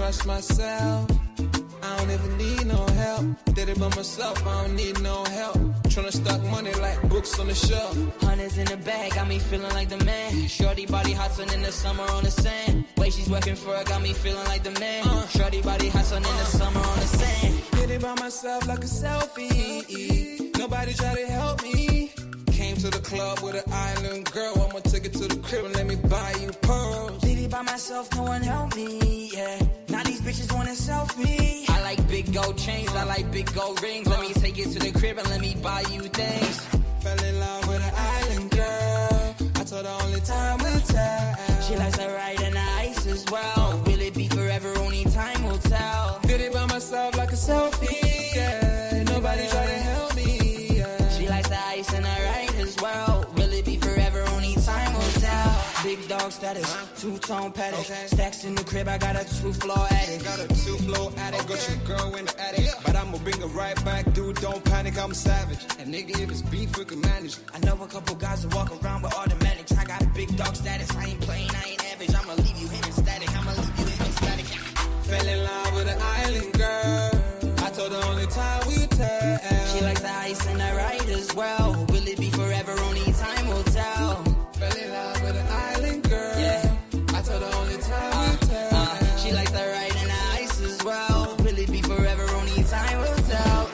trust myself. I don't even need no help. Did it by myself, I don't need no help. Tryna stack money like books on the shelf. Hundreds in the bag, got me feeling like the man. Shorty body hotter in the summer on the sand. Way she's working for it, got me feeling like the man. Shorty body hotter in the summer on the sand. Did it by myself like a selfie. Nobody try to help me. Came to the club with an island girl. I'ma take it to the crib and let me buy you pearls. Did it by myself, no one helped me, yeah. Now these bitches want a selfie. I like big gold chains, I like big gold rings. Let me take it to the crib and let me buy you things. Fell in love with an island girl. I told her only time will tell. She likes to ride in the ice as well. Will it be forever? Only time will tell. Did it by myself like a selfie, yeah. Nobody try to help me, yeah. She likes the ice and the ride as well. Will it be forever? Only time will tell. Big dog status, two-tone paddock. Okay. Stacks in the crib, I got a two-floor attic. Got a two-floor attic, got your girl in the attic. But I'ma bring her right back, dude, don't panic, I'm savage. And nigga, if it's beef, we can manage. I know a couple guys who walk around with automatics. I got big dog status, I ain't playing, I ain't average. I'ma leave you in static, I'ma leave you in static. Fell in love with an island girl. I told her only time will tell. She likes the ice and the ride as well. Will it be forever? Only time will tell. Fell in love with an island girl. Yeah. I told her only time will tell. She likes the ride and the ice as well. Will it be forever? Only time will tell.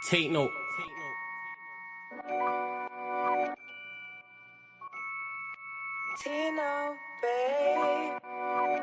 Take note. Tino, babe.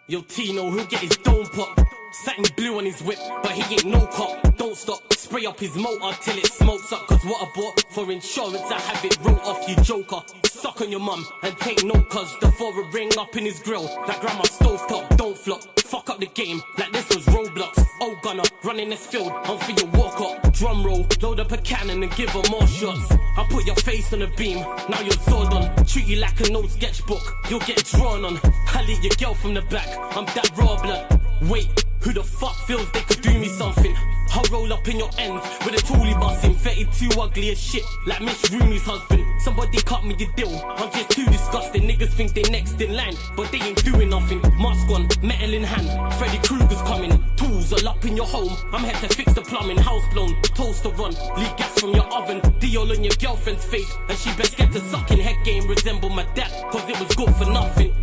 Yo, Tino, he'll get his dome pop. Satin blue on his whip, but he ain't no cop. Don't stop, spray up his motor till it smokes up. Cause what I bought for insurance, I have it wrote off, you joker. Suck on your mum and take note, cause the for a ring up in his grill. That grandma stove top, don't flop. Fuck up the game like this was Roblox. Oh gunner, running this field, I'm for your walk up. Drum roll, load up a cannon and give her more shots. I put your face on a beam, now you're Zordon. Treat you like an old sketchbook, you'll get drawn on. I lead your girl from the back, I'm that raw blood. Wait, who the fuck feels they could do me something? I'll roll up in your ends with a toolie busting. 32 ugly as shit, like Miss Rooney's husband. Somebody cut me the deal, I'm just too disgusting. Niggas think they next in line, but they ain't doing nothing. Mask on, metal in hand, Freddy Krueger's coming. Tools all up in your home, I'm here to fix the plumbing. House blown, toaster run, leak gas from your oven. Diol on your girlfriend's face, and she best get to sucking. Head game resemble my dad, cause it was good for nothing.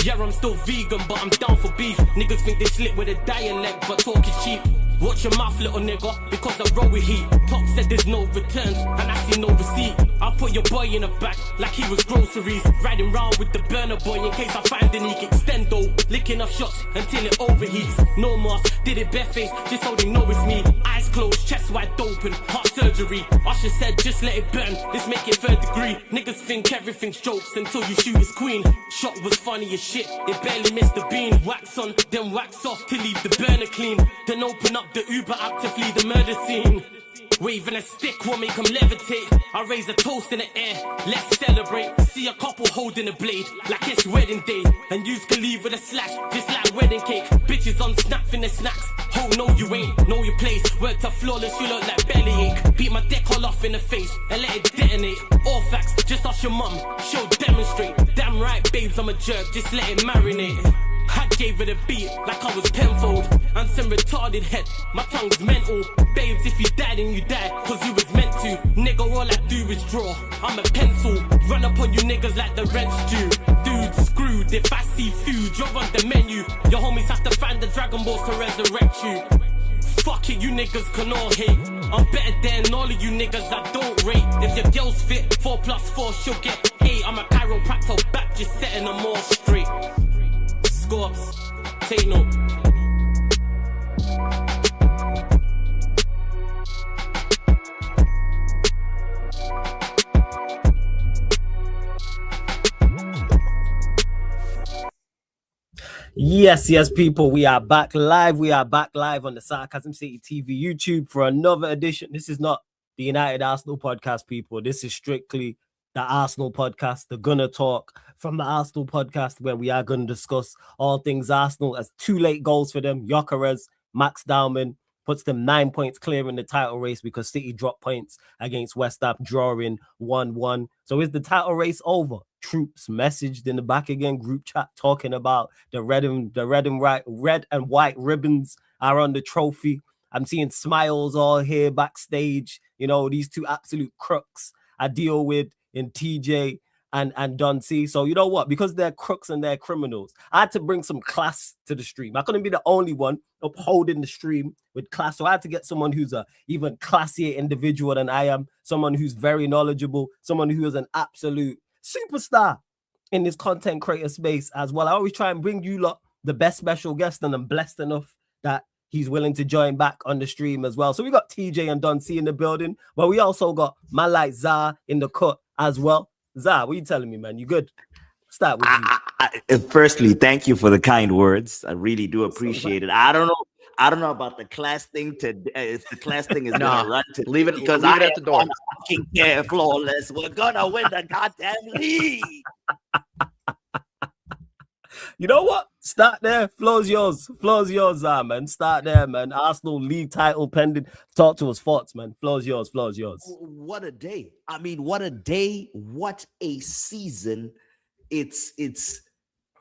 Yeah, I'm still vegan, but I'm down for beef. Niggas think they slick with a dialect, but talk is cheap. Watch your mouth, little nigga, because I roll with heat. Top said there's no returns, and I see no receipt. I put your boy in the back, like he was groceries. Riding round with the burner boy in case I find an eke extendo. Licking off shots until it overheats. No mask, did it barefaced, just so they know it's me. Eyes closed, chest wide open, heart surgery. Usher said just let it burn, let's make it third degree. Niggas think everything's jokes until you shoot his queen. Shot was funny as shit, it barely missed the bean. Wax on, then wax off to leave the burner clean. Then open up the Uber app to flee the murder scene. Waving a stick will make them levitate. I raise a toast in the air, let's celebrate. See a couple holding a blade, like it's wedding day. And yous can leave with a slash, just like wedding cake. Bitches on snap in the snacks. Oh no you ain't, know your place. Worked up flawless, you look like bellyache. Beat my deck all off in the face, and let it detonate. All facts, just ask your mum, she'll demonstrate. Damn right babes, I'm a jerk, just let it marinate. I gave it a beat like I was Penfold. And some retarded head, my tongue's mental. Babes, if you died and you died, cause you was meant to. Nigga, all I do is draw, I'm a pencil. Run up on you niggas like the rent's due. Dude, screwed, if I see food, you're on the menu. Your homies have to find the Dragon Balls to resurrect you. Fuck it, you niggas can all hate. I'm better than all of you niggas I don't rate. If your girl's fit, 4 plus 4, she'll get 8. I'm a chiropractor back, just setting them all straight. Scorps, take note. Yes, people, we are back live. We are back live on the Sarcasm City TV YouTube for another edition. This is not the United Arsenal podcast, people. This is strictly the Arsenal podcast, the Gunner Talk from the Arsenal podcast, where we are going to discuss all things Arsenal as 2 late goals for them. Gyökeres, Max Dowman puts them 9 points clear in the title race because City dropped points against West Ham, drawing 1-1. So is the title race over? Troops messaged in the back again, group chat talking about the red and white ribbons are on the trophy. I'm seeing smiles all here backstage. You know, these two absolute crooks I deal with in TJ and Don C. So you know what? Because they're crooks and they're criminals, I had to bring some class to the stream. I couldn't be the only one upholding the stream with class. So I had to get someone who's a even classier individual than I am, someone who's very knowledgeable, someone who is an absolute superstar in this content creator space as well. I always try and bring you lot the best special guest, and I'm blessed enough that he's willing to join back on the stream as well. So we got TJ and Don C in the building, but we also got man like Zah in the cut as well. Zah, what are you telling me, man? You good? Start with you. Firstly, thank you for the kind words. I really do appreciate it. I don't know about the class thing today. If the class thing is gonna run to leave it because leave it at the door. Fucking care flawless. We're gonna win the goddamn league. You know what? Start there. Floor's yours. Floor's yours, man. Start there, man. Arsenal league title pending. Talk to us, thoughts, man. Floor's yours. Floor's yours. What a day. I mean, what a day. What a season. It's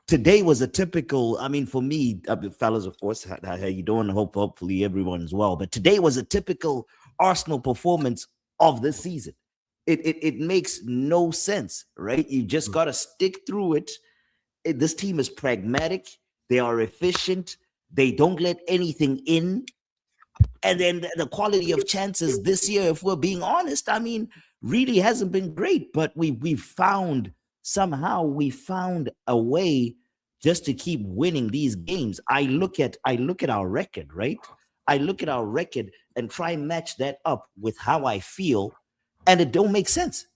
today was a typical, I mean, for me, fellas, of course, how you doing? Hopefully everyone's well. But today was a typical Arsenal performance of the season. It makes no sense, right? You just got to stick through it. This team is pragmatic. They are efficient. They don't let anything in. And then the quality of chances this year, if we're being honest, I mean, really hasn't been great. But we found a way just to keep winning these games. I look at our record, right? I look at our record and try and match that up with how I feel, and it don't make sense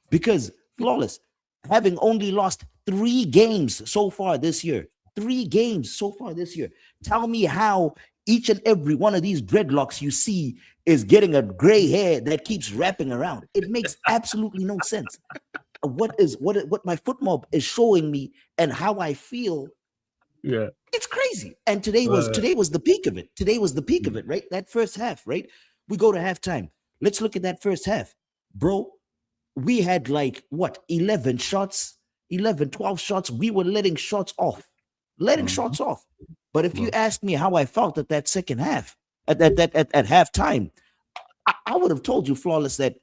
because flawless, having only lost 3 games so far this year. 3 games so far this year. Tell me how each and every one of these dreadlocks you see is getting a gray hair that keeps wrapping around. It makes absolutely no sense. What my foot mob is showing me and how I feel. Yeah, it's crazy. And today was the peak of it. Today was the peak of it, right? That first half, right? We go to halftime. Let's look at that first half, bro. We had 11 shots. 11, 12 shots. We were letting shots off. But if you ask me how I felt at that second half, at halftime, I would have told you, flawless, that,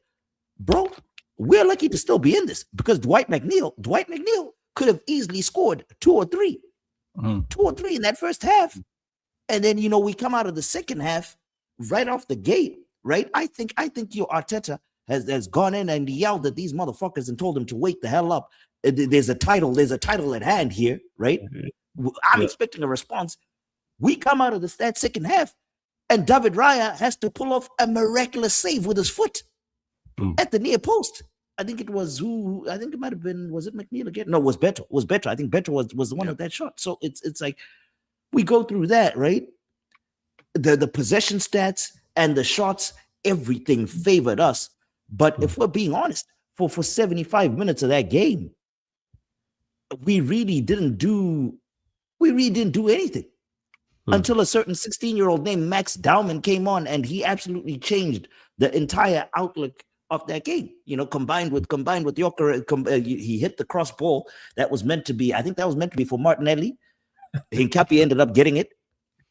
bro, we're lucky to still be in this because Dwight McNeil could have easily scored 2 or 3. 2 or 3 in that first half. And then, we come out of the second half right off the gate, right? I think your Arteta has gone in and yelled at these motherfuckers and told them to wake the hell up. There's a title at hand here, right? Mm-hmm. I'm expecting a response. We come out of that second half, and David Raya has to pull off a miraculous save with his foot at the near post. I think it was I think it might have been, was it McNeil again? No, it was Beto. I think Beto was the one with that shot. So it's like we go through that, right? The possession stats and the shots, everything favored us. But if we're being honest, for 75 minutes of that game, we really didn't do anything until a certain 16-year-old named Max Dowman came on, and he absolutely changed the entire outlook of that game. Combined with Gyökeres, he hit the cross ball that was meant to be. I think that was meant to be for Martinelli. Hincapié ended up getting it.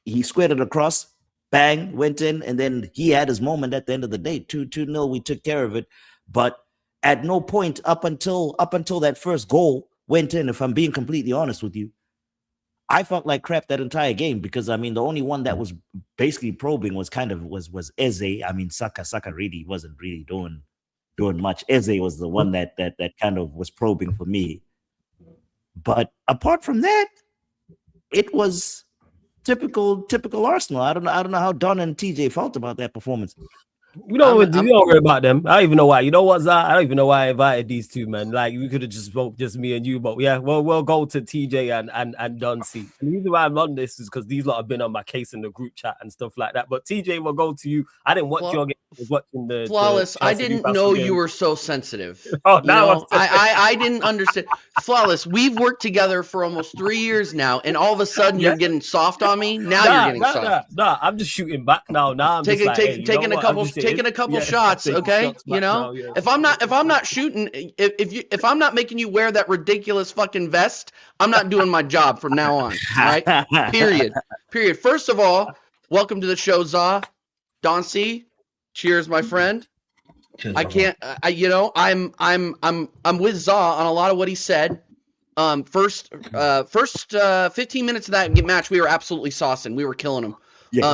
He squared it across. Bang, went in, and then he had his moment at the end of the day. 2-0, we took care of it. But at no point up until that first goal went in, if I'm being completely honest with you, I felt like crap that entire game because, I mean, the only one that was basically probing was Eze. I mean, Saka really wasn't really doing much. Eze was the one that kind of was probing for me. But apart from that, it was typical Arsenal. I don't know how Don and TJ felt about that performance. We don't worry about them. I don't even know why. You know what, Zah? I don't even know why I invited these two, man. Like, we could have just spoke just me and you, but yeah, we'll go to TJ and Don C. And the reason why I'm on this is because these lot have been on my case in the group chat and stuff like that. But TJ, will go to you. I didn't watch your game. I was watching the Flawless. I Chelsea didn't Newcastle know game. you were so sensitive. Oh, now I didn't understand. Flawless. We've worked together for almost 3 years now, and all of a sudden you're getting soft on me. Now you're getting soft. Nah, I'm just shooting back now. Now I'm taking a couple shots. Okay, you know, if I'm not shooting, if I'm not making you wear that ridiculous fucking vest, I'm not doing my job from now on. All right. Period. First of all, welcome to the show, Zah. Don C. Cheers, my friend. Cheers, I can't. I'm with Zah on a lot of what he said. First 15 minutes of that match, we were absolutely saucing. We were killing them.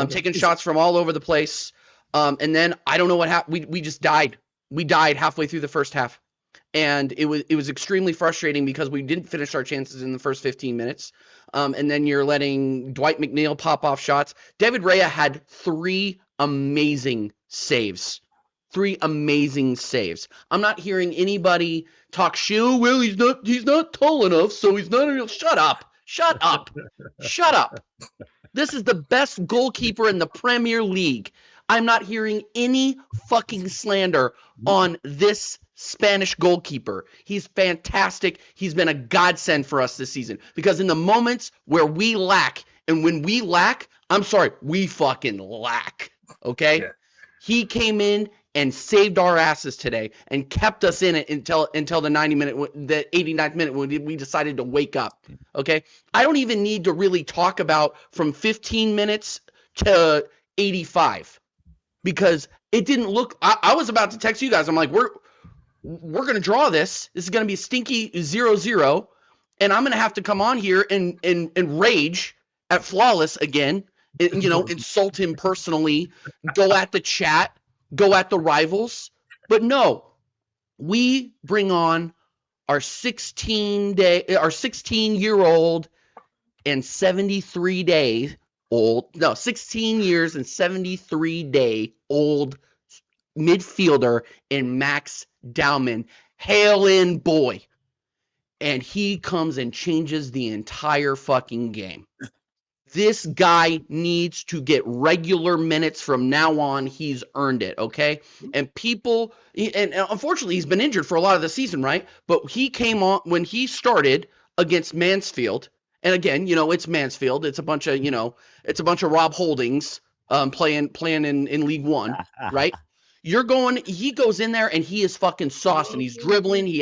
Taking shots from all over the place. And then I don't know what happened. We just died. We died halfway through the first half. And it was extremely frustrating because we didn't finish our chances in the first 15 minutes. And then you're letting Dwight McNeil pop off shots. David Raya had 3 amazing saves. 3 amazing saves. I'm not hearing anybody talk shit. Oh, well, he's not tall enough, so he's not a real. Shut up. This is the best goalkeeper in the Premier League. I'm not hearing any fucking slander on this Spanish goalkeeper. He's fantastic. He's been a godsend for us this season because in the moments where we lack, and when we lack, I'm sorry, we fucking lack. Okay? Yeah. He came in and saved our asses today and kept us in it until the 89th minute when we decided to wake up. Okay? I don't even need to really talk about from 15 minutes to 85 because it didn't look. I was about to text you guys. I'm like, we're going to draw this. This is going to be a stinky 0-0, and I'm going to have to come on here and rage at Flawless again, and, insult him personally, go at the chat, go at the rivals. But no, we bring on our 16-year-old and 16 years and 73-day-old midfielder in Max Dowman. Hail in, boy. And he comes and changes the entire fucking game. This guy needs to get regular minutes from now on. He's earned it, okay? And unfortunately, he's been injured for a lot of the season, right? But he came on when he started against Mansfield. And again, it's Mansfield. It's a bunch of Rob Holdings playing in League One, right? He goes in there and he is fucking sauced and he's dribbling. He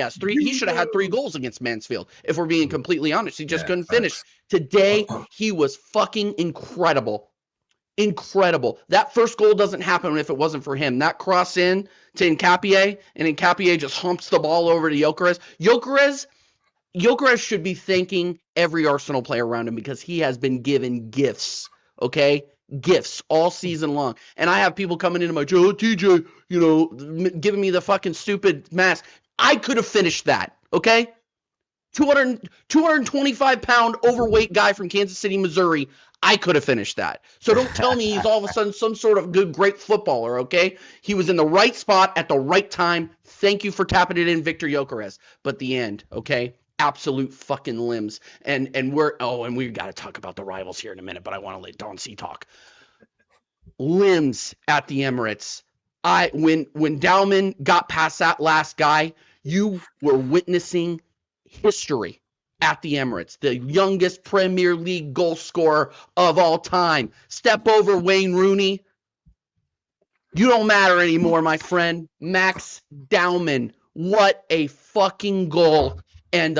should have had 3 goals against Mansfield. If we're being completely honest, he just couldn't finish. Today, he was fucking incredible. Incredible. That first goal doesn't happen if it wasn't for him. That cross in to Nkapie, and Nkapie just humps the ball over to Gyökeres. Gyökeres should be thanking every Arsenal player around him because he has been given gifts, okay? Gifts all season long. And I have people coming into my show, TJ, giving me the fucking stupid mask. I could have finished that, okay? 225-pound overweight guy from Kansas City, Missouri. I could have finished that. So don't tell me he's all of a sudden some sort of great footballer, okay? He was in the right spot at the right time. Thank you for tapping it in, Victor Gyökeres. But the end, okay? Absolute fucking limbs. And we got to talk about the rivals here in a minute, but I want to let Don C talk. Limbs at the Emirates. When Dowman got past that last guy, you were witnessing history at the Emirates. The youngest Premier League goal scorer of all time. Step over Wayne Rooney. You don't matter anymore, my friend. Max Dowman. What a fucking goal. And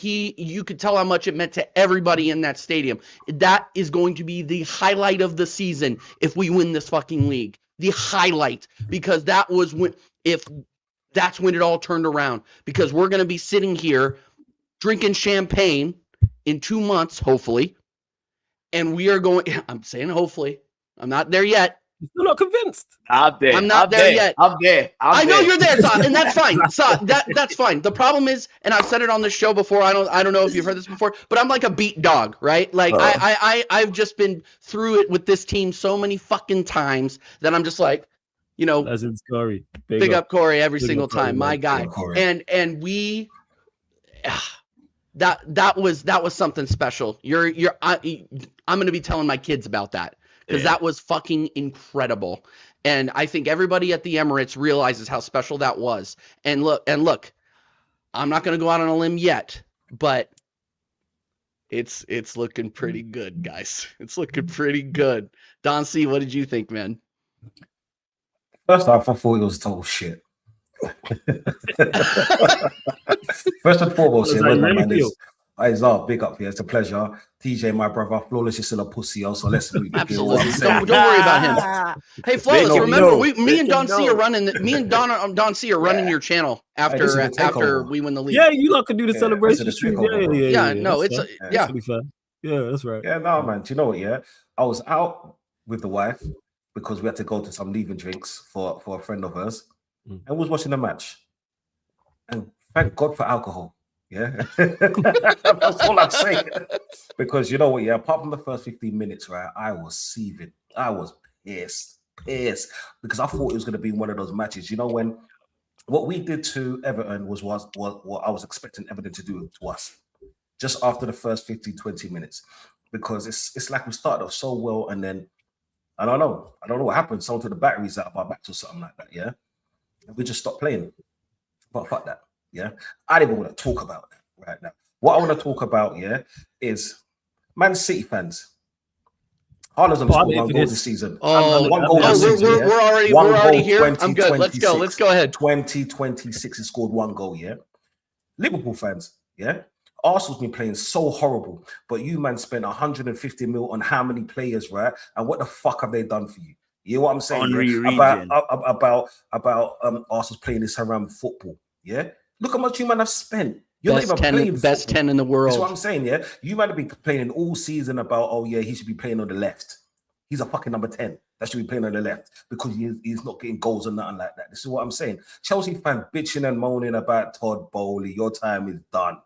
you could tell how much it meant to everybody in that stadium. That is going to be the highlight of the season if we win this fucking league. The highlight, because that's when it all turned around. Because we're going to be sitting here drinking champagne in 2 months, hopefully, and we are going. I'm saying hopefully. I'm not there yet. You're not convinced. I'm not there yet. I'm there. I know you're there, Sa, and that's fine. Sa, that's fine. The problem is, and I've said it on this show before. I don't know if you've heard this before, but I'm like a beat dog, right? Like I've just been through it with this team so many fucking times that I'm just like, You know, That's in Corey. big up Corey every Big single up Corey, time, man. my guy. Big up Corey. And we that was something special. I'm going to be telling my kids about that because that was fucking incredible. And I think everybody at the Emirates realizes how special that was. And look, I'm not going to go out on a limb yet, but it's looking pretty good, guys. It's looking pretty good. Don C, what did you think, man? First off, I thought it was total shit. First and foremost, That's yeah, how where's you my really man feel. is big up here. It's a pleasure. TJ, my brother, Flawless is still a pussy, so let's move. Absolutely. Don't worry about him. Hey, Flawless, know, remember no, me and Don C are know. running. Me and Don C are running your channel this is after the takeover. we win the league. Yeah, you lot can do the Yeah, celebration this is the stream. takeover. Yeah, no, that's it's fair. yeah. That's pretty fair. Yeah, that's right. Yeah, no, man. Do you know what? Yeah, I was out with the wife because we had to go to some leaving drinks for a friend of hers, and was watching the match. And thank God for alcohol. Yeah, that's all I'm saying. Because you know what? Yeah, apart from the first 15 minutes, right, I was seething. I was pissed because I thought it was going to be one of those matches. You know, when what we did to Everton was what I was expecting Everton to do to us just after the first 15, 20 minutes. Because it's like we started off so well, and then I don't know what happened. Someone took the batteries out of our backs or something like that. Yeah, and we just stopped playing. But fuck that. Yeah, I don't even want to talk about that right now. What I want to talk about, yeah, is Man City fans. Haaland's on the score one goal this season. One goal this season. We're already here. I'm good. Let's go. Let's go ahead. 2026 has scored one goal. Yeah, Liverpool fans. Yeah. Arsenal's been playing so horrible, but you, man, spent 150 mil on how many players, right? And what the fuck have they done for you? You know what I'm saying? Yeah? About Arsenal's playing this around football. Yeah, look how much you man have spent. You're best not even playing best 10 in the world. That's what I'm saying. Yeah, you might have been complaining all season about, oh yeah, he should be playing on the left. He's a fucking number 10 that should be playing on the left because he's not getting goals or nothing like that. This is what I'm saying. Chelsea fan bitching and moaning about Todd Bowley. Your time is done.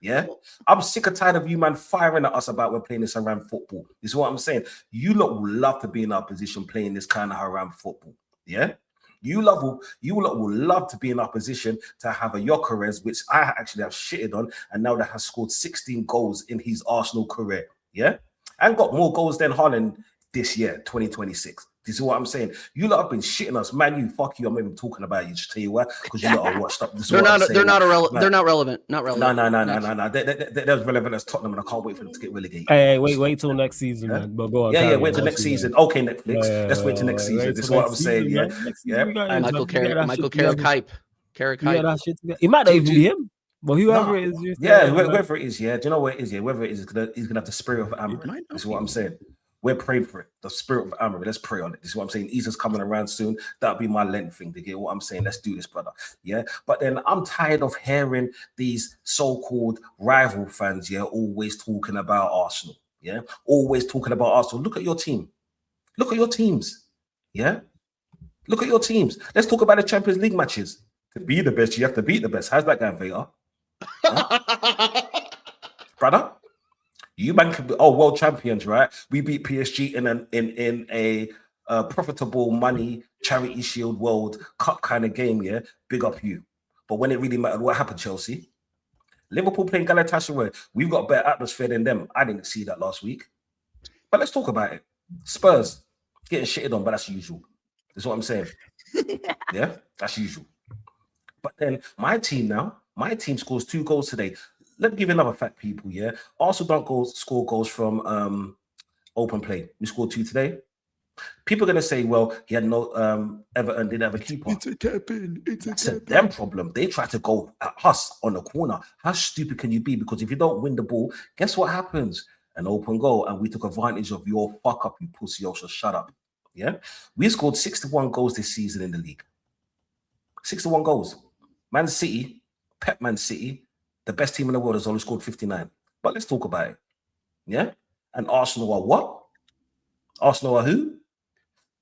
Yeah, I'm sick and tired of you, man, firing at us about we're playing this around football. This is what I'm saying. You lot will love to be in our position playing this kind of around football. Yeah, you lot will love to be in our position to have a Gyökeres, which I actually have shitted on, and now that has scored 16 goals in his Arsenal career. Yeah, and got more goals than Haaland this year, 2026. This is what I'm saying. You lot have been shitting us, man. You fuck you. I'm not even talking about you. Just tell you what, because you lot are watched up. They're not relevant. Not relevant. No. They're as relevant as Tottenham, and I can't wait for them to get relegated. Hey, wait till next season, man. But go on. Yeah, wait till next season. Okay, Netflix. Let's wait till next season. This is what I'm saying. Yeah. Michael Carrick hype. It might not even be him. But whoever it is, whoever it is, yeah. Do you know what it is? Yeah, whoever it is, he's gonna have the spirit of Amorim. This is what I'm saying. We're praying for it. The spirit of Amorim. Let's pray on it. This is what I'm saying. Easter's coming around soon. That'll be my Lent thing to get what I'm saying. Let's do this, brother. Yeah. But then I'm tired of hearing these so-called rival fans, yeah, always talking about Arsenal. Yeah. Always talking about Arsenal. Look at your team. Look at your teams. Yeah. Look at your teams. Let's talk about the Champions League matches. To be the best, you have to beat the best. How's that going, Vega? Huh? Brother? You man could be world champions, right? We beat PSG in a profitable money charity shield world cup kind of game, yeah. Big up you. But when it really mattered, what happened, Chelsea? Liverpool playing Galatasaray. We've got a better atmosphere than them. I didn't see that last week. But let's talk about it. Spurs getting shitted on, but that's usual. That's what I'm saying. Yeah, that's usual. But then my team scores 2 goals today. Let me give you another fact, people. Yeah, Arsenal don't score goals from open play. We scored 2 today. People are gonna say, "Well, he had no Everton didn't have a keeper." It's a tap in. It's a them problem. They try to go at us on the corner. How stupid can you be? Because if you don't win the ball, guess what happens? An open goal, and we took advantage of your fuck up, you pussy. Also, shut up. Yeah, we scored 61 goals this season in the league. 61 goals. Man City, Pep Man City. The best team in the world has only scored 59. But let's talk about it. Yeah? And Arsenal are what? Arsenal are who?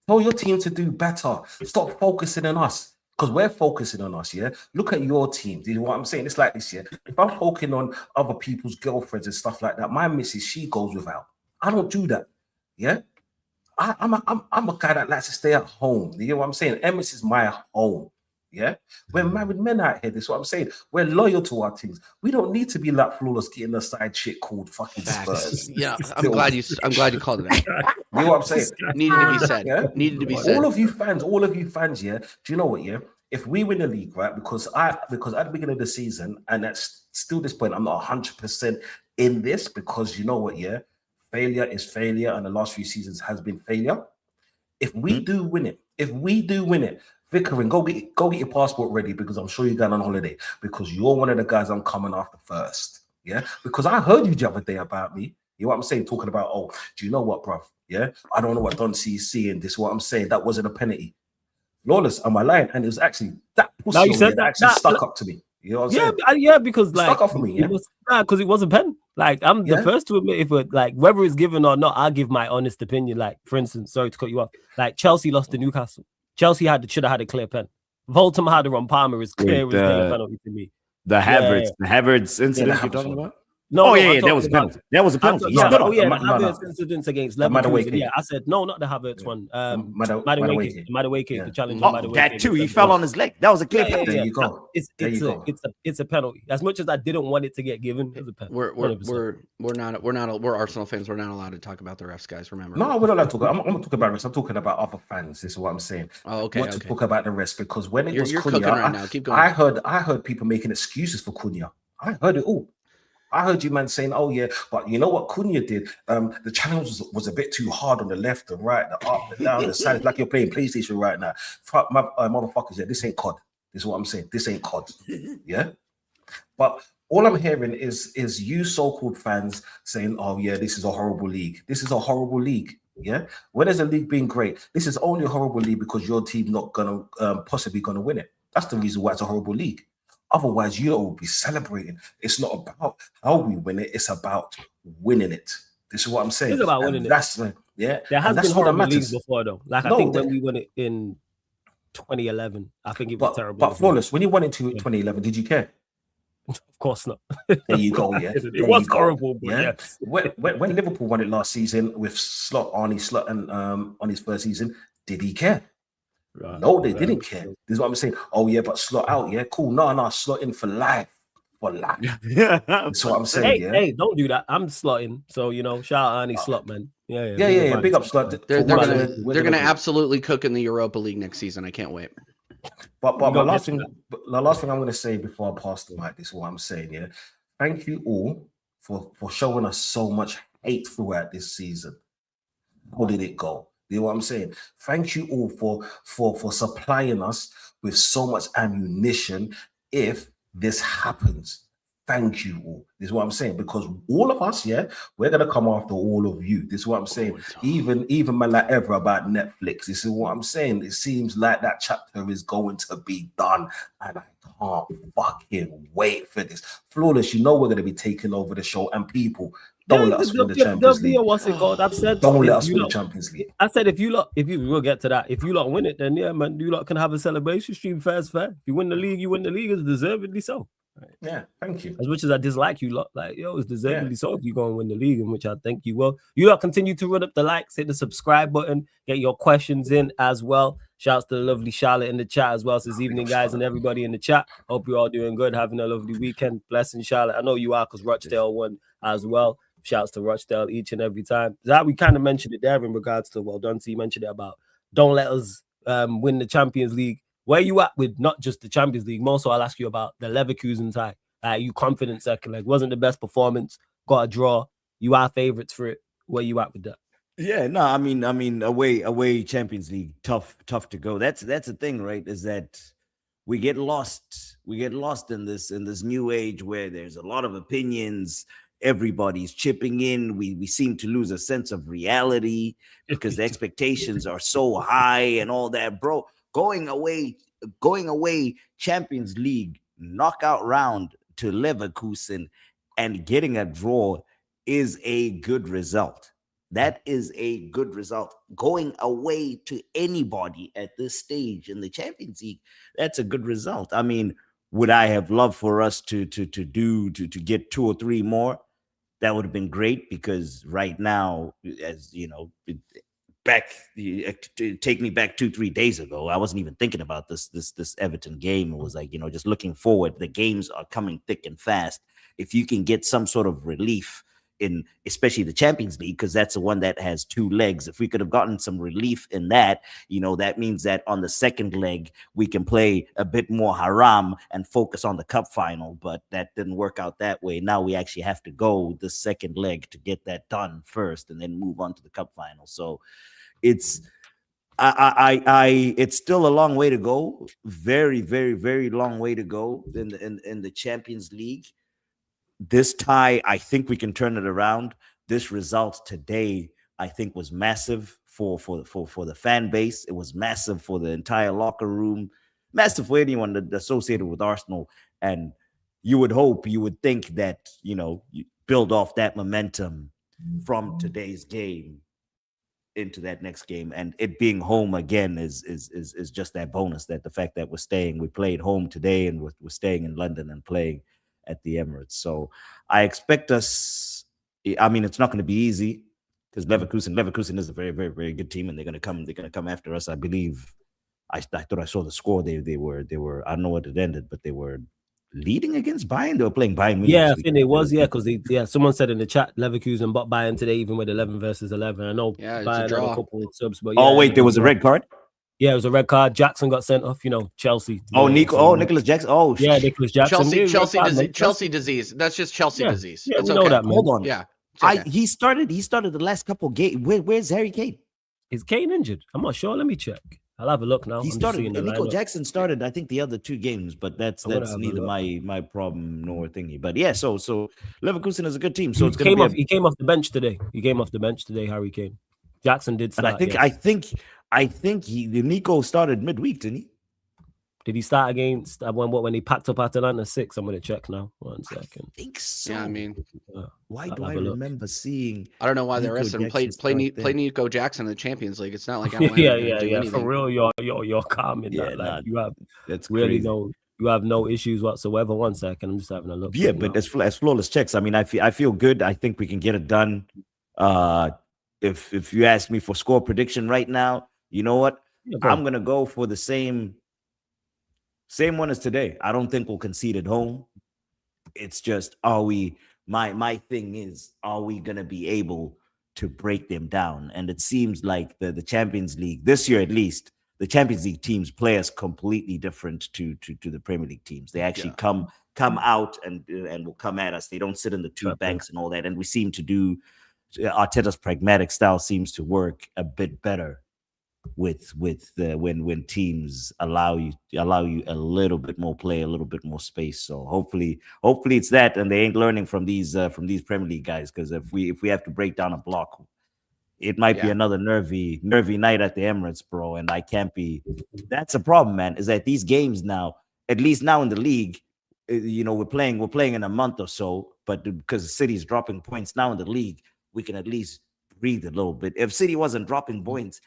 Tell your team to do better. Stop focusing on us. Because we're focusing on us, yeah? Look at your team. Do you know what I'm saying? It's like this, yeah? If I'm focusing on other people's girlfriends and stuff like that, my missus, she goes without. I don't do that. Yeah? I'm a guy that likes to stay at home. You know what I'm saying? Emirates is my home. Yeah, we're married men out here. This is what I'm saying. We're loyal to our teams. We don't need to be like flawless getting a side shit called fucking Spurs. Yeah, I'm glad you called it out. You know what I'm saying? Needed to be said. Yeah? Needed to be said. All of you fans, yeah. Do you know what? Yeah, if we win the league, right? Because at the beginning of the season, and that's still this point, I'm not 100% in this because you know what? Yeah, failure is failure, and the last few seasons has been failure. If we do win it, Vickering, go get your passport ready because I'm sure you're going on holiday because you're one of the guys I'm coming after first. Yeah, because I heard you the other day about me. You know what I'm saying? Talking about, oh, do you know what, bruv? Yeah, I don't know what Don C is seeing. This is what I'm saying. That wasn't a penalty. Flawless, am I lying? And it was actually that pussy Now you said that actually stuck up to me. You know what I'm saying? Yeah, because like stuck up for me. Yeah, because it was a pen. Like I'm the first to admit, if it, like whether it's given or not, I'll give my honest opinion. Like for instance, sorry to cut you off. Like Chelsea lost to Newcastle. Chelsea should have had a clear pen. Voltam had it on Palmer is clear as a penalty to me. The Havertz incident you're talking about? No, that was a penalty. That was a penalty. The Havertz incidents against Leverkusen. Yeah, I said no, not the Havertz one. Madueke, the challenge on Madueke. That too, he fell on his leg. That was a clear penalty. There you go. It's a penalty. As much as I didn't want it to get given, it's a penalty. We're Arsenal fans. We're not allowed to talk about the refs, guys. Remember? No, we're not allowed to talk. I'm not talking about refs. I'm talking about other fans. This is what I'm saying. Oh, okay. To talk about the refs because when it was you're Cunha, cooking right now. Keep going. I heard people making excuses for Cunha. I heard it all. I heard you, man, saying, "Oh yeah, but you know what Cunha did? The challenge was a bit too hard on the left and right, the up, the down, the side. It's like you're playing PlayStation right now. Fuck my motherfuckers, yeah. This ain't COD. This is what I'm saying. This ain't COD. Yeah. But all I'm hearing is you so-called fans saying, "Oh yeah, this is a horrible league. This is a horrible league." Yeah. When is a league being great? This is only a horrible league because your team not gonna possibly gonna win it. That's the reason why it's a horrible league. Otherwise, you will be celebrating. It's not about how we win it. It's about winning it. This is what I'm saying. It's about winning it. That's yeah. There has been horrible leagues before, though. Like I think when we won it in 2011, I think it was terrible. But flawless. When you won it to 2011, did you care? Of course not. There you go. Yeah, it was horrible. But yeah. When Liverpool won it last season with Arne Slot, and on his first season, did he care? Right, no, they didn't care. This is what I'm saying. Oh yeah, but slot out, yeah, cool. No, slot in for life. Yeah, that's what I'm saying. Hey, don't do that. I'm slotting. So shout out Arnie Slot, man. Yeah. Big up Slot. They're gonna absolutely cook in the Europa League next season. I can't wait. But the last thing I'm gonna say before I pass the mic, this is what I'm saying. Yeah, thank you all for showing us so much hate throughout this season. How did it go? You know what I'm saying? Thank you all for supplying us with so much ammunition if this happens. Thank you all. This is what I'm saying. Because all of us, yeah, we're gonna come after all of you. This is what I'm saying. Even man like ever about Netflix. This is what I'm saying. It seems like that chapter is going to be done, and I can't fucking wait for this. Flawless, we're gonna be taking over the show, and people. Don't let us win the Champions League. What's it called? I've said. Don't let us win the Champions League. I said if we'll get to that. If you lot win it, then yeah, man, you lot can have a celebration stream. Fair. If you win the league, It's deservedly so. Right. Yeah, thank you. As much as I dislike you lot, it's deservedly so if you go and win the league, in which I think you will. You lot continue to run up the likes, hit the subscribe button, get your questions in as well. Shouts to the lovely Charlotte in the chat as well this evening, guys, and everybody in the chat. Hope you're all doing good, having a lovely weekend. Blessing, Charlotte. I know you are because Rochdale won as well. Shouts to Rochdale each and every time. That we kind of mentioned it there in regards to Dante mentioned it about don't let us win the Champions League. Where you at with not just the Champions League? More so, I'll ask you about the Leverkusen tie. You confident second? Wasn't the best performance? Got a draw. You are favorites for it. Where you at with that? Yeah, no, I mean, away Champions League, tough to go. That's the thing, right? Is that we get lost in this new age where there's a lot of opinions. Everybody's chipping in. We seem to lose a sense of reality because the expectations are so high and all that, bro. Going away Champions League knockout round to Leverkusen and getting a draw is a good result. That is a good result. Going away to anybody at this stage in the Champions League, that's a good result. I mean, would I have loved for us to get 2 or 3 more? That would have been great because right now, as you know, take me back 2-3 days ago. I wasn't even thinking about this Everton game. It was like, just looking forward. The games are coming thick and fast. If you can get some sort of relief in especially the Champions League, because that's the one that has 2 legs. If we could have gotten some relief in that, that means that on the second leg, we can play a bit more haram and focus on the cup final, but that didn't work out that way. Now we actually have to go the second leg to get that done first and then move on to the cup final. So it's it's still a long way to go. Very, very, very long way to go in the Champions League. This tie, I think we can turn it around. This result today, I think, was massive for the fan base. It was massive for the entire locker room, massive for anyone associated with Arsenal. And you would think that, you build off that momentum from today's game into that next game, and it being home again is just that bonus. That the fact that we played home today, and we're staying in London and playing at the Emirates. So I expect us. I mean, it's not going to be easy because Leverkusen is a very, very, very good team, and they're going to come after us. I believe. I thought I saw the score. They were. I don't know what it ended, but they were leading against Bayern. They were playing Bayern Munich. Yeah, I think it was. Yeah, because someone said in the chat Leverkusen bought Bayern today, even with 11 versus 11. I know Bayern had a couple of subs, but there was a red card. Yeah, it was a red card. Jackson got sent off. Chelsea. Nicholas Jackson. Oh, yeah, Nicholas Jackson. Chelsea disease. That's just Chelsea disease. Yeah, we know that, man. Hold on. Yeah, okay. He started the last couple games. Where's Harry Kane? Is Kane injured? I'm not sure. Let me check. I'll have a look now. He started. Nico Jackson started, I think, the other 2 games, but that's neither my problem nor thingy. But yeah, so Leverkusen is a good team. So it's going to be. He came off the bench today. Harry Kane. Jackson did start. And I think Nico started midweek, didn't he? Did he start against when he packed up Atalanta 6? I'm going to check now. 1 second. I think so. Yeah, I mean, why do I remember seeing? I don't know why the rest of them play Nico Jackson in the Champions League. It's not like Atlanta yeah. For real, you're calm in that. Like you have really crazy. You have no issues whatsoever. 1 second, I'm just having a look. Yeah, but as flawless checks. I mean, I feel good. I think we can get it done. If you ask me for score prediction right now, you know what? I'm gonna go for the same one as today. I don't think we'll concede at home. It's just, are we? My thing is, are we gonna be able to break them down? And it seems like the Champions League this year, at least, the Champions League teams play us completely different to the Premier League teams. They actually come out and will come at us. They don't sit in the 2 banks and all that. And we seem to do. Arteta's pragmatic style seems to work a bit better with when teams allow you a little bit more play, a little bit more space. So hopefully it's that, and they ain't learning from these Premier League guys, because if we have to break down a block, it might be another nervy night at the Emirates, bro. And I can't be. That's a problem, man. Is that these games now, at least now in the league, we're playing in a month or so, but because City's dropping points now in the league, we can at least breathe a little bit. If City wasn't dropping points,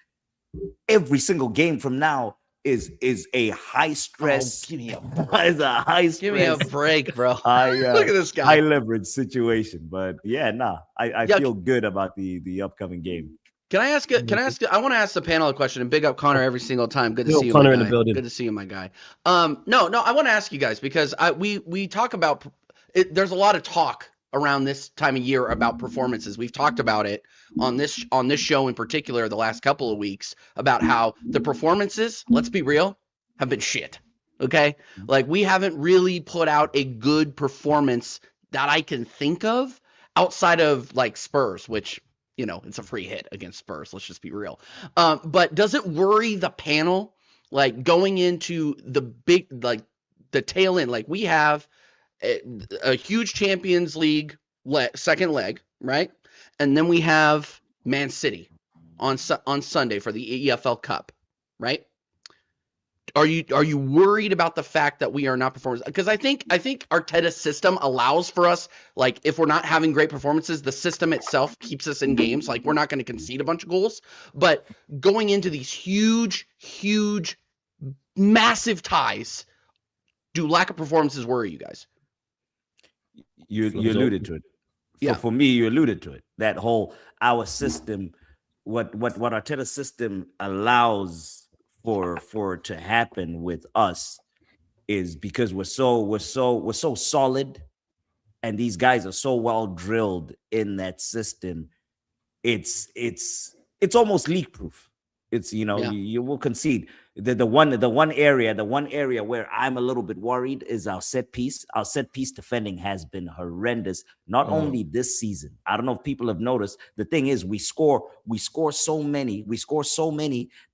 every single game from now is a high stress. Give me a break, bro. Look at this guy. High leverage situation. But yeah, I feel good about the upcoming game. I want to ask the panel a question, and big up Connor every single time. Good to see you, Connor, my in guy. the building. Good to see you, my guy. No, I want to ask you guys, because we talk about it. There's a lot of talk around this time of year about performances. We've talked about it on this show in particular the last couple of weeks, about how the performances, let's be real, have been shit. Okay? Like, we haven't really put out a good performance that I can think of outside of like Spurs, which, it's a free hit against Spurs. Let's just be real. But does it worry the panel, like, going into the big, like, the tail end? Like, we have a huge Champions League second leg, right? And then we have Man City on Sunday for the EFL Cup, right? Are you worried about the fact that we are not performing? Because I think Arteta's system allows for us, like, if we're not having great performances, the system itself keeps us in games. Like, we're not going to concede a bunch of goals, but going into these huge, massive ties, do lack of performances worry you guys? You alluded to it. For me, you alluded to it. That whole, our system what Arteta's system allows for to happen with us is because we're so solid, and these guys are so well drilled in that system. It's almost leak proof. It's you will concede the one area where I'm a little bit worried is our set piece. Our set piece defending has been horrendous. Not only this season. I don't know if people have noticed. The thing is, we score so many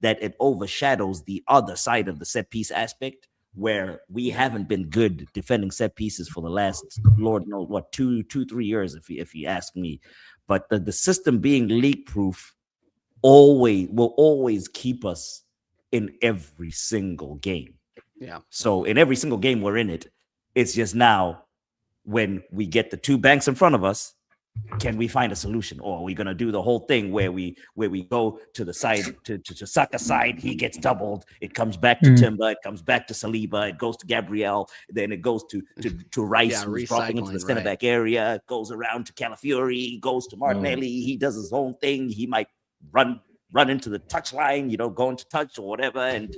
that it overshadows the other side of the set piece aspect, where we haven't been good defending set pieces for the last, Lord knows what, 2-3 years, if you ask me. But the system being leak proof will always keep us in every single game. Yeah. So in every single game we're in it, it's just now when we get the two banks in front of us, can we find a solution? Or are we going to do the whole thing where we go to the side, to Saka's side, he gets doubled, it comes back to Timber, it comes back to Saliba, it goes to Gabriel, then it goes to Rice, who's dropping into the center back area, it goes around to Calafiori, goes to Martinelli, he does his own thing, he might run into the touch line, go into touch or whatever, and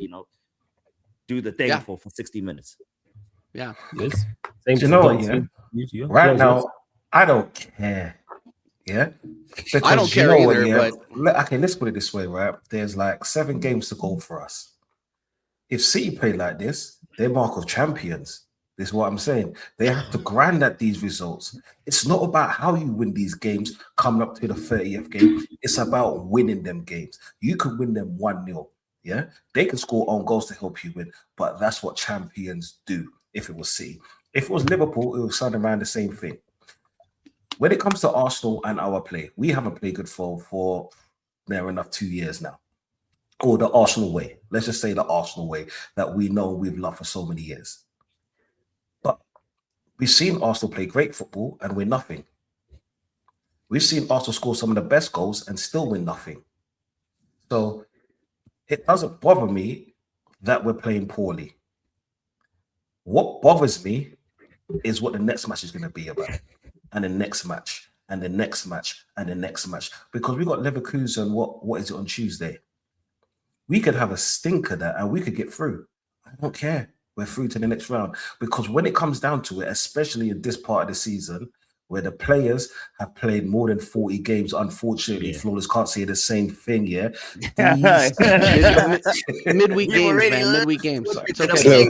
do the thing for 60 minutes. Yeah. Yes. Right now, I don't care. Yeah. Because I don't care either. But okay, let's put it this way, right? There's like 7 games to go for us. If City play like this, they're mark of champions. This is what I'm saying. They have to grind at these results. It's not about how you win these games coming up to the 30th game. It's about winning them games. You can win them 1-0. Yeah. They can score own goals to help you win, but that's what champions do. If it was City, if it was Liverpool, it was something around the same thing. When it comes to Arsenal and our play, we haven't played good for near enough 2 years now. Or the Arsenal way. Let's just say the Arsenal way that we know we've loved for so many years. But we've seen Arsenal play great football and win nothing. We've seen Arsenal score some of the best goals and still win nothing. So it doesn't bother me that we're playing poorly. What bothers me is what the next match is going to be about. And the next match, and the next match, and the next match. Because we got Leverkusen, what is it on Tuesday? We could have a stinker there and we could get through. I don't care. We're through to the next round. Because when it comes down to it, especially in this part of the season, where the players have played more than 40 games, unfortunately, Flawless can't say the same thing, yeah? Midweek games, man. Midweek games. It's okay.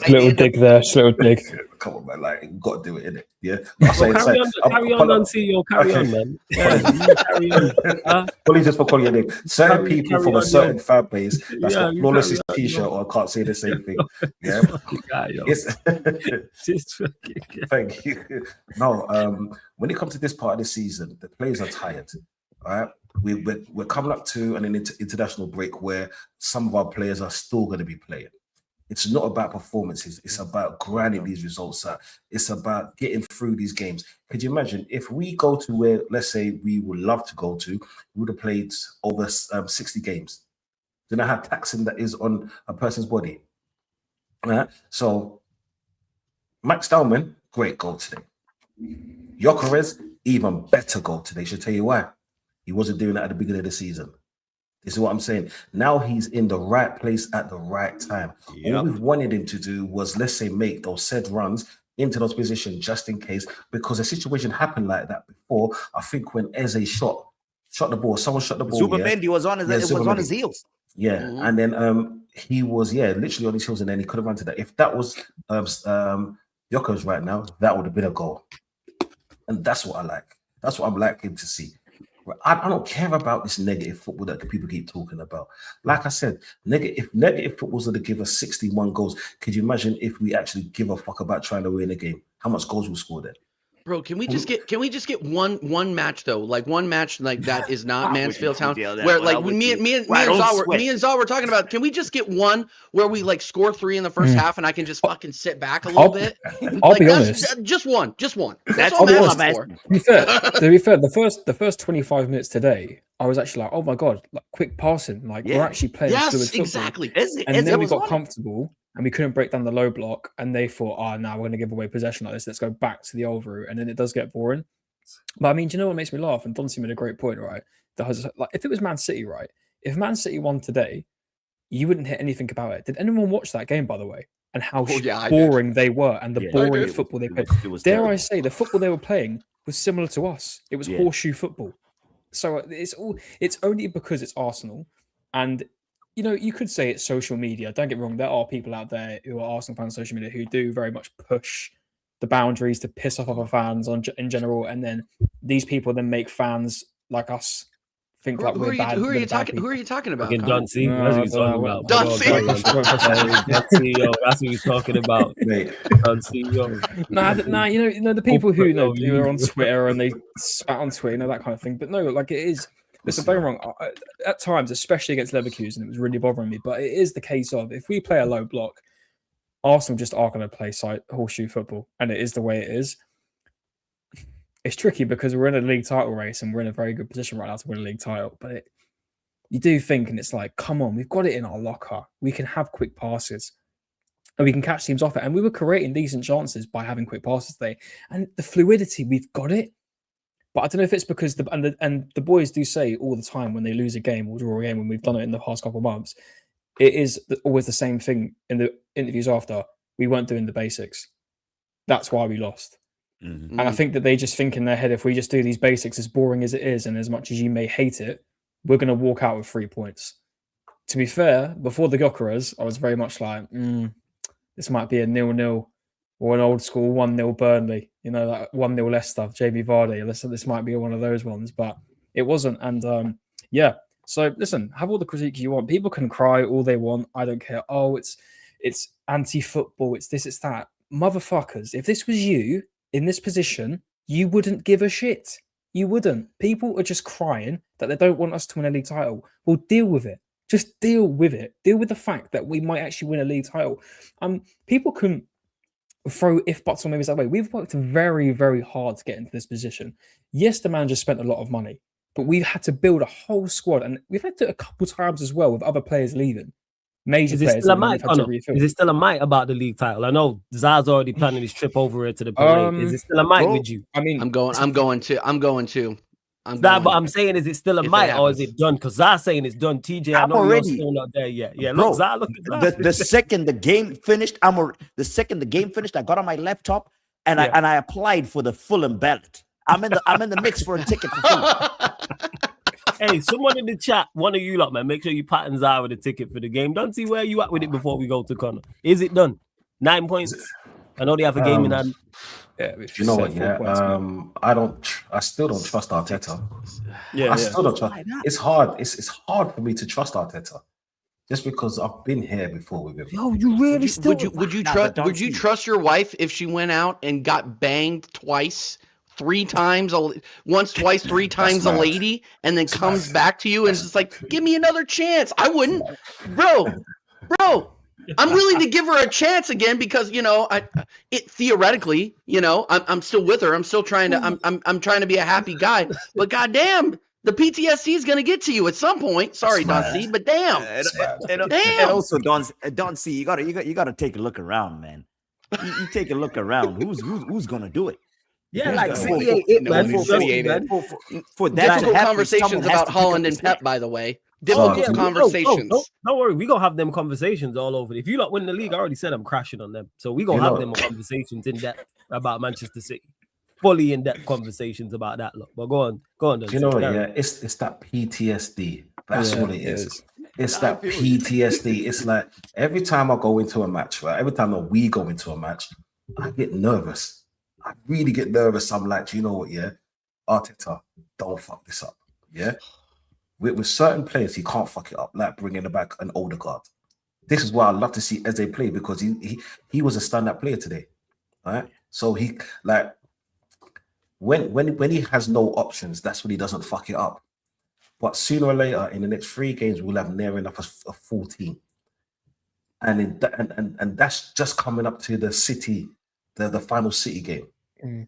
Little dig there. Little dig. Come on, man. Like, you've got to do it, innit? Yeah. Carry on, CEO. Carry on, man. Yeah, Probably just for calling your name. Certain people from a certain fan base that's got Flawless's t-shirt or can't say the same thing. Yeah. Thank you. No, when it comes to this part of the season, the players are tired. All right. We're coming up to an international break where some of our players are still going to be playing. It's not about performances. It's about grinding these results out. It's about getting through these games. Could you imagine if we go to where, let's say, we would love to go to, we would have played over 60 games. Do you know how taxing that is on a person's body? All right. So, Max Dallman, great goal today. Gyökeres, even better goal today. Should tell you why. He wasn't doing that at the beginning of the season. This is what I'm saying. Now he's in the right place at the right time. Yep. All we've wanted him to do was, let's say, make those said runs into those positions just in case, because a situation happened like that before. I think when Eze shot the ball, someone shot the ball. Zubimendi was on his heels. Yeah, and then he was literally on his heels, and then he could have run to that. If that was Gyökeres right now, that would have been a goal, and that's what I like. That's what I'm liking to see. I don't care about this negative football that people keep talking about. Like I said, negative football's going to give us 61 goals. Could you imagine if we actually give a fuck about trying to win a game? How much goals we'll score then? Bro, can we just get one match though? Like one match like that is not Mansfield Town. Where like me and Zal were talking about, can we just get one where we like score 3 in the first half and I can just fucking sit back a little bit? I'll be honest. Just one. That's all I'm asking for. To be fair, the first 25 minutes today, I was actually like, oh my god, like quick passing, like we're actually playing fluid football. Exactly. And then we got comfortable. And we couldn't break down the low block, and they thought, now we're going to give away possession like this. Let's go back to the old route, and then it does get boring. But I mean, do you know what makes me laugh? And Donsey made a great point, right? Like, if it was Man City, right? If Man City won today, you wouldn't hear anything about it. Did anyone watch that game, by the way? And how boring they were, and the boring football they played. Dare I say, the football they were playing was similar to us. It was horseshoe football. So it's only because it's Arsenal, and you could say it's social media. Don't get me wrong, there are people out there who are Arsenal fans on social media who do very much push the boundaries to piss off other fans in general, and then these people then make fans like us think like we're bad. Who are you talking about? Fucking Donsey. That's what he's talking about. Donsey. Donsey, yo. That's what he's talking about. Donsey, yo. Nah. The people who are on Twitter and they spat on Twitter, that kind of thing. But no, like it is. Listen, don't get me wrong. At times, especially against Leverkusen, it was really bothering me. But it is the case of if we play a low block, Arsenal just are going to play horseshoe football, and it is the way it is. It's tricky because we're in a league title race and we're in a very good position right now to win a league title. But you do think, and it's like, come on, we've got it in our locker. We can have quick passes and we can catch teams off it. And we were creating decent chances by having quick passes today. And the fluidity, we've got it. But I don't know if it's because the boys do say all the time when they lose a game or draw a game, when we've done it in the past couple of months, it is always the same thing in the interviews after. We weren't doing the basics. That's why we lost. Mm-hmm. And I think that they just think in their head, if we just do these basics, as boring as it is, and as much as you may hate it, we're going to walk out with 3 points. To be fair, before the Gyökeres, I was very much like, this might be a 0-0 or an old school 1-0 Burnley, like 1-0 Leicester, JB Vardy. This might be one of those ones, but it wasn't. And so listen, have all the critique you want. People can cry all they want. I don't care. Oh, it's anti-football. It's this, it's that. Motherfuckers, if this was you in this position, you wouldn't give a shit. You wouldn't. People are just crying that they don't want us to win a league title. Well, deal with it. Just deal with it. Deal with the fact that we might actually win a league title. People can throw if buts or maybes that way. We've worked very, very hard to get into this position. Yes, the manager spent a lot of money, but we've had to build a whole squad, and we've had to a couple times as well with other players leaving. Major players. Is it still a mic about the league title? I know Zaz already planning his trip over here to the parade. Is it still a mic with you? I mean, I'm going to. But I'm saying, is it still a mic or is it done? Because Zaz saying it's done. TJ, I know you're still not there yet. Yeah, bro, look, Zaz, look at Zaz. The second the game finished, I got on my laptop and I applied for the Fulham ballot. I'm in the mix for a ticket for Fulham. Hey, someone in the chat, one of you lot, man, make sure you pattern Zara with a ticket for the game. Don't see where you at with it before we go to Connor. Is it done? 9 points. I know they have a game in hand. Yeah, you know what? Yeah, I still don't trust Arteta. Yeah, I still don't trust. It's hard. It's hard for me to trust Arteta, just because I've been here before with him. Yo, you really would you trust your wife if she went out and got banged twice? 3 times, once, twice, 3 times a lady, and then comes back to you and is just like, give me another chance. I wouldn't, bro. I'm willing to give her a chance again because theoretically, I'm still with her. I'm still trying to. I'm trying to be a happy guy. But goddamn, the PTSD is gonna get to you at some point. Sorry, Don C, but damn. And also, Don C, you gotta take a look around, man. You take a look around. Who's gonna do it? Yeah, like City ain't it, man. For that difficult conversations about Holland and Pep, by the way. Difficult conversations. Don't worry, we gonna have them conversations all over. If you lot win the league, I already said I'm crashing on them. So we gonna have them conversations in depth about Manchester City. Fully in depth conversations about that. Look, but go on. You know what? Yeah, it's that PTSD. That's what it is. It's that PTSD. It's like every time I go into a match, right? Every time that we go into a match, I get nervous. I really get nervous. I'm like, you know what? Yeah, Arteta, don't fuck this up. Yeah, with certain players, he can't fuck it up. Like bringing back an older card. This is why I love to see Eze play because he was a standout player today, right? So he like when he has no options, that's when he doesn't fuck it up. But sooner or later, in the next 3 games, we'll have near enough a 14, and that's just coming up to the City. The final City game.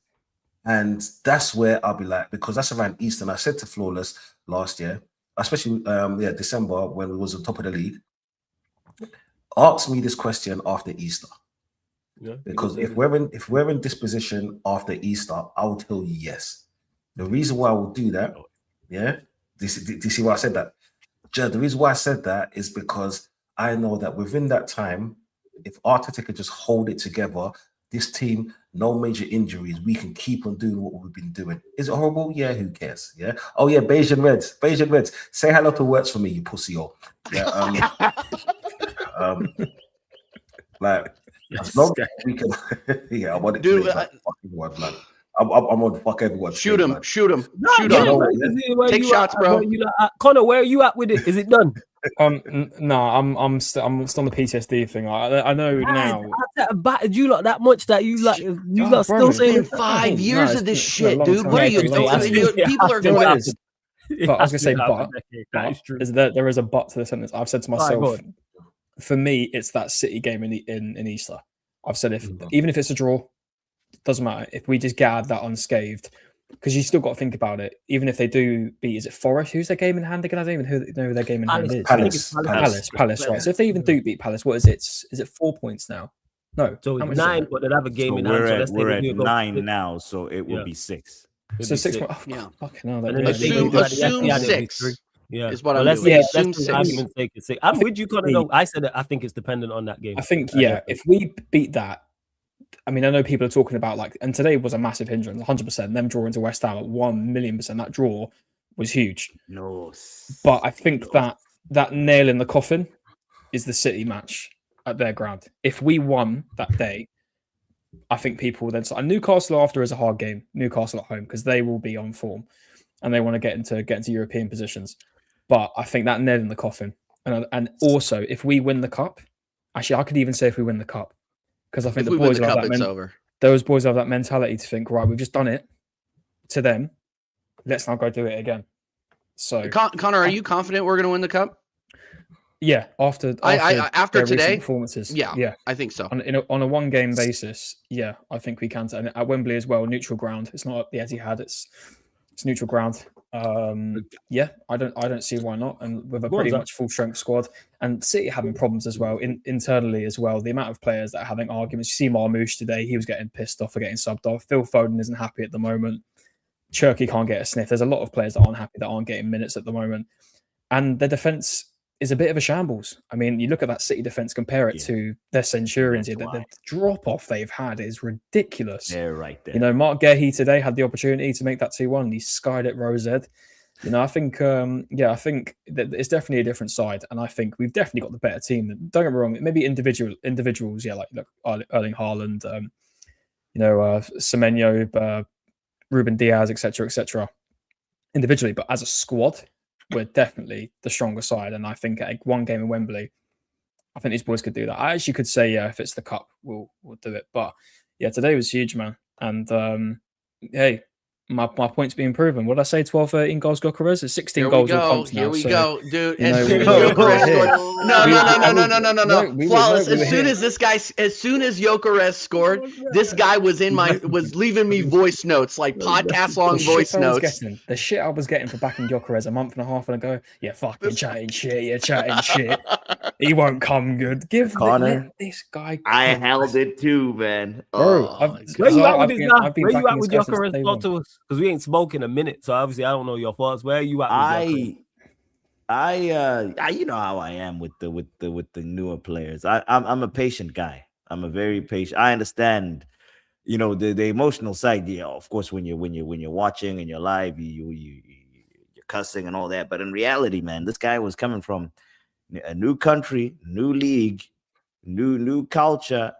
And that's where I'll be like, because that's around Easter. And I said to Flawless last year, especially December when we was on top of the league, ask me this question after Easter. Yeah, because if we're in this position after Easter, I will tell you yes. The reason why I will do that, yeah. Do you see why I said that? The reason why I said that is because I know that within that time, if Arteta could just hold it together, this team, no major injuries, we can keep on doing what we've been doing. Is it horrible? Yeah, who cares? Yeah. Oh yeah, Bayesian Reds. Say hello to words for me, you pussy hole. Yeah. Like as long as we can. Yeah, I want it to fuck everyone, man. I'm on fuck everyone. Shoot him. No, Shoot him. Take shots, bro. Connor, where are you at with it? Is it done? No, I'm still on the PTSD thing. I know now. I battered you lot that much that you lot still saying it's been 5 years of this shit, dude. What are you doing? People are But I was gonna say, there is a but to the sentence. I've said to myself, for me, it's that City game in Easter. I've said even if it's a draw, doesn't matter. If we just get out of that unscathed, because you still got to think about it. Even if they do beat, is it Forest? Who's their game in hand again? I don't even know who their game in hand is. Palace, right? So if they even do beat Palace, what is it? Is it 4 points now? No, so it's 9, but they'll have a game in hand. We're at 9 now, so it will be 6. So 6 points. Yeah, fucking hell. Assume 6. Yeah, is what I'm doing. Assume 6. I'm with you, Connor. No, I said that I think it's dependent on that game. I think if we beat that. I mean, I know people are talking about and today was a massive hindrance, 100%. Them drawing to West Ham at 1,000,000%. That draw was huge. But I think that nail in the coffin is the City match at their ground. If we won that day, I think people will then start. And Newcastle after is a hard game. Newcastle at home because they will be on form and they want to get into European positions. But I think that nail in the coffin, and also if we win the cup, actually I could even say if we win the cup. Because I think the boys those boys have that mentality to think, right, we've just done it to them. Let's now go do it again. So, Connor, are you confident we're going to win the cup? Yeah, after today performances. Yeah, I think so. On a 1-game basis, yeah, I think we can. And at Wembley as well, neutral ground. It's not the Etihad. It's neutral ground. Yeah, I don't see why not. And with a pretty much full strength squad, and City having problems as well internally as well. The amount of players that are having arguments. You see Marmoush today; he was getting pissed off for getting subbed off. Phil Foden isn't happy at the moment. Cherky can't get a sniff. There's a lot of players that aren't happy that aren't getting minutes at the moment, and their defense is a bit of a shambles. I mean, you look at that City defense, compare it to their Centurions. The drop off they've had is ridiculous. They're right there. You know, Mark Gehi today had the opportunity to make that 2-1. He skied it Rose Ed. You know, I think, I think that it's definitely a different side, and I think we've definitely got the better team. Don't get me wrong, maybe individuals, yeah, like Erling Haaland, Semenyo, Ruben Diaz, etc., individually, but as a squad, we're definitely the stronger side. And I think at 1 game in Wembley, I think these boys could do that. I actually could say, yeah, if it's the cup, we'll do it. But yeah, today was huge, man. And hey, my point's being proven. What did I say? 12, 13 goals, Gyökeres? It's 16 goals. Here we go, dude. As soon as Gyökeres no. Flawless. As soon as Gyökeres scored, this guy was leaving me voice notes, like podcast long voice notes. The shit I was getting for backing Gyökeres a month and a half ago. Yeah, fucking chatting shit. He won't come good. Give Connor, this guy. I held it too, man. Bro, where you at with Gyökeres? Talk to us. Because we ain't spoken a minute, so obviously I don't know your thoughts. Where are you at? I you know how I am with the newer players. I'm a patient guy. I'm a very patient. I understand, you know, the emotional side. Yeah, of course, when you're watching and you're live, you're cussing and all that. But in reality, man, this guy was coming from a new country, new league, new culture.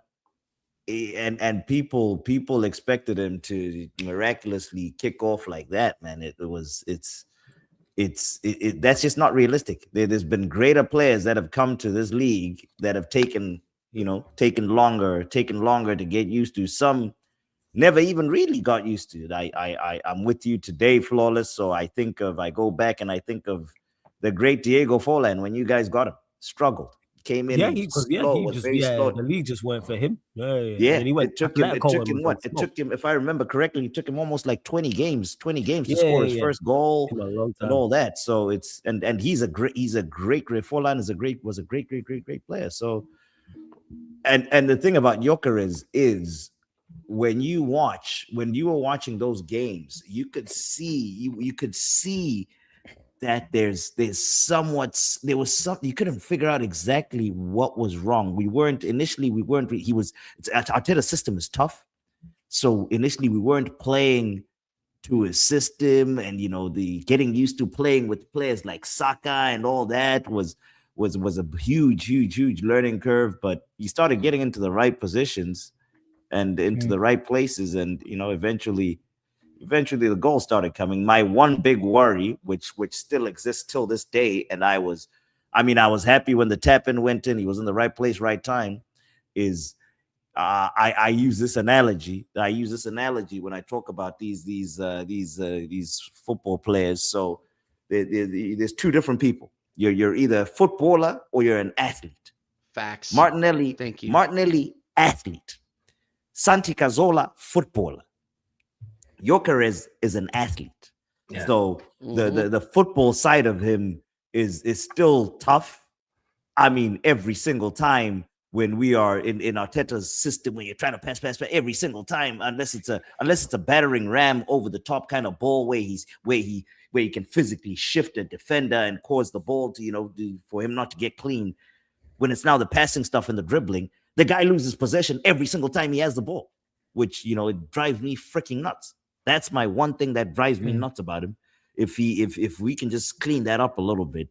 And people expected him to miraculously kick off like that, man. That's just not realistic. There's been greater players that have come to this league that have taken longer to get used to. Some never even really got used to it. I'm with you today, Flawless. So I go back and I think of the great Diego Forlan when you guys got him, struggled. Came in, the league just went for him. Yeah. And he went. It took him, if I remember correctly, it took him almost like 20 games to score his first goal and all that. So it's and he's a great Forlan was a great player. So and the thing about Gyökeres is when you were watching those games, you could see that there was something you couldn't figure out exactly what was wrong. Arteta's system is tough. So initially we weren't playing to his system, and the getting used to playing with players like Saka and all that was a huge learning curve. But you started getting into the right positions and into the right places, and eventually the goals started coming. My one big worry, which still exists till this day, and I was happy when the tap-in went in. He was in the right place, right time. Is I use this analogy. When I talk about these football players. So there's two different people. You're either a footballer or you're an athlete. Facts. Martinelli, thank you. Martinelli, athlete. Santi Cazorla, footballer. Gyökeres is an athlete. Yeah. So the football side of him is still tough. I mean, every single time when we are in Arteta's system, when you're trying to pass every single time, unless it's a battering ram over the top kind of ball where he can physically shift a defender and cause the ball to for him not to get clean. When it's now the passing stuff and the dribbling, the guy loses possession every single time he has the ball, which it drives me freaking nuts. That's my one thing that drives me nuts about him. If we can just clean that up a little bit.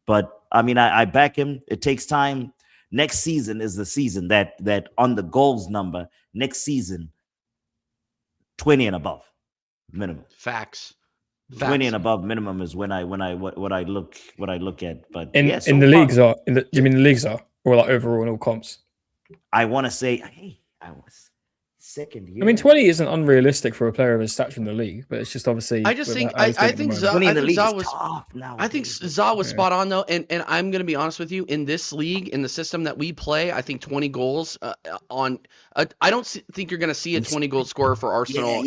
But I mean, I back him. It takes time. Next season is the season that on the goals number, next season, 20 and above minimum. Facts. 20 and above minimum is what I look at. But in the leagues are you mean the leagues are, or like overall in all comps? I want to say, hey, I was second year. I mean, 20 isn't unrealistic for a player of his stature in the league, but it's just obviously. I think Za was spot on though, and I'm going to be honest with you. In this league, in the system that we play, I think 20 goals I don't think you're going to see a 20 goal scorer for Arsenal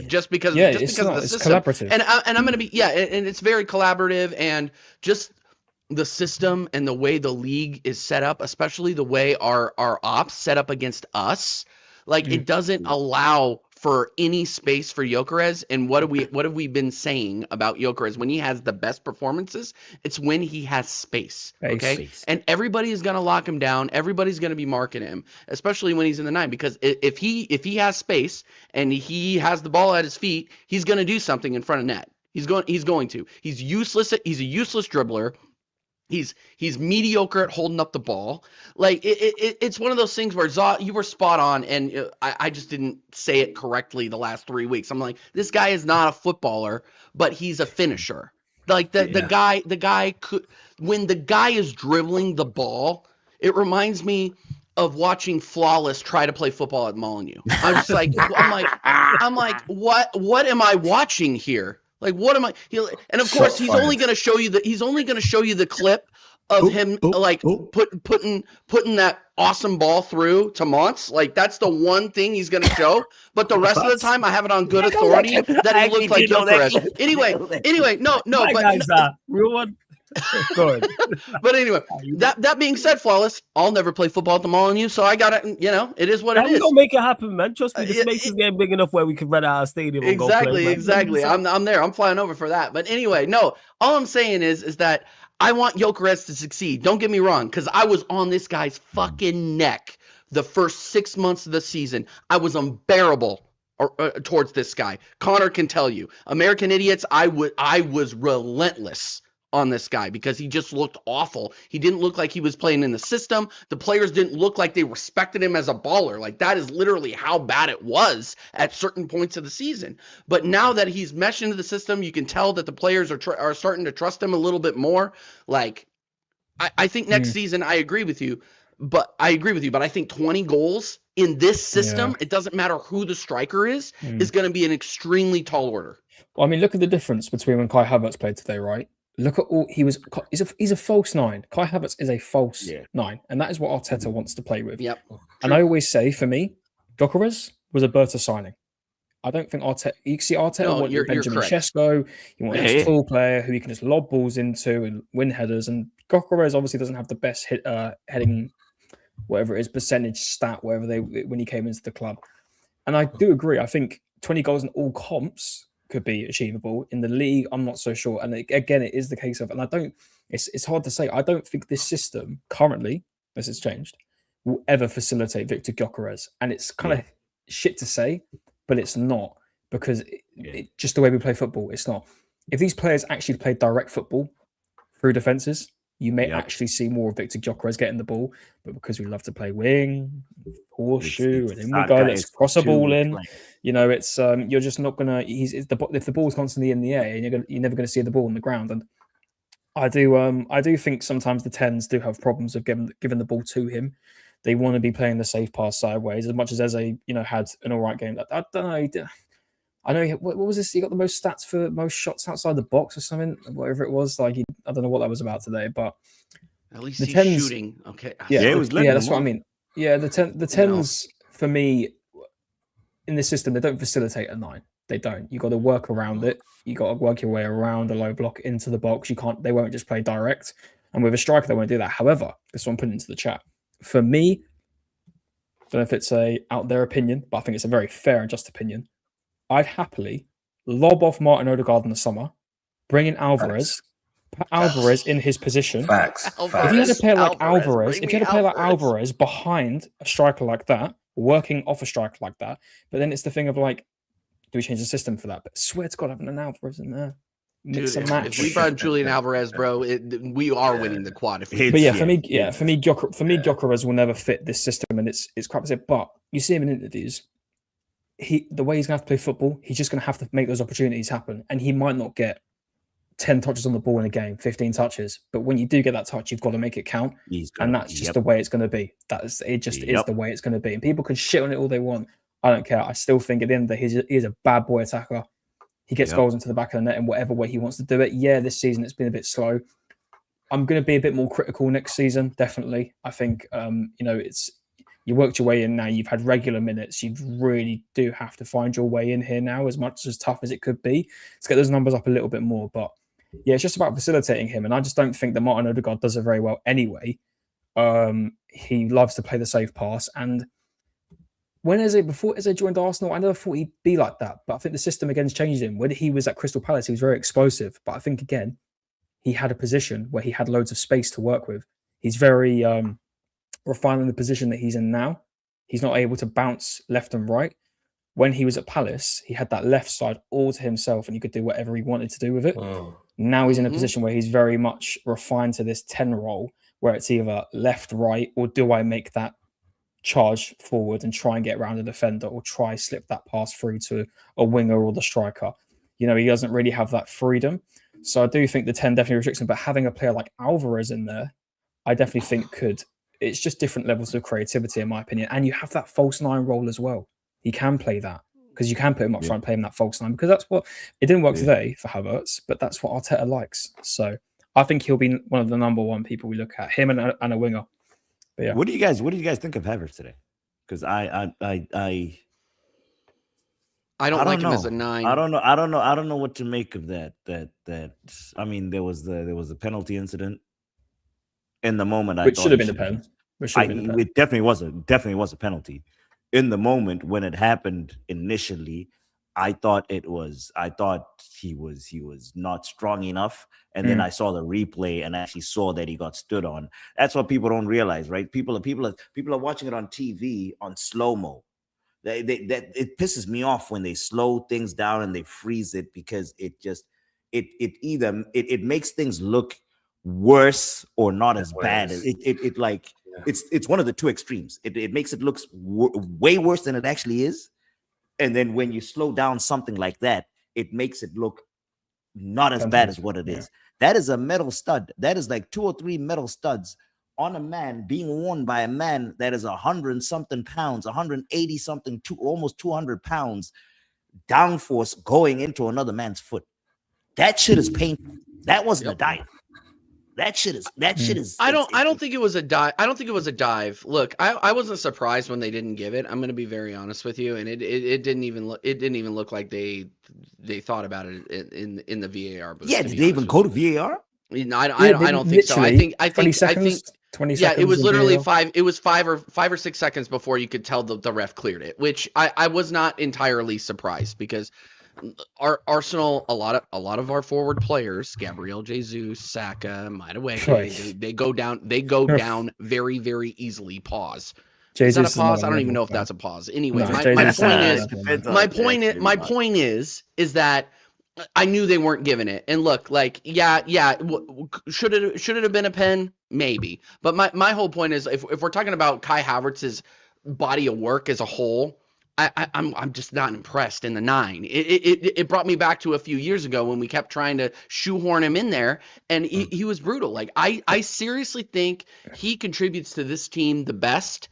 just because of the system. Collaborative. And I'm going to be and it's very collaborative, and just the system and the way the league is set up, especially the way our ops set up against us. Like it doesn't allow for any space for Gyökeres. And what have we been saying about Gyökeres? When he has the best performances, it's when he has space. Okay. And everybody is going to lock him down. Everybody's going to be marking him, especially when he's in the 9, because if he has space and he has the ball at his feet, he's going to do something in front of net. He's going to. He's useless. He's a useless dribbler. He's mediocre at holding up the ball. Like it's one of those things where Za, you were spot on, and I just didn't say it correctly the last 3 weeks. I'm like, this guy is not a footballer, but he's a finisher. Like the guy could, when the guy is dribbling the ball, it reminds me of watching Flawless try to play football at Molyneux. I'm just like, I'm like, what am I watching here? Like, what am I? And of course, he's only going to show you the clip of him putting that awesome ball through to Mons. Like, that's the one thing he's going to show. But the rest of the time, I have it on good authority that he looked like Gyökeres. Anyway, no, but real one. Go ahead. But anyway, that being said, Flawless, I'll never play football at the Molyneux, so I got it. It is what it is. We're gonna make it happen, man. Trust me, this makes this game big enough where we can rent out our stadium. And Exactly. go play, I'm there. I'm flying over for that. But anyway, no. All I'm saying is that I want Gyökeres to succeed. Don't get me wrong, because I was on this guy's fucking neck the first 6 months of the season. I was unbearable towards this guy. Connor can tell you, American Idiots. I was relentless on this guy because he just looked awful. He didn't look like he was playing in the system. The players didn't look like they respected him as a baller. Like, that is literally how bad it was at certain points of the season. But now that he's meshed into the system, you can tell that the players are starting to trust him a little bit more. Like, I think next season, I agree with you, but I think 20 goals in this system, it doesn't matter who the striker is going to be an extremely tall order. Well, I mean, look at the difference between when Kai Havertz played today, right? Look at all he's a false 9. Kai Havertz is a false 9, and that is what Arteta wants to play with. Yep. And I always say, for me, Gyökeres was a Berta signing. I don't think Arteta. You see, Arteta wanted Benjamin Sesko. You want a tall player who you can just lob balls into and win headers. And Gyökeres obviously doesn't have the best heading, whatever it is, percentage stat, when he came into the club. And I do agree. I think 20 goals in all comps could be achievable. In the league, I'm not so sure. And again, it is the case of, and I don't, it's hard to say. I don't think this system currently, as it's changed, will ever facilitate Victor Gyökeres. And it's kind of shit to say, but it's not, because it, just the way we play football, it's not. If these players actually play direct football through defenses, you may actually see more of Victor Gyökeres getting the ball, but because we love to play wing, horseshoe, and then we go, let's cross a ball in. You know, it's you're just not gonna. If the ball's constantly in the air, and you're never gonna see the ball on the ground. And I do think sometimes the 10s do have problems of giving the ball to him. They want to be playing the safe pass sideways as much as Eze, had an all right game. I don't know. I know what was this? He got the most stats for most shots outside the box or something, whatever it was. Like I don't know what that was about today, but at least the he's 10s, shooting. Okay, it was. That's what I mean. Yeah, the 10s for me in this system, they don't facilitate a 9. They don't. You got to work around it. You got to work your way around a low block into the box. You can't. They won't just play direct. And with a striker, they won't do that. However, this one put into the chat. For me, I don't know if it's a out there opinion, but I think it's a very fair and just opinion. I'd happily lob off Martin Odegaard in the summer, bring in Alvarez, put Alvarez in his position. Facts. If you had a player like Alvarez behind a striker like that, working off a striker like that, but then it's the thing of like, do we change the system for that? But I swear to God, having an Alvarez in there. Mix and match. If we brought Julian Alvarez, bro, we are winning the quad. For me, Gyökeres will never fit this system, and it's crap as it. But you see him in interviews. The way he's going to have to play football, he's just going to have to make those opportunities happen. And he might not get 10 touches on the ball in a game, 15 touches. But when you do get that touch, you've got to make it count. And that's just the way it's going to be. Is the way it's going to be. And people can shit on it all they want. I don't care. I still think at the end of the day, he's a bad boy attacker. He gets goals into the back of the net in whatever way he wants to do it. Yeah, this season it's been a bit slow. I'm going to be a bit more critical next season, definitely. I think, it's... You worked your way in now. You've had regular minutes. You really do have to find your way in here now, as much as tough as it could be, to get those numbers up a little bit more. But yeah, it's just about facilitating him. And I just don't think that Martin Odegaard does it very well anyway. He loves to play the safe pass. And before Eze joined Arsenal, I never thought he'd be like that. But I think the system again has changed him. When he was at Crystal Palace, he was very explosive. But I think again, he had a position where he had loads of space to work with. He's very refining the position that he's in now. He's not able to bounce left and right. When he was at Palace, he had that left side all to himself and he could do whatever he wanted to do with it. Now he's in a position where he's very much refined to this 10 role where it's either left, right, or do I make that charge forward and try and get around a defender or try slip that pass through to a winger or the striker. He doesn't really have that freedom. So I do think the 10 definitely restricts him, but having a player like Alvarez in there, I definitely think could... It's just different levels of creativity, in my opinion. And you have that false 9 role as well. He can play that because you can put him up front, play him that false 9, because that's what it didn't work today for Havertz, but that's what Arteta likes. So I think he'll be one of the number one people we look at, him and a winger. But yeah. What do you guys think of Havertz today? Because I don't like him as a 9. I don't know what to make of that. I mean, there was the penalty incident. In the moment, which should have been a pen. It definitely was a penalty. In the moment when it happened initially, I thought he was not strong enough, and then I saw the replay and actually saw that he got stood on. That's what people don't realize, right? People are watching it on TV on slow mo. It pisses me off when they slow things down and they freeze it, because it makes things look worse or not as bad. It's one of the two extremes. It makes it look way worse than it actually is, and then when you slow down something like that, it makes it look not as bad as what it is. That is a metal stud. That is like 2 or 3 metal studs on a man, being worn by a man that is 100-something pounds, 180-something, almost 200 pounds downforce going into another man's foot. That shit is painful. That wasn't a dive. That shit is. I don't think it was a dive. I don't think it was a dive. Look, I wasn't surprised when they didn't give it. I'm going to be very honest with you, and it didn't even look like they thought about it in the VAR booth. Yeah, did they even go to VAR? I don't think so. I think 20 Yeah, seconds. it was literally VAR. 5. It was 5 or 6 seconds before you could tell the ref cleared it, which I was not entirely surprised because our Arsenal, a lot of our forward players, Gabriel Jesus, Saka, Madueke, they go down. They go down very, very easily. Pause. Is that a pause? I don't even know if that's a pause. Anyway, No, my Jesus point is- is, my point is that I knew they weren't giving it. And look, like, should it have been a pen? Maybe. But my whole point is, if we're talking about Kai Havertz's body of work as a whole, I'm just not impressed in the 9. It brought me back to a few years ago when we kept trying to shoehorn him in there, and he was brutal. Like, I seriously think he contributes to this team the best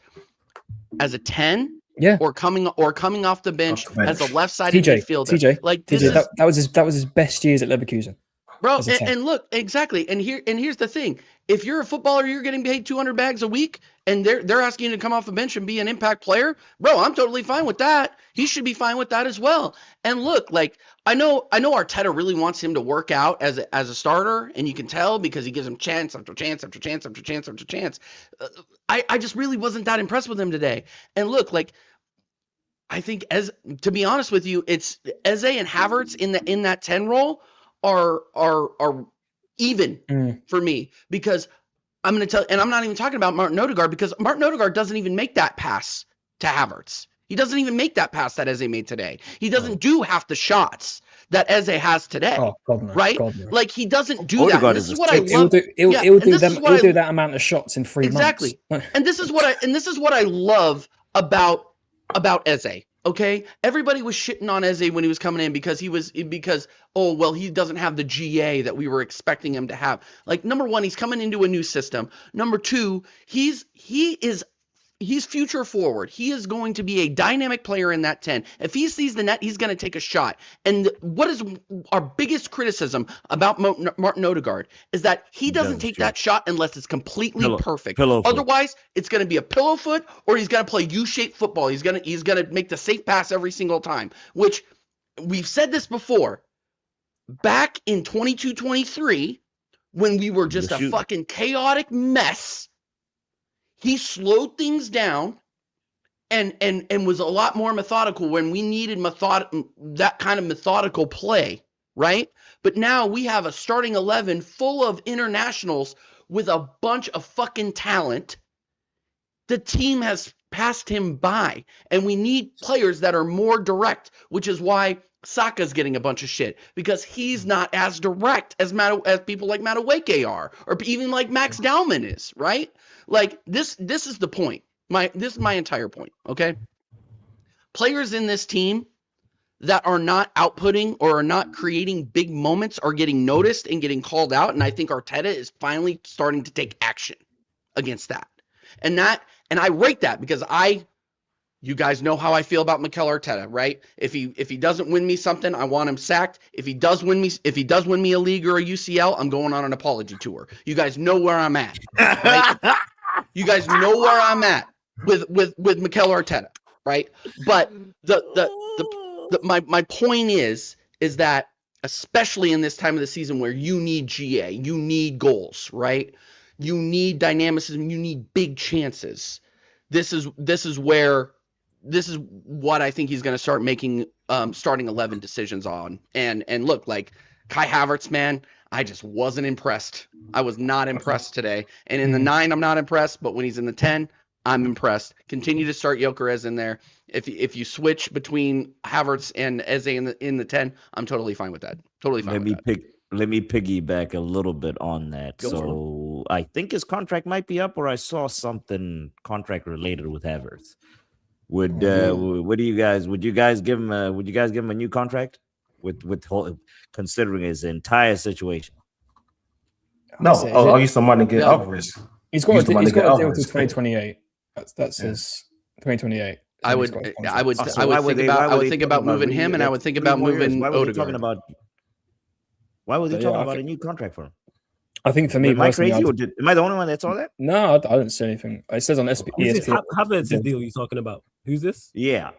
as a 10. Yeah. Or coming off the bench as a left-sided midfielder. TJ, like TJ, that was his best years at Leverkusen. Bro, and look, exactly. And here's the thing. If you're a footballer, you're getting paid 200 bags a week, and they're asking you to come off the bench and be an impact player, bro, I'm totally fine with that. He should be fine with that as well. And look, like, I know Arteta really wants him to work out as a starter, and you can tell because he gives him chance after chance after chance after chance after chance. I just really wasn't that impressed with him today. And look, like, I think, to be honest with you, it's Eze and Havertz in that 10 role are even for me, because I'm going to tell, and I'm not even talking about Martin Odegaard, because Martin Odegaard doesn't even make that pass to Havertz. He doesn't even make that pass that Eze made today. He doesn't do half the shots that Eze has today. Oh, God, no. Right? God, no. Like, he doesn't do that. And this is what I love. He'll do that amount of shots in 3 months. Exactly. And this is what I love about Eze. Okay, everybody was shitting on Eze when he was coming in because he doesn't have the GA that we were expecting him to have. Like, number one, he's coming into a new system. Number two, he's future forward. He is going to be a dynamic player in that 10. If he sees the net, he's going to take a shot. And what is our biggest criticism about Martin Odegaard is that he doesn't take that shot unless it's completely perfect. Otherwise, it's going to be a pillow foot, or he's going to play U-shaped football. He's going to make the safe pass every single time, which we've said this before. Back in 22-23, when we were just a fucking chaotic mess, he slowed things down and was a lot more methodical when we needed that kind of methodical play, right? But now we have a starting 11 full of internationals with a bunch of fucking talent. The team has passed him by, and we need players that are more direct, which is why Saka's getting a bunch of shit, because he's not as direct as people like Madueke are, or even like Max Dowman is, right? Like, this is the point. This is my entire point, okay? Players in this team that are not outputting or are not creating big moments are getting noticed and getting called out, and I think Arteta is finally starting to take action against that. And I rate that because you guys know how I feel about Mikel Arteta, right? If he doesn't win me something, I want him sacked. If he does win me a league or a UCL, I'm going on an apology tour. You guys know where I'm at, right? You guys know where I'm at with Mikel Arteta, right? But my point is that, especially in this time of the season where you need GA, you need goals, right? You need dynamicism, you need big chances. This is what I think he's going to start making starting 11 decisions on. And look, like, Kai Havertz, man, I just wasn't impressed. I was not impressed today. And in the 9, I'm not impressed, but when he's in the 10, I'm impressed. Continue to start Gyökeres in there. If you switch between Havertz and Eze in the 10, I'm totally fine with that. Totally fine with that. Let me piggyback a little bit on that. So I think his contract might be up, or I saw something contract related with Havertz. Would you guys give him a new contract with considering his entire situation? No, I'll use some money to get Alvarez. He's got a deal until 2028. That's his 2028. I would think about moving him, and I would think about moving Odegaard. Why was he talking about a new contract for him? I think for me, am I crazy, or am I the only one that saw that? No, I didn't see anything. It says on ESPN. Havertz's deal you're talking about? Who's this? Yeah,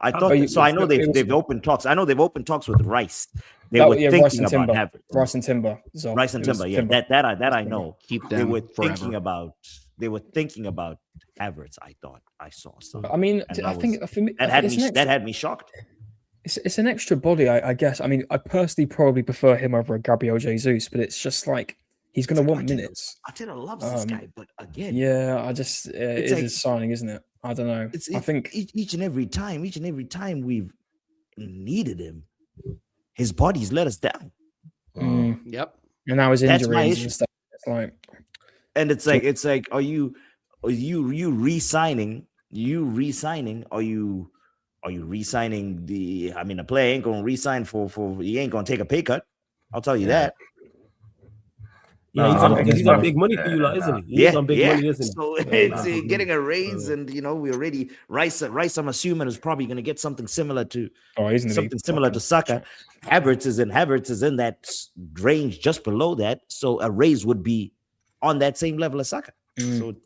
I thought so. I know they've opened talks. I know they've opened talks with Rice. They were thinking about Havertz. Rice and Timber. Rice and Timber. Yeah, that I know. Keep them They were forever. thinking about. They were thinking about Havertz. I thought I saw something. I mean, I think for me, that had me shocked. It's an extra body, I guess. I mean, I personally probably prefer him over a Gabriel Jesus, but it's just like he's going to want minutes. Attila loves this guy, but again, yeah, I just it's his signing, isn't it? I don't know. I think each and every time we've needed him, his body's let us down. Yep. And now his injuries and stuff. It's like, and it's like, are you re-signing? Are you re-signing the? I mean, a player ain't gonna re-sign for. He ain't gonna take a pay cut. I'll tell you that. Yeah, he's on big money for you, isn't he? He's on big money, isn't he? So it's getting a raise, and we already Rice. I'm assuming is probably going to get something similar to Saka. Havertz is in that range just below that, so a raise would be on that same level as Saka. So do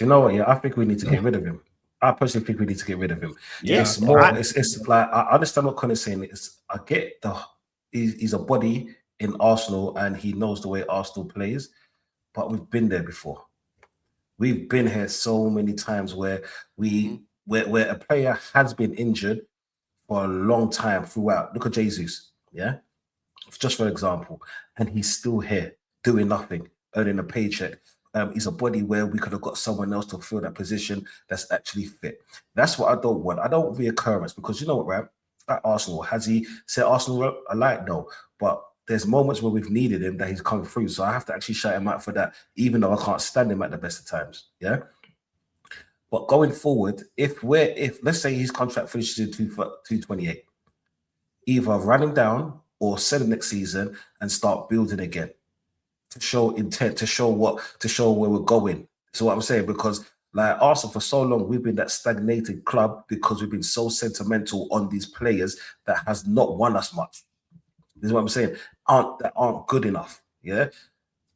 you know what? Yeah, I think we need to get rid of him. I personally think we need to get rid of him. Yeah, it's more. It's like I understand what Connor's saying. I get he's a body in Arsenal and he knows the way Arsenal plays, but we've been there before. We've been here so many times where where a player has been injured for a long time throughout. Look at Jesus, yeah, just for example, and he's still here doing nothing, earning a paycheck. He's a body where we could have got someone else to fill that position that's actually fit. That's what I don't want. I don't want reoccurrence because you know what, right? At Arsenal, has he set Arsenal alight? No, but there's moments where we've needed him that he's come through. So I have to actually shout him out for that, even though I can't stand him at the best of times. Yeah. But going forward, if let's say his contract finishes in 228, either run him down or sell him next season and start building again to show intent, to show where we're going. So what I'm saying, because like Arsenal for so long, we've been that stagnated club because we've been so sentimental on these players that has not won us much. This is what I'm saying. Aren't good enough. Yeah.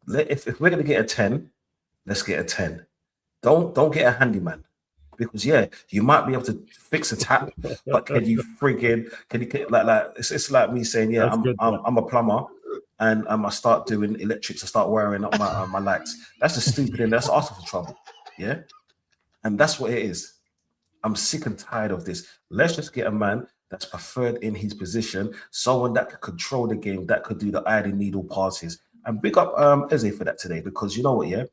If we're gonna get a 10, let's get a 10. Don't get a handyman, because you might be able to fix a tap, but can you like it's like me saying I'm a plumber and I start doing electrics, I start wiring up my lights. That's just stupid and that's asking for trouble. Yeah, and that's what it is. I'm sick and tired of this. Let's just get a man that's preferred in his position, someone that could control the game, that could do the eye and needle passes. And big up Eze for that today, because you know what, yeah?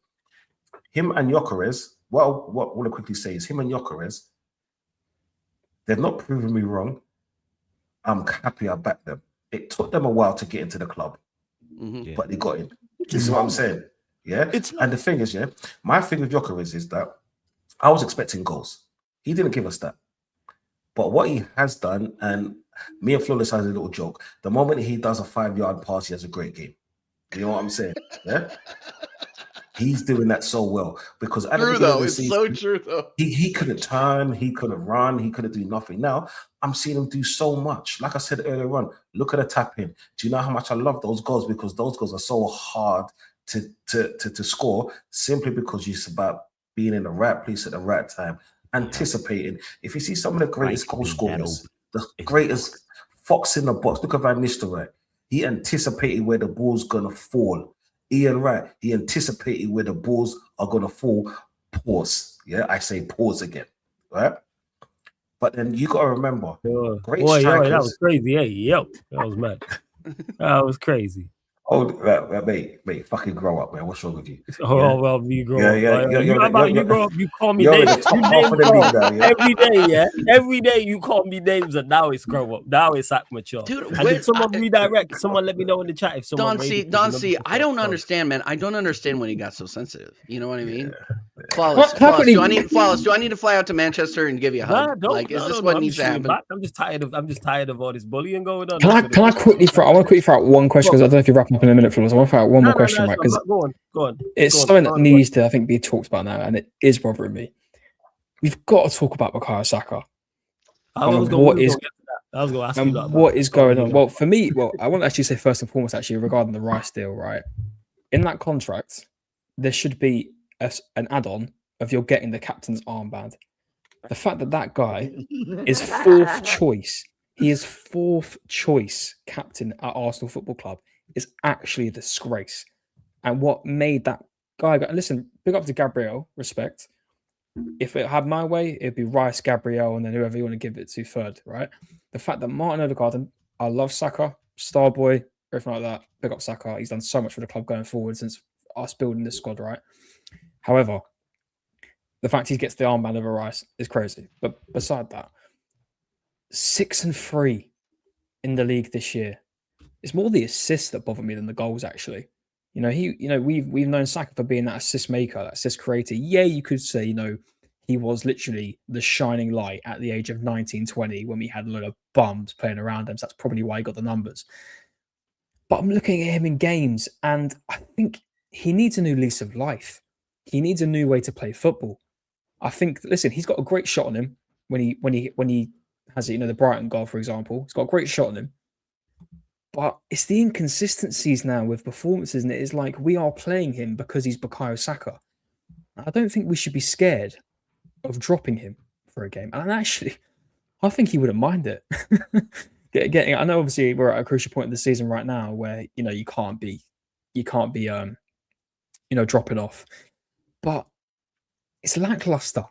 Him and Gyökeres, what I want to quickly say is him and Gyökeres, they've not proven me wrong. I'm happy I backed them. It took them a while to get into the club, but they got in. This is what I'm saying. Yeah? And the thing is, my thing with Gyökeres is that I was expecting goals. He didn't give us that. But what he has done, and me and Flawless has a little joke, the moment he does a 5-yard pass, he has a great game. You know what I'm saying? Yeah? He's doing that so well. Because at the beginning of the season, so true, though. He couldn't turn, he couldn't run, he couldn't do nothing. Now, I'm seeing him do so much. Like I said earlier on, look at the tap in. Do you know how much I love those goals? Because those goals are so hard to score, simply because it's about being in the right place at the right time. Anticipating. If you see some of the greatest goal scorers, the greatest fox in the box, look at Van Nistelrooy. He anticipated where the ball's gonna fall. Ian Wright, he anticipated where the balls are gonna fall. Pause. Yeah, I say pause again. Right? But then you gotta remember, great strikers. That was crazy. Hey, that was mad. That was crazy. Oh, mate, fucking grow up, man. What's wrong with you? Well, you grow up. You grow up, you call me names. Every day, every day you call me names, and now it's grow up. Now it's act mature. Dude, and did someone redirect? Someone let me know in the chat if someone. Don C, I don't understand, man. I don't understand when he got so sensitive. You know what I mean? Flawless. Do I need to fly out to Manchester and give you a hug? Is this what needs to happen? I'm just tired of all this bullying going on. Can I quickly throw out one question, because I don't know if you're wrapping up in a minute, Flawless. I want to throw out one more question, right? Because go on. It's something that needs to, I think, be talked about now, and it is bothering me. We've got to talk about Bukayo Saka. What is going on? Well, for me, I want to actually say first and foremost, actually, regarding the Rice deal, right? In that contract, there should be an add-on of you're getting the captain's armband. The fact that that guy is fourth choice, he is fourth choice captain at Arsenal Football Club, is actually a disgrace. And what made that guy go, listen, big up to Gabriel, respect. If it had my way, it'd be Rice, Gabriel, and then whoever you want to give it to third, right? The fact that Martin Odegaard, and I love Saka, star boy, everything like that. Big up Saka. He's done so much for the club going forward since us building this squad, right? However, the fact he gets the armband over Rice is crazy. But beside that, 6-3 in the league this year. It's more the assists that bother me than the goals, actually. We've known Saka for being that assist maker, that assist creator. Yeah, you could say, he was literally the shining light at the age of 19, 20 when we had a lot of bums playing around him. So that's probably why he got the numbers. But I'm looking at him in games, and I think he needs a new lease of life. He needs a new way to play football. I think, listen, he's got a great shot on him when he has it, the Brighton goal, for example. He's got a great shot on him. But it's the inconsistencies now with performances, and it is like we are playing him because he's Bukayo Saka. I don't think we should be scared of dropping him for a game. And actually, I think he wouldn't mind it. I know obviously we're at a crucial point in the season right now where you can't be dropping off. But it's lackluster.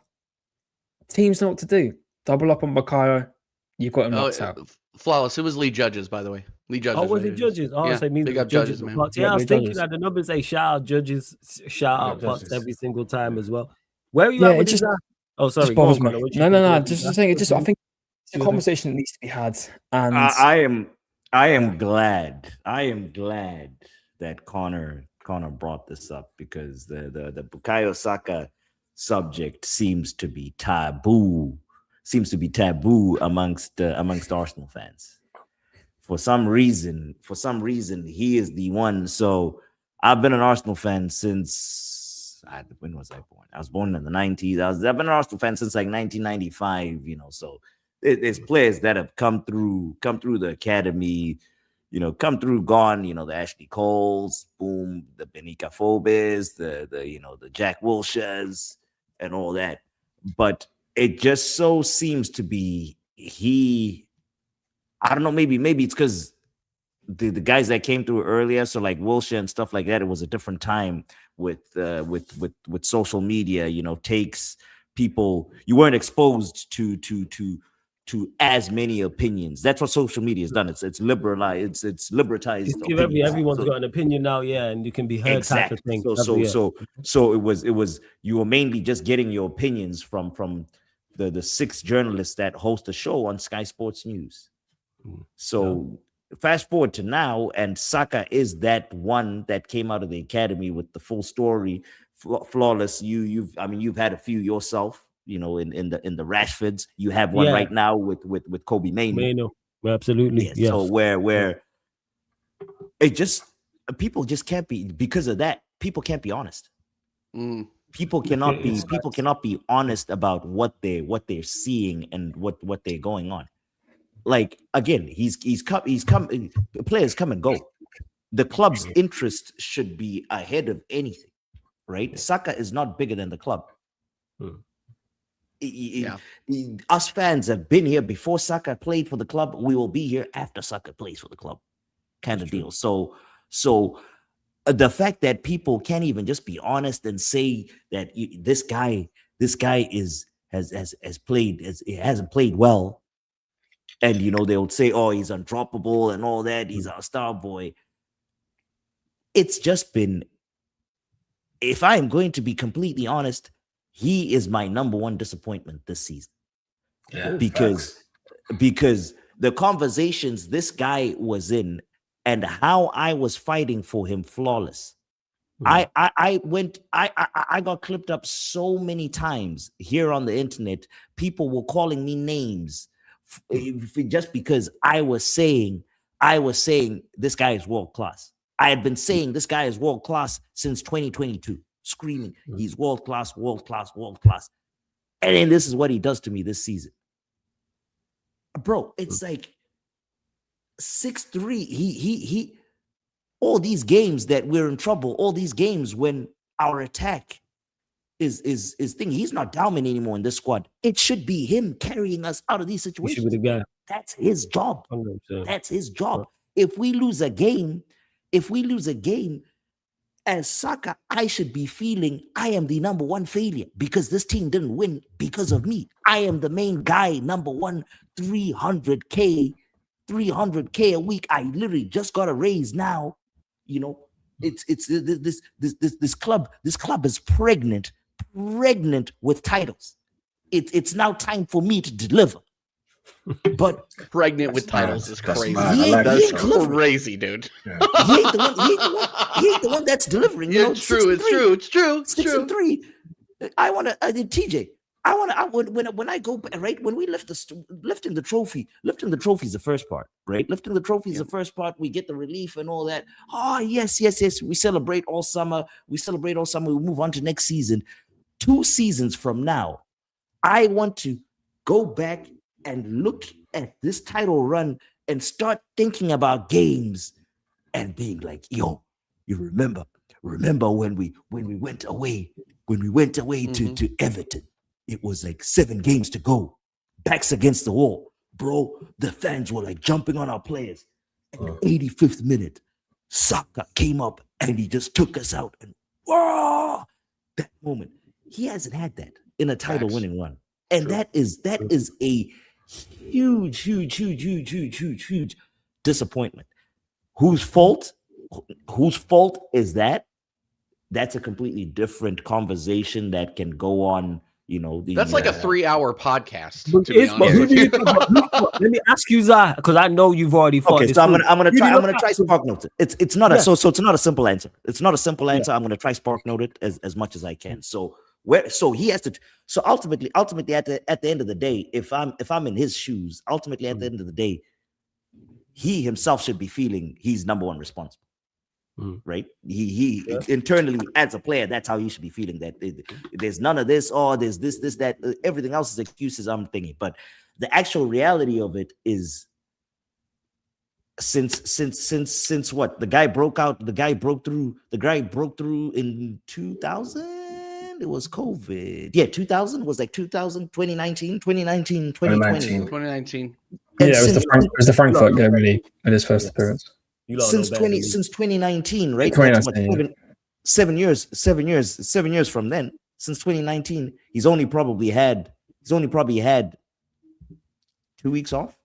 Teams know what to do. Double up on Bukayo. You've got him knocked out. Flawless. It was Lee Judges, by the way. Lee Judges. Oh, was it Judges? Oh, yeah, so big up Judges, man. Yeah, I was thinking that the numbers say shout out Judges, shout out Potts every single time as well. Where are you at with this? Oh, sorry. No. Just saying. I think it's a conversation that needs to be had. And I am glad that Connor brought this up, because the Bukayo Saka subject seems to be taboo amongst Arsenal fans. For some reason, he is the one. So I've been an Arsenal fan since, when was I born? I was born in the 90s. I've been an Arsenal fan since like 1995. So there's players that have come through the academy, gone. The Ashley Coles, boom, the Benica Phobes, the Jack Wilshires, and all that. But it just so seems to be I don't know, maybe it's because the guys that came through earlier, so like Wilshire and stuff like that, it was a different time with social media, takes people, you weren't exposed to as many opinions. That's what social media has done. It's liberalized. It's libertized. Everyone's got an opinion now, and you can be heard. Exactly. Type of thing. So it was you were mainly just getting your opinions from the 6 journalists that host a show on Sky Sports News. So fast forward to now, and Saka is that one that came out of the academy with the full story, flawless. You've had a few yourself. In the Rashfords, you have one right now with Kobe Mainoo. Absolutely. Yes. So where it just, people just can't be, because of that, people can't be honest. People cannot be honest about what they're seeing and what they're going on. Like, again, he's come. Players come and go. The club's interest should be ahead of anything, right? Saka is not bigger than the club. Us fans have been here before Saka played for the club. We will be here after Saka plays for the club, kind of deal. So the fact that people can't even just be honest and say that this guy hasn't played well, and they'll say, oh, he's undroppable and all that, he's our star boy. It's just been, if I am going to be completely honest, he is my number one disappointment this season. Because the conversations this guy was in and how I was fighting for him, flawless. I got clipped up so many times here on the internet. People were calling me names just because I was saying this guy is world class. I had been saying this guy is world class since 2022, screaming he's world class. And then this is what he does to me this season. Bro, it's like 6-3. He all these games that we're in trouble, all these games when our attack is thing. He's not Dalman anymore in this squad. It should be him carrying us out of these He should situations. be the guy. That's his job. 100%. That's his job. If we lose a game, as Saka, I should be feeling I am the number one failure because this team didn't win because of me. I am the main guy, number one, 300K a week. I literally just got a raise now. You know, it's this club is pregnant with titles. It's now time for me to deliver. But pregnant with titles is crazy. That's crazy, dude. Yeah. He ain't the one that's delivering. You know, it's true. It's true. 6-3. I want to, TJ. When I go right when we lifting the trophy is the first part, right? Lifting the trophy is the first part. We get the relief and all that. Oh yes. We celebrate all summer. We move on to next season. 2 seasons from now, I want to go back and look at this title run and start thinking about games and being like, yo, you remember when we went away to Everton. It was like 7 games to go, backs against the wall. Bro, the fans were like jumping on our players. At the 85th minute, Saka came up and he just took us out. And whoa, that moment. He hasn't had that in a title winning run. And that is a huge disappointment. Whose fault is that? That's a completely different conversation that can go on. You know, that's like a 3-hour podcast. To be honest. Let me ask you, Zah, because I know you've already thought. Okay, so I'm gonna try Spark Note it. It's not a so it's not a simple answer. It's not a simple answer. I'm gonna try Spark Note it as much as I can. So he has to. So ultimately, at the end of the day, if I'm in his shoes, ultimately at the end of the day, he himself should be feeling he's number one responsible. Right? He internally as a player, that's how he should be feeling. That there's none of this, or there's this, that, everything else is excuses. I'm thinking, but the actual reality of it is, since what the guy broke through in 2000. It was COVID. Yeah, 2000 was like 2019, 2020. 2019. Yeah, it was the Frankfurt game really at his first appearance. Since 2019, right? 2019, seven years from then. Since 2019, he's only probably had 2 weeks off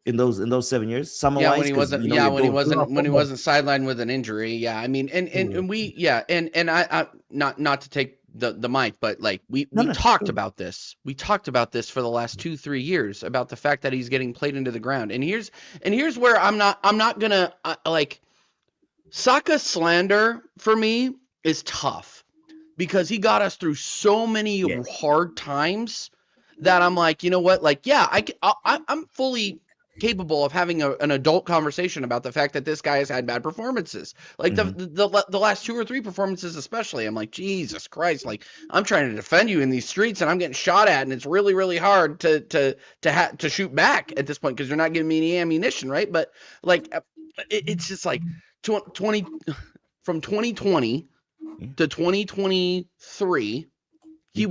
in those 7 years. Summer-wise, when he wasn't sidelined with an injury. Yeah, I mean, and I not to take the mic, but like we talked about this. We talked about this for the last 2-3 years about the fact that he's getting played into the ground. And here's where I'm not gonna like Saka slander for me is tough because he got us through so many hard times that I'm like, you know what? Like, yeah, I'm fully capable of having an adult conversation about the fact that this guy has had bad performances. Like the last 2 or 3 performances, especially, I'm like, Jesus Christ, like I'm trying to defend you in these streets and I'm getting shot at and it's really, really hard to shoot back at this point because you're not giving me any ammunition, right? But like, it's just like 20 from 2020 to 2023. He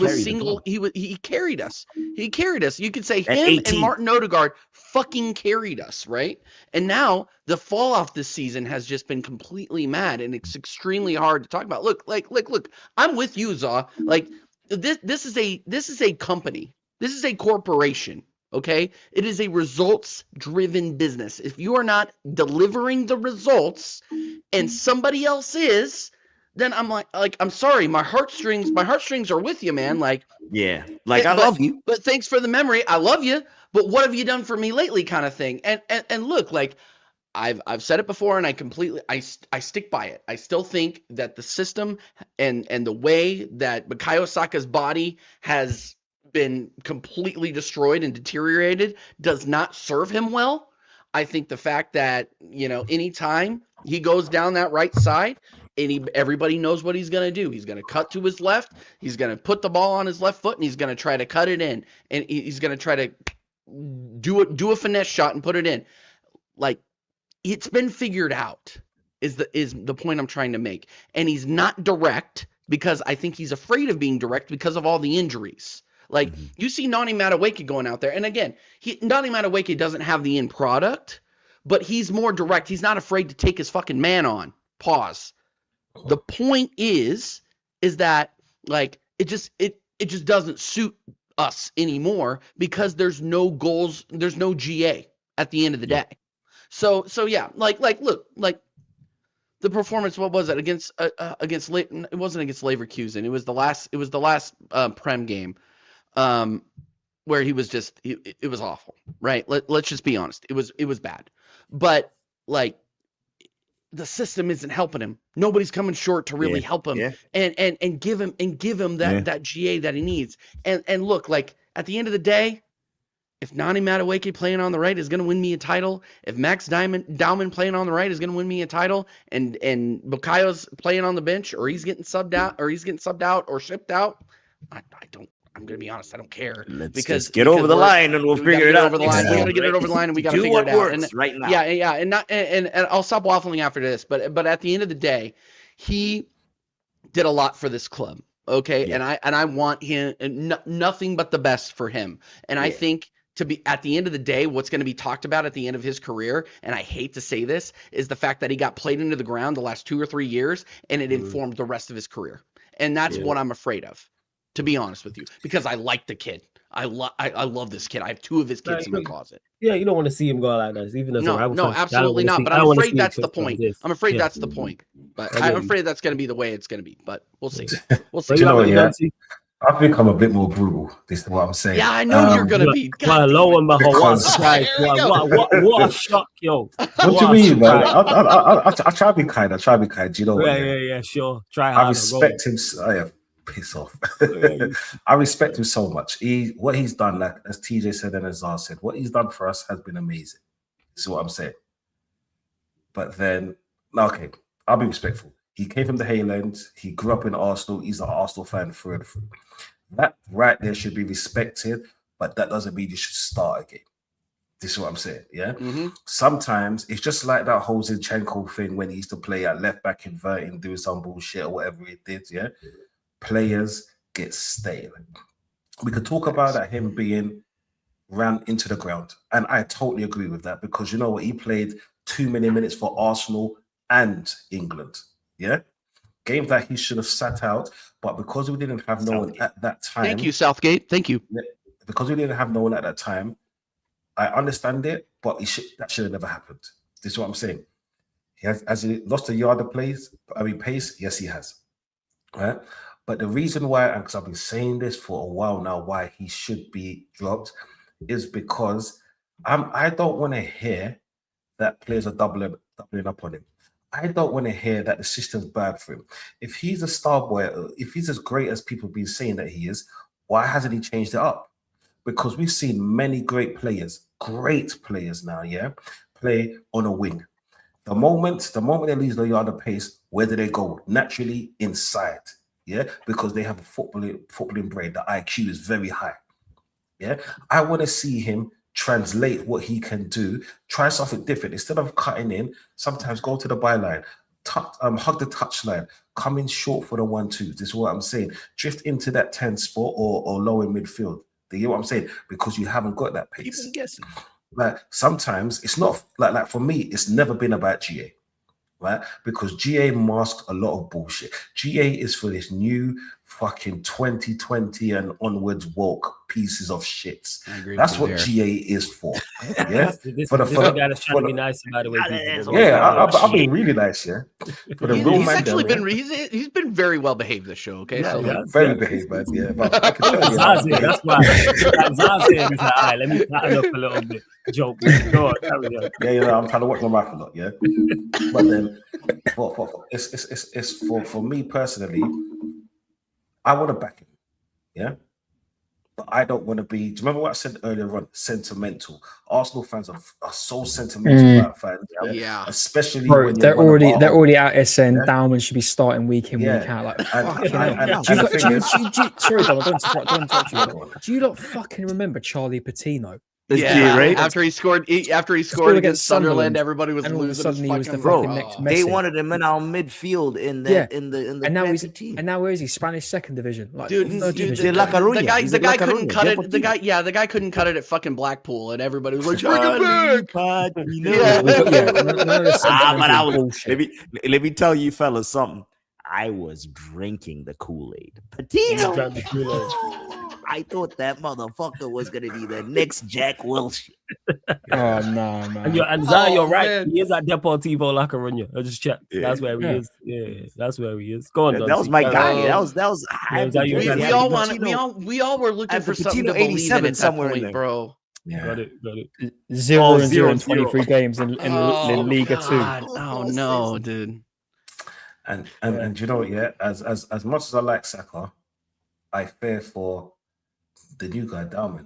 carried us. He carried us. You could say him and Martin Odegaard fucking carried us, right? And now the fall off this season has just been completely mad, and it's extremely hard to talk about. Look. I'm with you, Zaw. Like this is a company. This is a corporation. Okay, it is a results-driven business. If you are not delivering the results, and somebody else is, then I'm like I'm sorry, my heartstrings are with you, man. Like, yeah, like I love you, but thanks for the memory. I love you, but what have you done for me lately, kind of thing. And look, like I've said it before, and I stick by it. I still think that the system and the way that Bukayo Saka's body has been completely destroyed and deteriorated does not serve him well. I think the fact that, anytime he goes down that right side, everybody knows what he's going to do. He's going to cut to his left. He's going to put the ball on his left foot, and he's going to try to cut it in. And he's going to try to do a finesse shot and put it in. Like, it's been figured out is the point I'm trying to make. And he's not direct because I think he's afraid of being direct because of all the injuries. Like you see Nani Madueke going out there, and again, Nani Madueke doesn't have the end product, but he's more direct. He's not afraid to take his fucking man on. Pause. The point is that like it just doesn't suit us anymore because there's no goals, there's no GA at the end of the day. So yeah, like look, like the performance, what was it against it wasn't against Leverkusen. It was the last Prem game where he was just it was awful, right? Let's just be honest. It was bad. But like the system isn't helping him. Nobody's coming short to really help him and give him that GA that he needs. And look, like at the end of the day, if Nani Madueke playing on the right is going to win me a title, if Max Dauman playing on the right is going to win me a title, and Bukayo's playing on the bench, or he's getting subbed out or shipped out, I'm going to be honest, I don't care. Because get over the line and we'll figure it out. We got to get it over the line and we got to figure it out. And right now. Yeah, and I'll stop waffling after this, but at the end of the day, he did a lot for this club. Okay, and I want him nothing but the best for him. And I think to be at the end of the day, what's going to be talked about at the end of his career, and I hate to say this, is the fact that he got played into the ground the last 2 or 3 years, and it informed the rest of his career. And that's what I'm afraid of, to be honest with you, because I like the kid. I love this kid. I have 2 of his kids in my closet. Yeah, you don't want to see him go like that, even as no, absolutely not. But I'm afraid that's the point. I'm afraid that's the point. But I'm afraid that's going to be the way it's going to be. But we'll see. We'll see. You know what? I've become a bit more brutal. This is what I'm saying. Yeah, I know you're going to be. Lo and behold, what a shock, yo. What do you mean, man? I try to be kind. You know what? Yeah, sure. Try hard. I respect him. Piss off. I respect him so much. What he's done, like as TJ said and as Zar said, what he's done for us has been amazing. This is what I'm saying. But then, okay, I'll be respectful. He came from the Highlands. He grew up in Arsenal. He's an Arsenal fan through and through. That right there should be respected, but that doesn't mean you should start again. This is what I'm saying, yeah? Sometimes it's just like that whole Zinchenko thing when he used to play at left back inverting, doing some bullshit or whatever he did, yeah? Players get stale. We could talk about that, him being ran into the ground. And I totally agree with that because you know what? He played too many minutes for Arsenal and England. Yeah. Games that he should have sat out. But because we didn't have no one at that time. Thank you, Southgate. Thank you. Because we didn't have no one at that time, I understand it, but that should have never happened. This is what I'm saying. Has he lost a yard of pace? Yes, he has. Right? But the reason why, and because I've been saying this for a while now, why he should be dropped is because I don't want to hear that players are doubling up on him. I don't want to hear that the system's bad for him. If he's a star boy, if he's as great as people have been saying that he is, why hasn't he changed it up? Because we've seen many great players now, play on a wing. The moment they lose the yard of pace, where do they go? Naturally inside. Yeah, because they have a footballing brain. The IQ is very high. Yeah, I want to see him translate what he can do, try something different. Instead of cutting in, sometimes go to the byline, hug the touchline, come in short for the 1-2. This is what I'm saying. Drift into that 10 spot or low in midfield. Do you hear what I'm saying? Because you haven't got that pace. Keep guessing. Like sometimes it's not like for me, it's never been about GA. Right? Because GA masks a lot of bullshit. GA is for this new fucking 2020 and onwards woke pieces of shits. That's what GA is for. Yeah, for the guy that's trying to be nice about the way people. Yeah, I've been really nice. Yeah, for the real man. He's been very well behaved this show. Okay, very behaved, man. Yeah, but I can tell you, that's why Zazie is like, all right, let me pattern up a little bit. Joke. Go on, yeah, I'm trying to watch my mouth a lot. Yeah, but then it's for me personally. I want to back him, yeah? But I don't want to be... Do you remember what I said earlier on? Sentimental. Arsenal fans are so sentimental about fans. Yeah. Especially when they're already out here saying Dauman should be starting week in, week out. Like, sorry, Dom, I don't interrupt you. Do you not fucking remember Charlie Patino? Yeah, right? After he scored against Sunderland, everybody was and all of a losing sudden his he was the fucking fucking next mind. Messi. They wanted him in our midfield in that in the and now he's team. and now where is he? Spanish second division, like Dude, third division. La Coruña. the guy couldn't Coruña, cut it. Deportivo. The guy couldn't cut it at fucking Blackpool, and everybody was like, "Bring Charlie it back!" Patino. But I was. bullshit. Let me tell you, fellas, something. I was drinking the Kool-Aid. Patino. I thought that motherfucker was gonna be the next Jack Wilshere. Oh no, man! And Zai, you're right. Man. He is at Deportivo La Coruña. I just checked. Yeah. That's where he is. Yeah, that's where he is. Go on, That was my guy. That was. We all were looking for something to Patino believe in 87 at that somewhere in point, there. bro. Yeah. Got it. 0-0 in 23 games in Liga 2. Oh no, dude. And you know what? Yeah, as much as I like Saka, I fear for the new guy Dalman,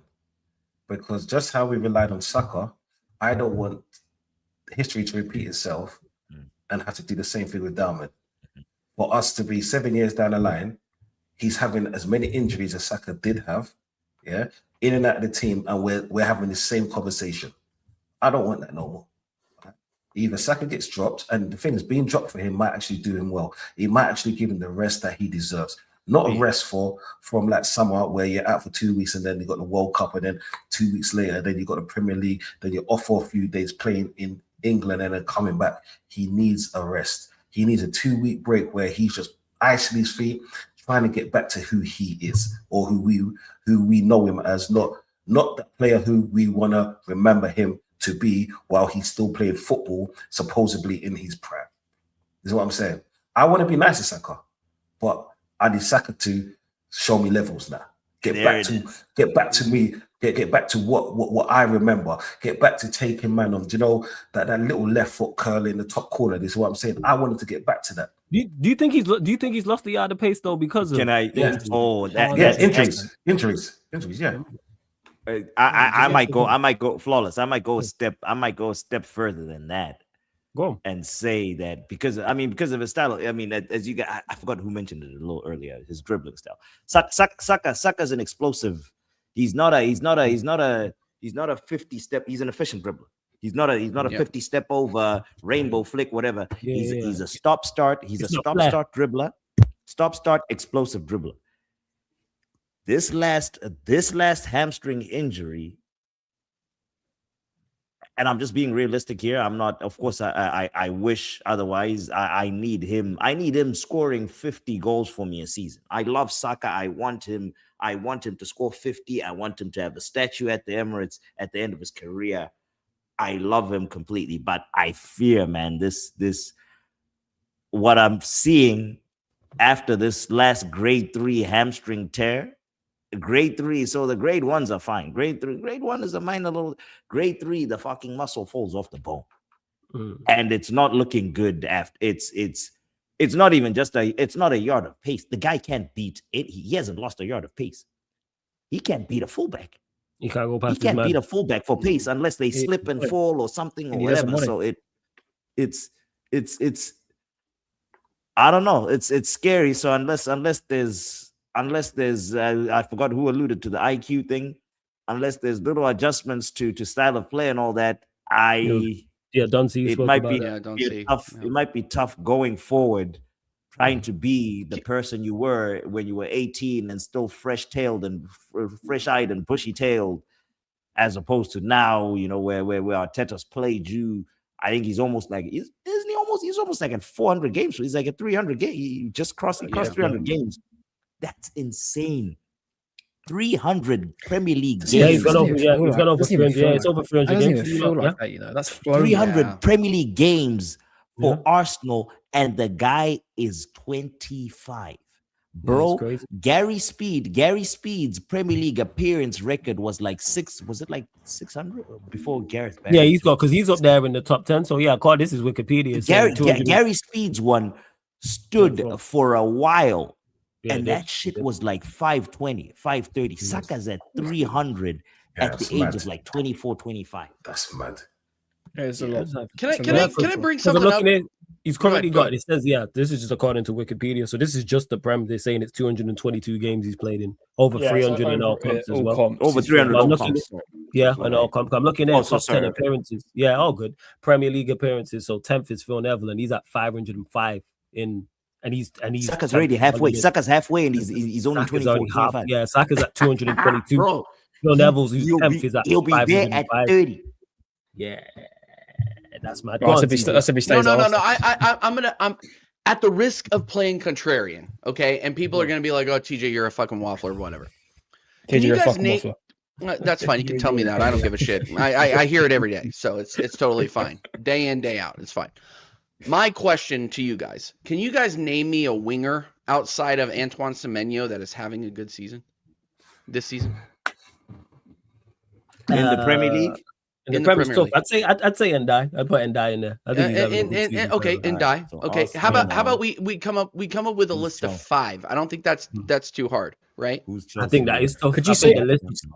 because just how we relied on Saka, I don't want history to repeat itself and have to do the same thing with Dalman. For us to be 7 years down the line, he's having as many injuries as Saka did have, yeah, in and out of the team, and we're having the same conversation. I don't want that no more. Either Saka gets dropped, and the thing is, being dropped for him might actually do him well. It might actually give him the rest that he deserves. Not a rest from like summer where you're out for 2 weeks and then you got the World Cup, and then 2 weeks later, then you got the Premier League, then you're off for a few days playing in England and then coming back. He needs a rest. He needs a 2-week break where he's just icing his feet, trying to get back to who he is, or who we know him as, not the player who we want to remember him to be while he's still playing football, supposedly in his prime. This is what I'm saying. I want to be nice to Saka, but I need Saka to show me levels now. Get back to what I remember. Get back to taking man on. Do you know that little left foot curl in the top corner? This is what I'm saying. I wanted to get back to that. Do you think he's lost the yard of pace though because of injuries. Yeah. I might go flawless. I might go a step further than that. Go on. And say that because of his style. I mean, as you got, I forgot who mentioned it a little earlier. His dribbling style. Saka's an explosive. He's not a 50 step. He's an efficient dribbler. He's not a 50 step over rainbow flick, whatever. He's a stop start. He's a stop start dribbler. Stop start explosive dribbler. This last hamstring injury, and I'm just being realistic here. I'm not, of course, I wish otherwise. I need him. I need him scoring 50 goals for me a season. I love Saka. I want him to score 50. I want him to have a statue at the Emirates at the end of his career. I love him completely, but I fear, man, this what I'm seeing after this last grade 3 hamstring tear. Grade 3, so the grade 1s are fine. Grade 1 is a minor little. Grade 3, the fucking muscle falls off the bone, and it's not looking good. After it's not even just it's not a yard of pace. The guy can't beat it. He hasn't lost a yard of pace. He can't beat a fullback. He can't go past. He can't beat a fullback for pace unless they slip and fall or something or whatever. So it's I don't know. It's scary. So unless there's I forgot who alluded to the IQ thing. Unless there's little adjustments to style of play and all that, it might be tough going forward, trying to be the person you were when you were 18 and still fresh-eyed and bushy-tailed, as opposed to now, where Arteta's played you. I think he's almost like he's almost like at 400 games. So he's like at 300 games. He just crossed 300 games. That's insane. 300 Premier League games. Yeah, he's gone over 300. Yeah, it's over 300 games. Like that, That's 300 Premier League games for Arsenal, and the guy is 25. Bro, Gary Speed's Premier League appearance record was like 600 before Gareth Barry? Yeah, he's up there in the top 10. So yeah, this is Wikipedia. Gary Speed's one stood for a while. Yeah, and that shit was like 520, 530. Saka's at 300 at the age of like 24, 25. That's mad. Yeah, it's a lot. Can I bring something up? He's currently got, it says, this is just according to Wikipedia. So this is just the Prem. They're saying it's 222 games he's played in. Over 300 in all comps as well. Over 300 all comps. Yeah, I know. I'm looking at top 10 sorry. appearances. Yeah, all good. Premier League appearances. So 10th is Phil Neville, and he's at 505 and he's Saka's already halfway. Saka's halfway, and he's only Saka's 24, only half. 25. Yeah, Saka's at 222. Bro, Phil Neville's who's 10th is at he'll be there at 505. 30. Yeah, that's my. That's if he stays. I'm at the risk of playing contrarian, okay? And people are gonna be like, "Oh, TJ, you're a fucking waffler," or whatever. TJ, you're a fucking waffler. That's fine. You can tell me that. I don't give a shit. I hear it every day, so it's totally fine. Day in, day out, it's fine. My question to you guys: can you guys name me a winger outside of Antoine Semenyo that is having a good season this season In the Premier League? In the Premier League. I'd say Ndai. I'd put Ndai in there. I think okay, Ndai. Okay, how about we come up with a list of 5? I don't think that's too hard, right? I think that is tough. Could you say?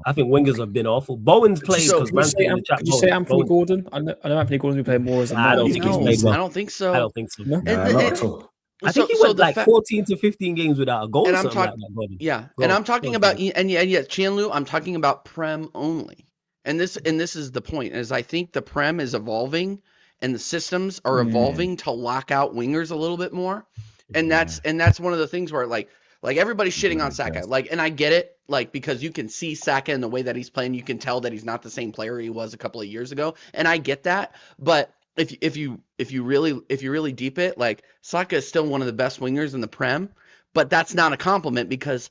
I think wingers have been awful. Bowen's played because could you say Anthony Gordon? I know Anthony Gordon's been playing more as a I don't think he's played well. I don't think so. I don't think so. No? Not at all. I think he went like 14 to 15 games without a goal. And or I'm something talking, like that, yeah, and I'm talking about Chianlu. I'm talking about Prem only. And this is the point, is I think the Prem is evolving and the systems are evolving to lock out wingers a little bit more. And that's one of the things where like everybody's shitting on Saka. Like, and I get it, like, because you can see Saka in the way that he's playing, you can tell that he's not the same player he was a couple of years ago. And I get that. But if you really deep it, like, Saka is still one of the best wingers in the Prem, but that's not a compliment because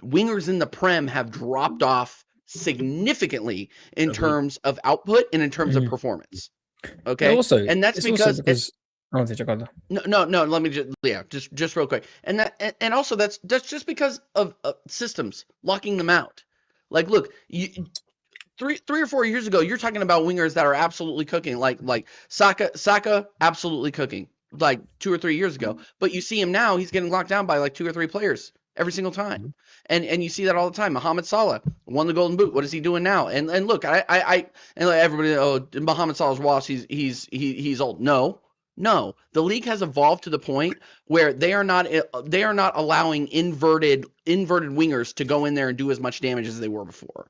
wingers in the Prem have dropped off significantly in terms of output and in terms of performance. Okay. And that's because no, let me just real quick. And also that's just because of systems locking them out. Like, look, three or 4 years ago, you're talking about wingers that are absolutely cooking, like Saka absolutely cooking, like 2 or 3 years ago. But you see him now, he's getting locked down by like 2 or 3 players every single time. And you see that all the time. Mohamed Salah won the Golden Boot. What is he doing now? And look, I everybody, Mohamed Salah's washed. He's old. No. The league has evolved to the point where they are not allowing inverted wingers to go in there and do as much damage as they were before.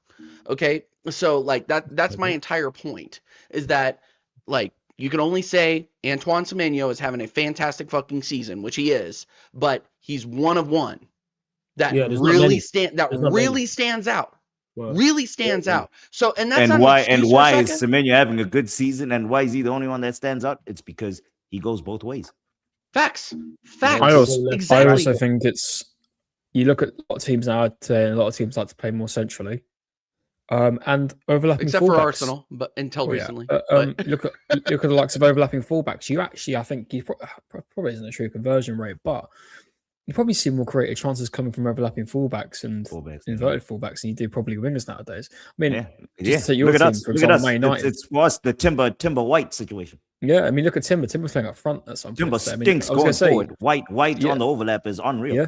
Okay, so like that's my entire point, is that, like, you can only say Antoine Semenyo is having a fantastic fucking season, which he is, but he's one of one. That really stands out. Wow. Really stands out. So, and that's why is Semenyo having a good season, and why is he the only one that stands out? It's because he goes both ways. Facts. I also think it's, you look at a lot of teams now today, and a lot of teams like to play more centrally, and overlapping. Except fullbacks. for Arsenal, but until recently. Look at the likes of overlapping fullbacks. You actually, I think, probably isn't a true conversion rate, but you probably see more creative chances coming from overlapping fullbacks and inverted fullbacks than you do probably wingers nowadays. I mean, just to your team, for example, Man United. It's for us the Timber White situation. Yeah, I mean, look at Timber. Timber's playing up front at some point. Timber stinks going forward. White on the overlap is unreal. Yeah,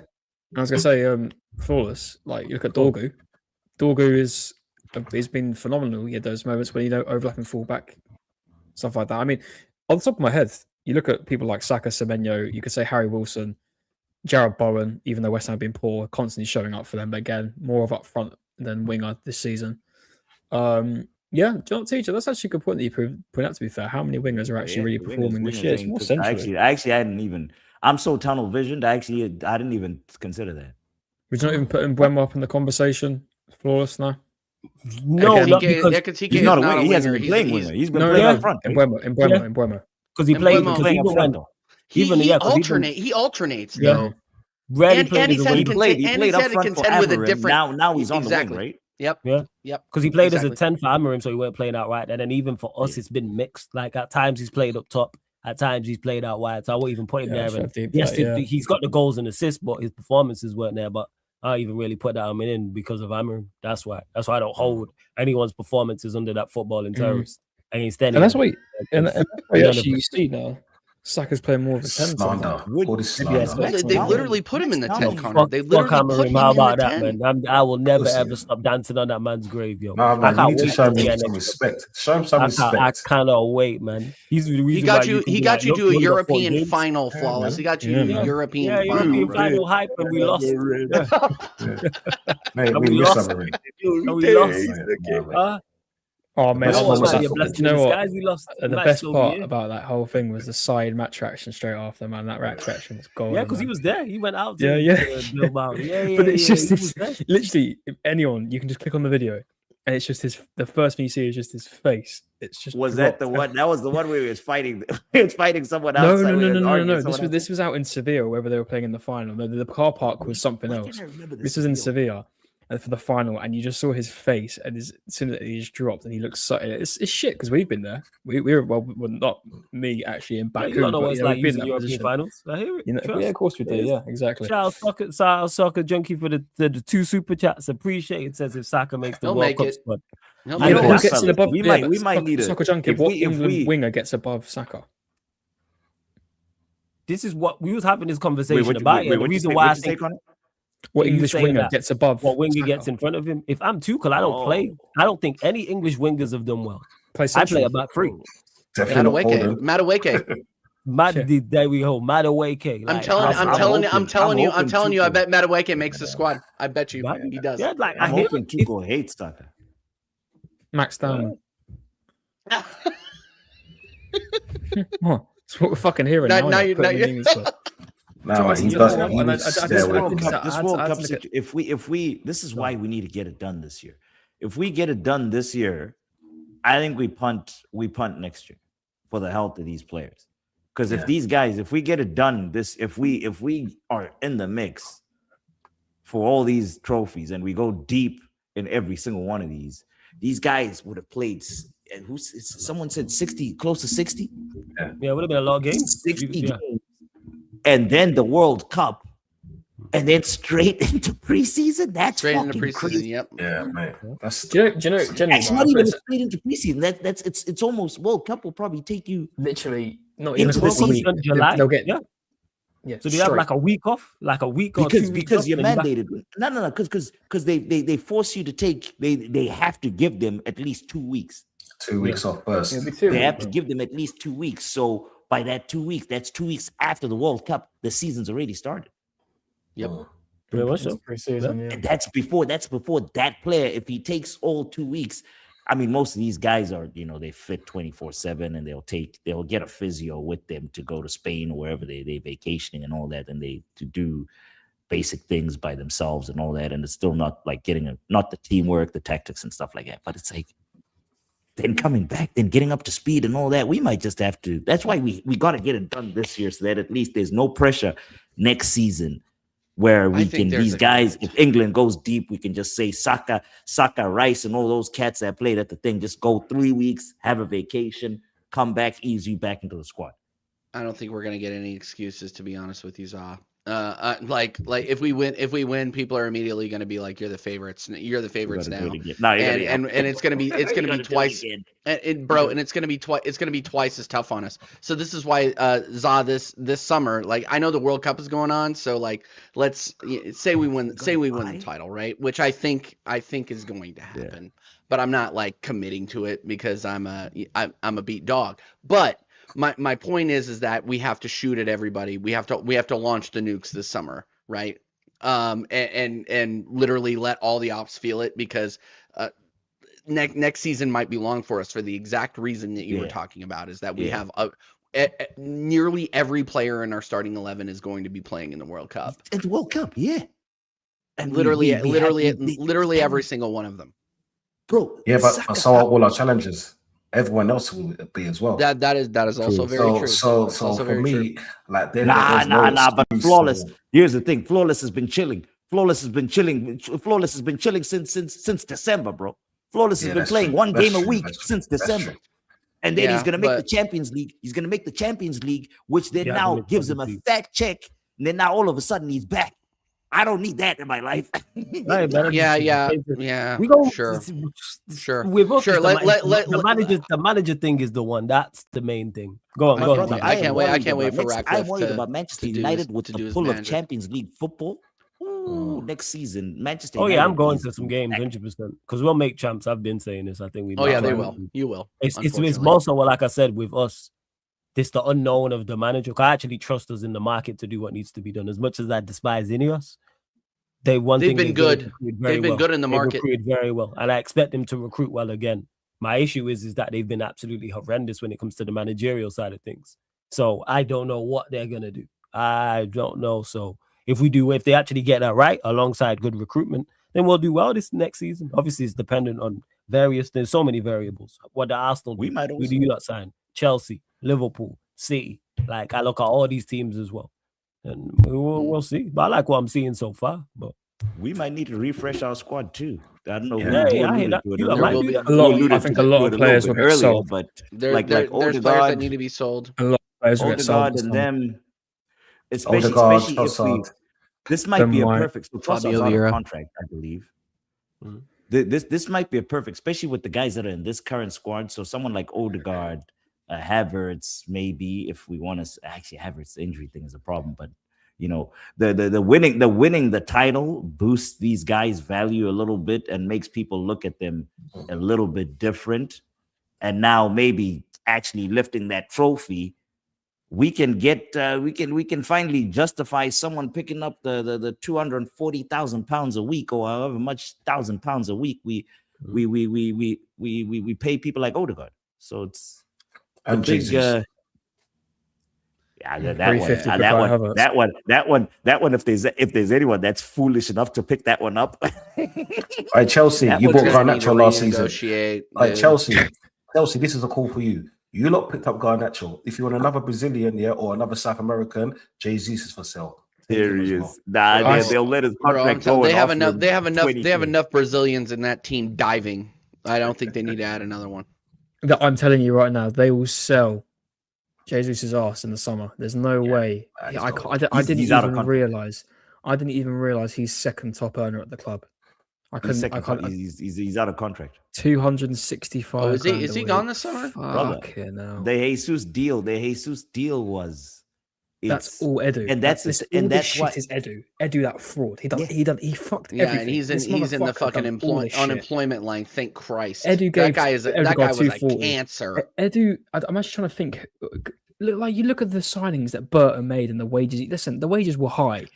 I was going to say, flawless. Like, you look at Dorgu. Dorgu has been phenomenal. Yeah, those moments when, overlapping fullback, stuff like that. I mean, on the top of my head, you look at people like Saka, Semenyo. You could say Harry Wilson, Jared Bowen, even though West Ham have been poor, constantly showing up for them. But again, more of up front than winger this season. Yeah, John Teacher, that's actually a good point that you point out, to be fair. How many wingers are actually really performing this year? It's more central. Actually, I hadn't even, I'm so tunnel visioned, I didn't even consider that. Would you not even put Mbeumo up in the conversation? Flawless now? No, not because he's not a winger. He hasn't been playing winger. He's been playing up front. Mbeumo. Because he played up front. He alternates though. Rarely he played up front forever. Now he's on the wing, right? Yep. Because he played as a 10 for Amorim, so he weren't playing out right. And then even for us, it's been mixed. Like, at times he's played up top, at times he's played out wide. So I won't even put him there. And he's got the goals and assists, but his performances weren't there. But I don't even really put that in because of Amorim. That's why I don't hold anyone's performances under that footballing terrorist against any. And that's what you see now. Saka's playing more of a 10. They literally put him in the 10 corner. They literally put him How about in the that, 10. man? I will never ever stop dancing on that man's grave, yo. Nah, man, you need to show him some respect. Show him some respect. I cannot wait, man. He's the reason he got you to a European final, Flawless. He got you to a European final hype, and we lost. Mate, we lost. We lost. Oh man, best You know what, moment man? of You're football. blessed Do you in know what? disguise. We lost. And the Might best still be part here. about that whole thing was the side match reaction straight after, man. That reaction was golden. Yeah, because he man. was there. He went out Yeah, to, yeah. to Bilbao. Yeah, But it's just he was there. literally if anyone, you can just click on the video, and it's just the first thing you see is just his face. It's just Was that the dropped. one? That was the one where he was fighting. He was fighting someone No, outside. no, where no, he no, was no, arguing no. with This someone was out in Sevilla, wherever they were playing in the final. The car park was something Why else. can't I remember This was in Sevilla, and for the final, and you just saw his face, and as soon as he just dropped, and he looked so. It's shit because we've been there. We were well, not me actually in But Baku, you don't know but what it's yeah, like we've been in using that European position. finals. I hear it. You know, Trust. yeah, of course we do. It is. Yeah, exactly. Shout out Soccer Junkie for the 2 super chats. Appreciate it. Says if Saka makes the He'll World make Cup it. squad. He'll I You make know know it. who that's gets fellas, it above? we yeah, might- we but might need a- Soccer Junkie. if What we- if England we- winger gets above Saka? This is what we was having this conversation what about. you The reason say- why I what you say, think Connor? What Are you English saying winger that gets above? what winger Saka? gets in front of him. If I'm Tuchel, I don't play. I don't think any English wingers have done well. Play I play central. about 3. Definitely not Madueke. Foden. Madueke. There we go. Madueke. I'm telling you, I bet Madueke makes the squad. I bet you he does. Yeah, like I'm I hear hoping Tuchel hates Saka. Max Down. What? That's what we're fucking hearing now. Now innit? you- Putting now in you- memes, but- No, he You does. know He what? needs I to just stay This away World from think that. Cup, that this adds- World adds Cup like a- if we, this is why we need to get it done this year. If we get it done this year, I think we punt next year for the health of these players. Because if these guys, if we get it done if we are in the mix for all these trophies and we go deep in every single one of these guys would have played. Someone said 60, close to 60. Yeah, it would have been a lot of games. 60 Yeah. games. And then the World Cup, and then straight into preseason. That's Straight into fucking preseason. crazy. Yep. Yeah, mate. That's Do you know, generally, That's not even straight into preseason. It's almost World Cup will probably take you literally not Into even the this week. season. July. They'll get Yeah. yeah. So do you have straight. like a week off? Like a week or 2 weeks because off, you're then back? mandated. No, because they force you to take. They have to give them at least 2 weeks. 2 weeks off first. It'll be 2 They have weeks. to give them at least 2 weeks. So by that 2 weeks, that's 2 weeks after the World Cup. The season's already started. Yep. Very much so. Pre-season, yeah. And that's before that player. If he takes all 2 weeks, I mean, most of these guys are, they fit 24/7, and they'll get a physio with them to go to Spain or wherever they vacationing and all that, and they to do basic things by themselves and all that. And it's still not like not the teamwork, the tactics and stuff like that. But it's like then coming back, then getting up to speed and all that. We might just have to. That's why we got to get it done this year, so that at least there's no pressure next season. Where we think can, there's these a- guys, if England goes deep, we can just say Saka, Rice, and all those cats that played at the thing, just go 3 weeks, have a vacation, come back, ease you back into the squad. I don't think we're gonna get any excuses, to be honest with you, Zaw. Like if we win, people are immediately gonna be like, "You're the favorites. You're the favorites now." And it's gonna be twice, and it's gonna be twice as tough on us. So this is why Zaw this summer, like I know the World Cup is going on, so like let's say we win the title, right? Which I think is going to happen, but I'm not like committing to it because I'm a beat dog, but. My point is that we have to shoot at everybody. We have to launch the nukes this summer, right? And literally let all the ops feel it, because next season might be long for us for the exact reason that you were talking about, is that we have nearly every player in our starting 11 is going to be playing in the World Cup. It's World Cup, yeah. And Literally we every single one of them. bro. Yeah, but so are all our challenges. Everyone else will be as well. That is also very true. So It's also for very me, true. like Nah. But excuse Flawless. for- Here's the thing. Flawless has been chilling. Flawless has been chilling since December, bro. Flawless has Yeah, been that's playing true. one That's game a true. week That's true. since That's December. true. And then Yeah, he's gonna make the but- Champions League. He's gonna make the Champions League, which then Yeah, now the gives him a Champions fat check. And then now all of a sudden he's back. I don't need that in my life. Right, man. Yeah. We go Sure. With us, Sure, the manager thing is the one. That's the main thing. Go on, My go brother, on. I can't wait. I can't wait for I'm Ratcliffe worried to- about Manchester to do United his- with to the do his pull of manager. Champions League football. Ooh, next season, Manchester. Oh yeah, United I'm going is to some games, 100%. Because we'll make champs. I've been saying this. I think we. Oh yeah, might. they will. You will. It's unfortunately. more so, like I said, with us. This the unknown of the manager. I actually trust us in the market to do what needs to be done. As much as I despise Ineos, they've They've been good. recruited very They've been well. good in the They market. recruited very well, and I expect them to recruit well again. My issue is that they've been absolutely horrendous when it comes to the managerial side of things. So I don't know what they're gonna do. I don't know. So if they actually get that right alongside good recruitment, then we'll do well this next season. Obviously, it's dependent on there's so many variables. What the Arsenal do, who do you not sign? Chelsea, Liverpool, City. Like I look at all these teams as well, and we'll see. But I like what I'm seeing so far. But we might need to refresh our squad too. I don't know. I think a lot of players will get sold, but there's players that need to be sold. A lot of players will get sold, and them, especially if this might be a perfect. So Trossard's out of contract, I believe. Mm-hmm. This might be a perfect, especially with the guys that are in this current squad. So someone like Odegaard, Havertz, maybe if we want to. Actually, Havertz injury thing is a problem, but the winning the title boosts these guys' value a little bit and makes people look at them a little bit different. And now maybe actually lifting that trophy, we can finally justify someone picking up the 240,000 pounds a week or however much £1,000 a week we pay people like Odegaard. So it's and Jesus. That one. If there's anyone that's foolish enough to pick that one up, all right, Chelsea, you bought Garnacho last season. All right, Chelsea, this is a call for you. You lot picked up Garnacho. If you want another Brazilian, or another South American, Jesus is for sale. There he is. They'll let his contract go. They have enough Brazilians in that team diving. I don't think they need to add another one. I'm telling you right now, they will sell Jesus' ass in the summer. There's no way. I didn't even realize he's second top earner at the club. He's out of contract. 265. Oh, is he gone this summer? No. The Jesus deal was. That's all Edu. And that's what is Edu. Edu, that fraud. He fucked everything. Yeah, and he's in the fucking unemployment line. Thank Christ. Edu that guy was a cancer. Edu, I'm actually trying to think. Look at the signings that Burton made and the wages. Listen, the wages were high,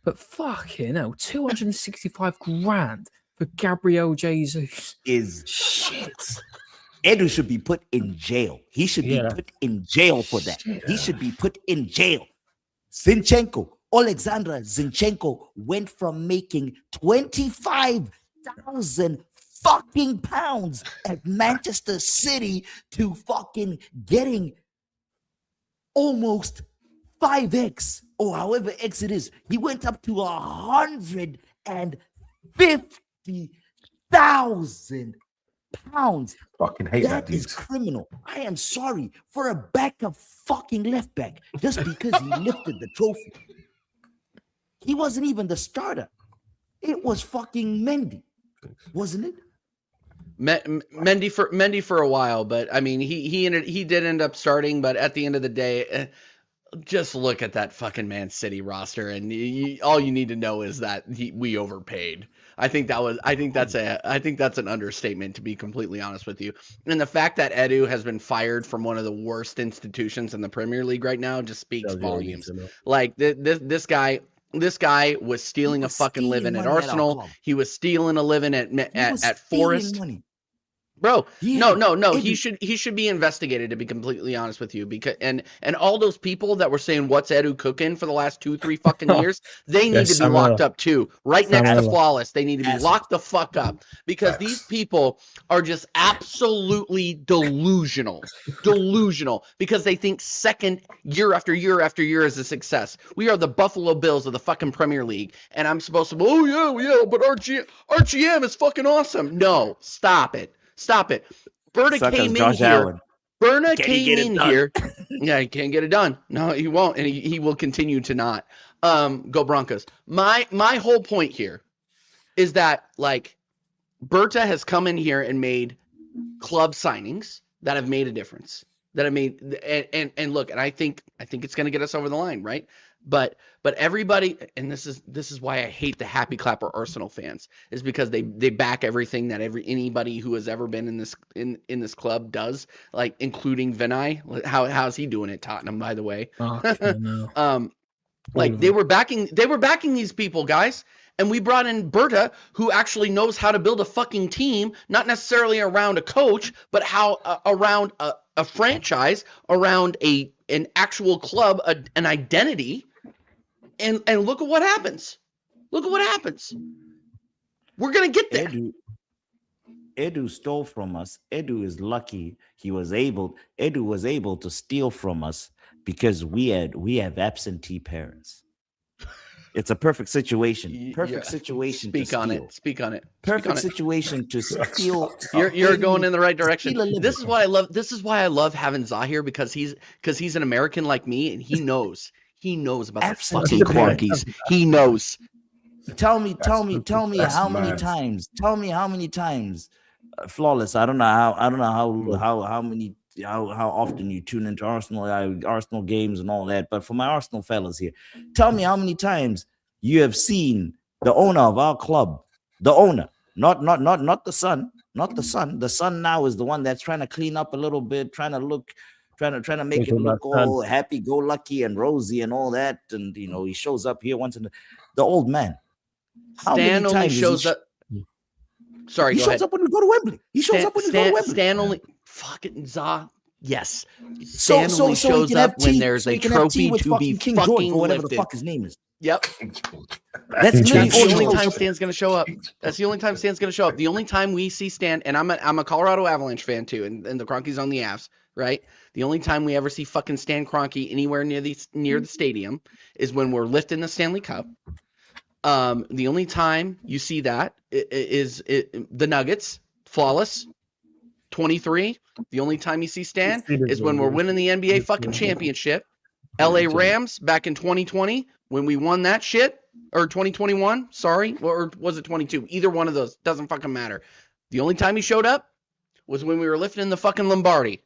but fucking hell, 265 grand for Gabriel Jesus is shit. Edu should be put in jail. He should be put in jail for that. He should be put in jail. Alexander Zinchenko went from making 25,000 fucking pounds at Manchester City to fucking getting almost 5x or however X it is. He went up to 150,000 pounds. Fucking hate that dude. Is criminal. I am sorry for a backup fucking left back just because he lifted the trophy. He wasn't even the starter. It was fucking Mendy, wasn't it? Mendy for a while, but I mean he did end up starting, but at the end of the day, just look at that fucking Man City roster, and all you need to know is that we overpaid. I think that's an understatement, to be completely honest with you. And the fact that Edu has been fired from one of the worst institutions in the Premier League right now just speaks volumes. Like this guy was stealing a fucking living at Arsenal. He was stealing a living at Forest. Bro, no. He should be investigated, to be completely honest with you. Because and all those people that were saying what's Edu cooking for the last 2-3 fucking years, they need to be locked up too. Right next to Flawless, they need to be locked the fuck up, because these people are just absolutely delusional, because they think second year after year after year is a success. We are the Buffalo Bills of the fucking Premier League, and I'm supposed to, but RGM is fucking awesome. No, stop it. Berna came in here. Berna came in here. Yeah, he can't get it done. No, he won't, and he will continue to not. Go Broncos. My whole point here is that, like, Berta has come in here and made club signings that have made a difference. That have made and look, and I think it's going to get us over the line, right? But everybody, and this is why I hate the happy clapper Arsenal fans, is because they back everything that anybody who has ever been in this club does, like including Vinay. How's he doing at Tottenham, by the way? Oh, no. Like they were backing these people, guys, And we brought in Berta, who actually knows how to build a fucking team, not necessarily around a coach, but around a franchise, around an actual club, an identity. And look at what happens. Look at what happens. We're gonna get there. Edu stole from us. Edu is lucky Edu was able to steal from us because we have absentee parents. It's a perfect situation. Perfect situation Speak to on steal. it. Speak on it. Perfect situation to steal. You're going in the right direction. This is why I love. This is why I love having Zahir, because he's an American like me, and he knows about Absentee the fucking Cronkies. He knows. Tell me how many times. Flawless. I don't know how often you tune into Arsenal games and all that, but for my Arsenal fellas here, tell me how many times you have seen the owner of our club, the owner, not the son, The son now is the one that's trying to clean up a little bit, trying to make it look all happy-go-lucky and rosy and all that, and he shows up here once in the old man. How Stan many only times shows up. Sorry, he shows up when we go to Wembley. Stan only fucking Za. Yes. Stan only shows up when there's a trophy to be King fucking George or whatever lifted. the fuck his name is. Yep. That's the only time Stan's gonna show up. That's the only time Stan's gonna show up. The only time we see Stan, and I'm a Colorado Avalanche fan too, and the Cronkies on the Avs, right? The only time we ever see fucking Stan Kroenke anywhere near the stadium is when we're lifting the Stanley Cup. The only time you see that is the Nuggets, flawless, 23. The only time you see Stan is when we're winning the NBA fucking championship. LA Rams back in 2020 when we won that shit, or 2021, sorry, or was it 22? Either one of those, doesn't fucking matter. The only time he showed up was when we were lifting the fucking Lombardi,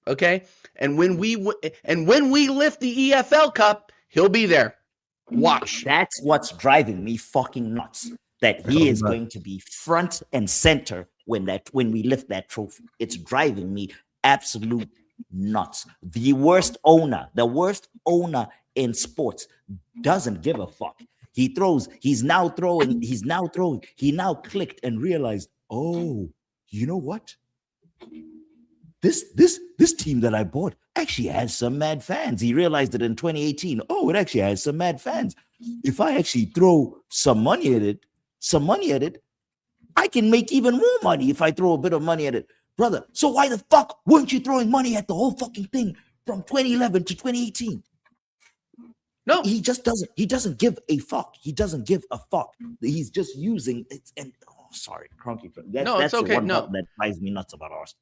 okay? And when we lift the EFL Cup, he'll be there. Watch. That's what's driving me fucking nuts. That he is going to be front and center when we lift that trophy. It's driving me absolute nuts. The worst owner in sports doesn't give a fuck. He now clicked and realized, oh, you know what? This team that I bought actually has some mad fans. He realized it in 2018. Oh, it actually has some mad fans. If I actually throw some money at it, I can make even more money if I throw a bit of money at it. Brother, so why the fuck weren't you throwing money at the whole fucking thing from 2011 to 2018? No, he doesn't give a fuck. He doesn't give a fuck. He's just using it. And sorry, Cronky. That's okay. That drives me nuts about Arsenal.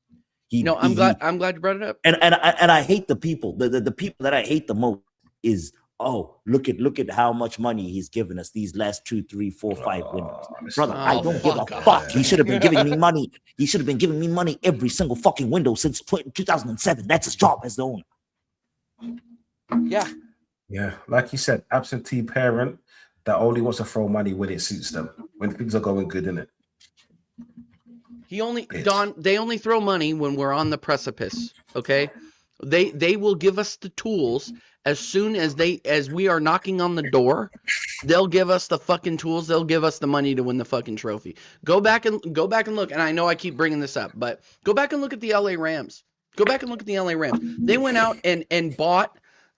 I'm glad you brought it up. And I hate the people. The people that I hate the most is, oh, look at how much money he's given us these last 2, 3, 4, 5 windows. Brother, I don't give a fuck. He should have been giving me money. He should have been giving me money every single fucking window since 2007. That's his job as the owner. Yeah. Yeah, like you said, absentee parent that only wants to throw money when it suits them, when things are going good, innit? They only throw money when we're on the precipice. Okay, they will give us the tools as soon as we are knocking on the door. They'll give us the fucking tools. They'll give us the money to win the fucking trophy. Go back and look. And I know I keep bringing this up, but go back and look at the LA Rams. They went out and bought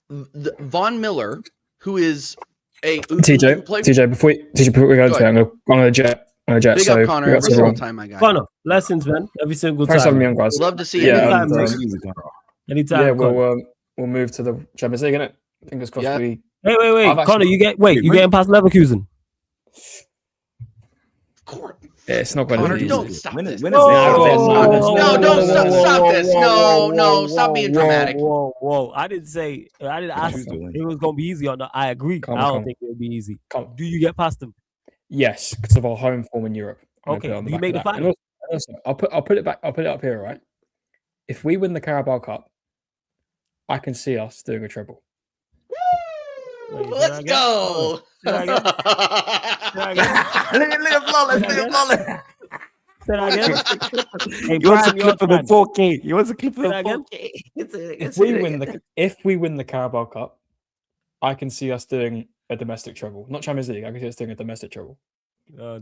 Von Miller, who is TJ. Before we go to it, I'm gonna jet. Big up Connor every single time I got. Connor, lessons, man. Every single time. Thanks for having me on, guys. Love to see you. Anytime. Yeah, we'll move to the Champions League, innit? Fingers crossed. Yeah. Wait, Connor, you getting past Leverkusen? Of course. Yeah, it's not going Connor, to be don't easy. stop When this. is Stop this. No, stop being dramatic. Whoa. I didn't ask him it was going to be easy or not. I agree. I don't think it'll be easy. Do you get past them? Yes, because of our home form in Europe. Okay, you made the final. Also, I'll put it up here, right? If we win the Carabao Cup, I can see us doing a treble. Let's go. Leave flawless. Hey, you want a clip of it 4K? You want a clip of it 4K? If we win the Carabao Cup, I can see us doing a domestic treble, not Champions League. I can see us doing a domestic treble.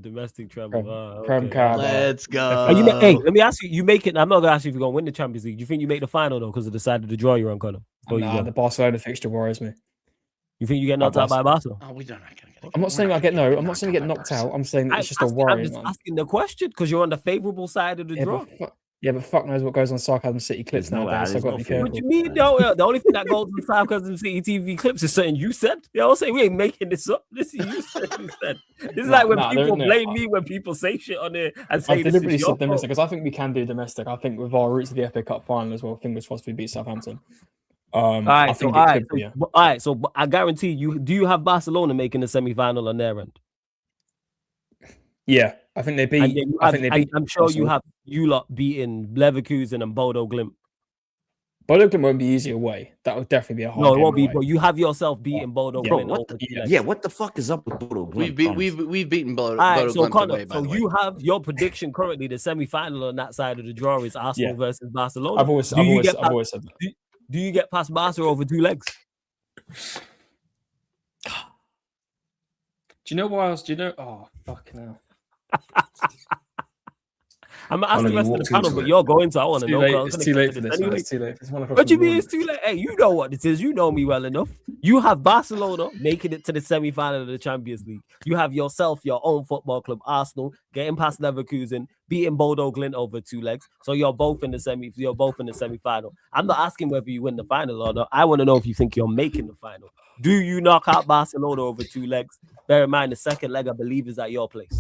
Domestic treble. Prem Okay. Carabao. Let's go. Are you hey, let me ask you. You make it. I'm not gonna ask you if you're gonna win the Champions League. Do you think you make the final though because of the side of the draw you're on, Connor? Nah, the Barcelona fixture worries me. You think you get knocked out by Barca? Oh, we don't. I'm not saying I get I'm not saying I get knocked out. I'm saying it's just a worry. I'm just asking the question because you're on the favourable side of the draw. But fuck knows what goes on Sarcasm City clips nowadays. So I've got to be careful. What do you mean, though? The only thing that goes on Sarcasm City TV clips is something you said. You know what I'm saying? We ain't making this up. This is you said. This is like when people blame me when people say shit on there and say I deliberately said domestic because I think we can do domestic. I think with our roots of the FA Cup final as well, fingers crossed we beat Southampton. All right, so I guarantee you. Do you have Barcelona making the semi-final on their end? Yeah, I think they beat. I'm sure you have you lot beating Leverkusen and Bodo Glimt. Bodo Glimt won't be easy away. That would definitely be a hard. No, it won't be. But you have yourself beating Bodo Glimt. What the fuck is up with Bodo Glimt? We've beaten Bodo Glimt. Connor, so you have your prediction currently. The semi-final on that side of the draw is Arsenal versus Barcelona. I've always said that. Do you get past Barca over 2 legs? Do you know why else? Do you know? Oh, fucking hell. I'm asking the rest of the panel, but you're going to. I want to know. It's too late for this. Anyway. It's too late. What do you mean it's too late? Hey, you know what this is. You know me well enough. You have Barcelona making it to the semi-final of the Champions League. You have yourself, your own football club, Arsenal, getting past Leverkusen, beating Bodo Glimt over 2 legs. So you're both in the semi-final. I'm not asking whether you win the final or not. I want to know if you think you're making the final. Do you knock out Barcelona over 2 legs? Bear in mind, the second leg, I believe, is at your place.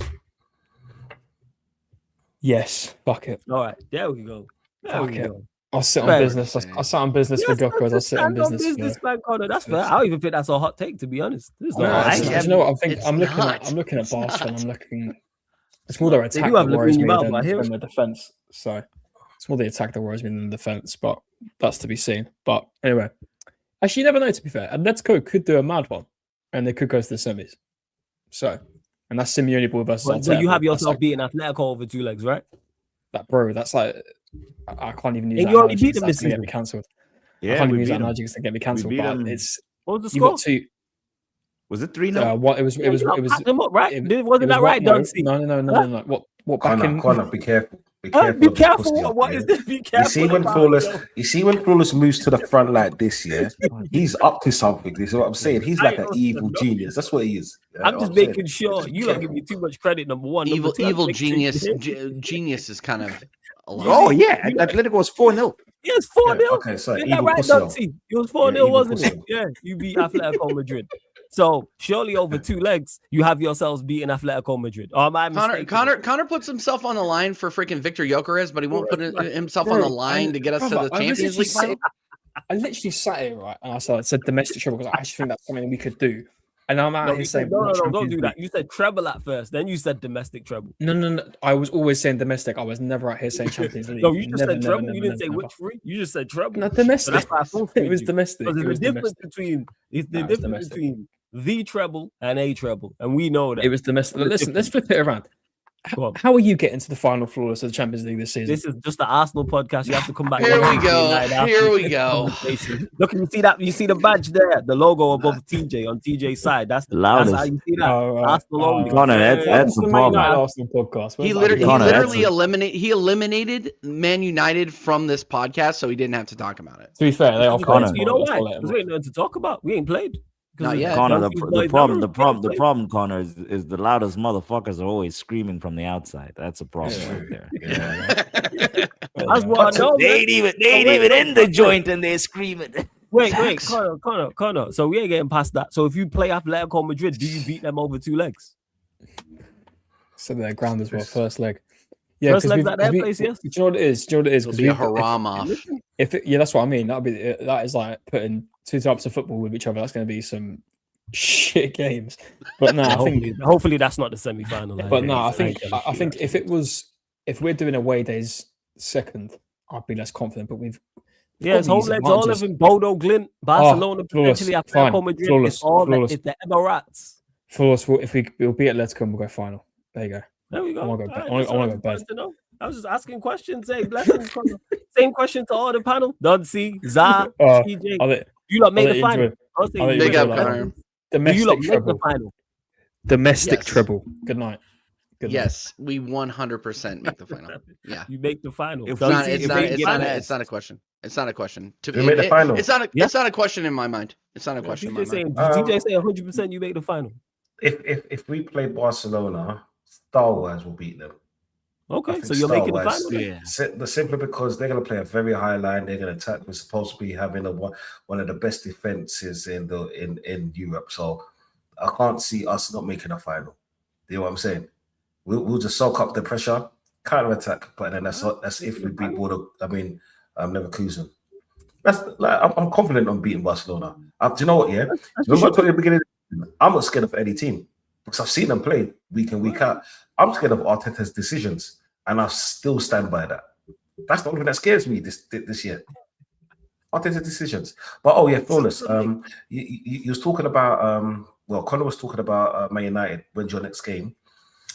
Yes, fuck it. All right, there we go. I'll sit on business. I'll sit on business for Guckers. I'll sit on business. That's fair. I don't even think that's a hot take, to be honest. You know what? I'm looking at Barcelona. It's more their attack that worries me than the defense. So it's more the attack that worries me than the defense. But that's to be seen. But anyway, actually, you never know. To be fair, Atletico could do a mad one, and they could go to the semis. So. And that's Simeone ball versus Arteta. So you have yourself beating Atletico over 2 legs, right? That's like I can't even use. And that you already beat them this season. Get me cancelled. Yeah, I can't even use that analogy to get me cancelled. But it's what was the score? Was it 3-0? What it was. Them up, right? Wasn't that right, Dunsey? No. What back in? Connor, be careful. Be careful. What is this? Be careful. You see when Flawless moves to the front like this, yeah, he's up to something. This is what I'm saying. He's like an evil genius. That's what he is. I'm just making sure you don't give me too much credit. Number one, evil genius. Genius is kind of. Oh yeah, Atletico was 4-0. Yeah, it's 4-0. Okay, so evil right, Dunsey. It was 4-0, wasn't it? Yeah, you beat Atletico Madrid. So surely over 2 legs, you have yourselves beating Atletico Madrid. Or am I mistaken? Connor puts himself on the line for freaking Victor Gyökeres, but he won't put himself on the line to get us to the Champions League final. I literally sat here, right, and I said domestic treble because I actually think that's something we could do. And I'm out here saying, no, don't do that. You said treble at first, then you said domestic treble. No. I was always saying domestic. I was never out here saying Champions League. No, you just said treble. You didn't say which 3. You just said treble. No, domestic. So it was domestic. Because the difference between the treble and a treble, and we know that it was domestic. Listen, let's flip it around. How are you getting to the final Flawless of the Champions League this season? This is just the Arsenal podcast. You have to come back. Here we go. Look, you see that? You see the badge there, the logo above TJ on TJ's side. That's the loudest. That's how you see that. Arsenal only. Connor, that's the problem. Arsenal podcast. He literally eliminated Man United from this podcast, so he didn't have to talk about it. To be fair, they are Connor. You know why? Because we ain't nothing to talk about. We ain't played. Not yet. Connor, the problem, Connor, is the loudest motherfuckers are always screaming from the outside. That's a problem right there. Yeah. That's what I know. They ain't even in the joint and they're screaming. Wait, Connor. So we ain't getting past that. So if you play Atletico Madrid, do you beat them over 2 legs? So they're ground as well, first leg. Yeah, first leg's at their place, yes. Do you know what it is? It'll be a haram off. That's what I mean. That is like putting 2 types of football with each other. That's going to be some shit games. But no, hopefully that's not the semi-final. But no, I think if we're doing away days second, I'd be less confident. But we've it's home legs all of them. Bodo Glimt, Barcelona, potentially Atletico Madrid. It's the Emirates. Flawless. If we'll be at Atletico, we'll go final. There you go. There we go. I want to go bed. I was just asking questions. Hey, blessings. Same question to all the panel. Dunsey, Zah, TJ. You lot made the final. Big up, Connor. Domestic treble. Domestic treble. Good night. Goodness. Yes, we 100% make the final. Yeah. You make the final. If It's we not, see- it's if not, we it's get not, past- it's not a question. It's not a question. We make the final. It's not a, Yeah. it's not a question in my mind. It's not a question in my DJ saying, mind. DJ saying 100% you make the final. If we play Barcelona, style-wise, we'll beat them. Okay, so you're making the style-wise, final. Yeah. Simply because they're going to play a very high line. They're going to attack. We're supposed to be having one of the best defenses in Europe. So I can't see us not making a final. You know what I'm saying? We'll just soak up the pressure, counter attack, but then that's if we beat Leverkusen. That's like I'm confident on beating Barcelona. Do you know what? Yeah, remember I told you at the beginning. I'm not scared of any team because I've seen them play week in, week out. I'm scared of Arteta's decisions, and I still stand by that. That's the only thing that scares me this year. Arteta's decisions. But flawless. You was talking about Connor was talking about Man United. When's your next game?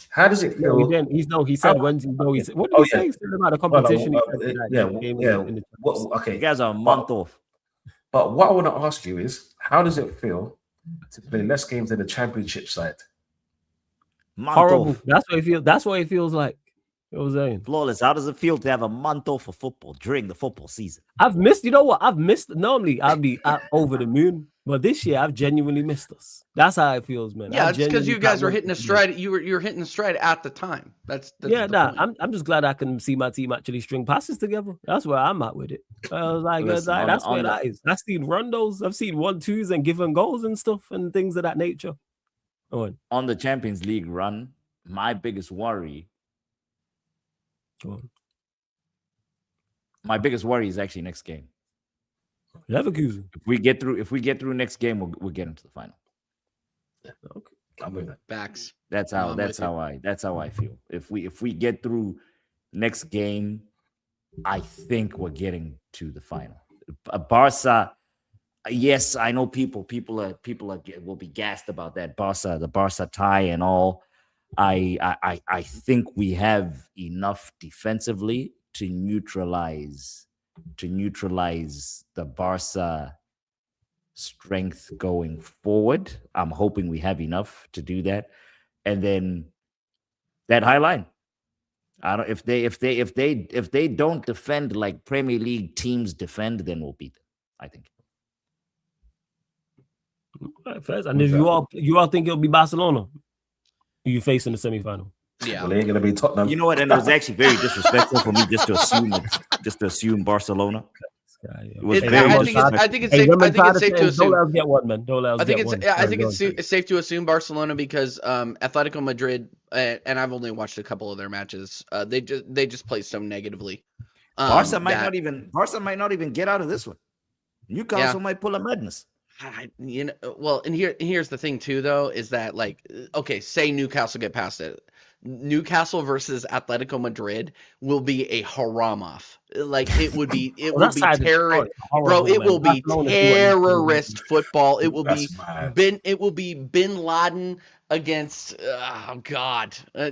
How does it feel? He said when's he said, what did he say? He said about the competition. Okay. You guys are a month off. But what I want to ask you is, how does it feel to play less games than the Championship side? Horrible. Off. That's what it feels like. You know what I'm saying? Flawless. How does it feel to have a month off of football during the football season? I've missed. You know what? I've missed. Normally, I'd be over the moon, but this year I've genuinely missed us. That's how it feels, man. Yeah, it's because you guys were hitting a stride. You were hitting a stride at the time. That's yeah. I'm just glad I can see my team actually string passes together. That's where I'm at with it. I was like, that's where that is. I've seen rondos. I've seen 1-2s and given goals and stuff and things of that nature. On the Champions League run, my biggest worry. My biggest worry is actually next game. Leverkusen. If we get through next game, we'll get into the final. Okay, I'm with that. Backs. That's how I feel. If we get through next game, I think we're getting to the final. Barca. Yes, I know people will be gassed about that the Barca tie and all. I think we have enough defensively to neutralize the Barca strength going forward. I'm hoping we have enough to do that. And then that high line. I don't if they don't defend like Premier League teams defend, then we'll beat them, I think. First, and if you all think it'll be Barcelona, who you face in the semifinal? Yeah, well, they ain't gonna be Tottenham. You know what? And it was actually very disrespectful for me just to assume Barcelona. I think it's safe to assume. Don't let us get one, man. Don't let us get one. I think it's safe to assume Barcelona because Atletico Madrid, and I've only watched a couple of their matches. They just play so negatively. Barca might not even get out of this one. Newcastle might pull a madness. And here's the thing too, though, is that say Newcastle get past it. Newcastle versus Atletico Madrid will be a haram off. Like it would be terrorist, bro. It will be terrorist football. It will be Bin Laden against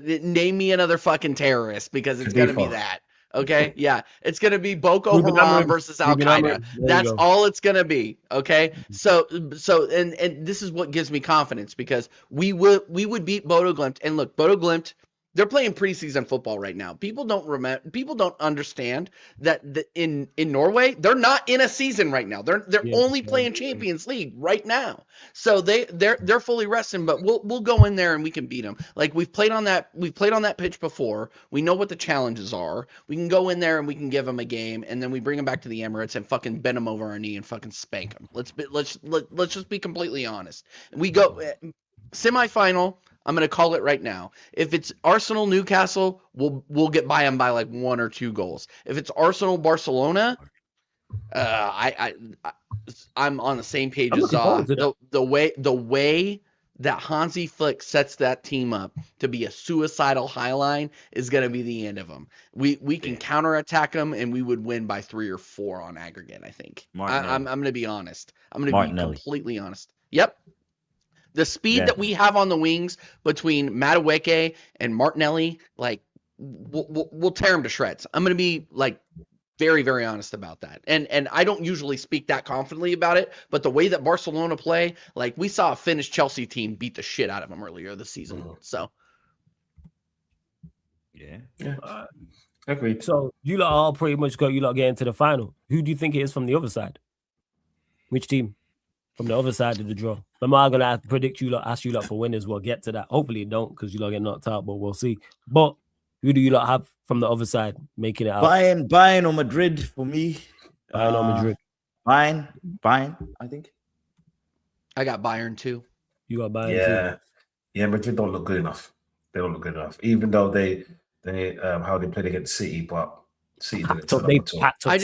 name me another fucking terrorist because it's gonna be that. Okay, yeah, it's gonna be Boko Haram versus Al Qaeda. That's all it's gonna be. Okay, so and this is what gives me confidence because we would beat Bodo Glimt. And look, Bodo Glimt, they're playing preseason football right now. People don't understand that in Norway they're not in a season right now. They're only playing Champions League right now. So they're fully resting, but we'll go in there and we can beat them. Like we've played on that pitch before. We know what the challenges are. We can go in there and we can give them a game, and then we bring them back to the Emirates and fucking bend them over our knee and fucking spank them. Let's just be completely honest. We go semifinal. I'm going to call it right now. If it's Arsenal Newcastle, we'll get by them by like 1 or 2 goals. If it's Arsenal Barcelona, I'm on the same page as the way that Hansi Flick sets that team up to be a suicidal highline is going to be the end of them. We can counterattack them and we would win by 3 or 4 on aggregate. I think. I'm going to be honest. I'm going to be completely honest. Yep. The speed that we have on the wings between Madueke and Martinelli, like we'll tear them to shreds. I'm going to be like very, very honest about that. And I don't usually speak that confidently about it, but the way that Barcelona play, like we saw a Finnish Chelsea team beat the shit out of them earlier this season. So Yeah. Agreed. So you lot are pretty much you lot get into the final. Who do you think it is from the other side? Which team from the other side of the draw? Am I gonna predict you lot, ask you lot for winners? We'll get to that. Hopefully it don't, because you lot get knocked out, but we'll see. But who do you lot have from the other side making it out? Bayern or Madrid for me. Bayern or Madrid? Bayern, I think. I got Bayern too. You got Bayern too. Yeah, Madrid don't look good enough. They don't look good enough. Even though they how they played against City, but City didn't turn up at all. I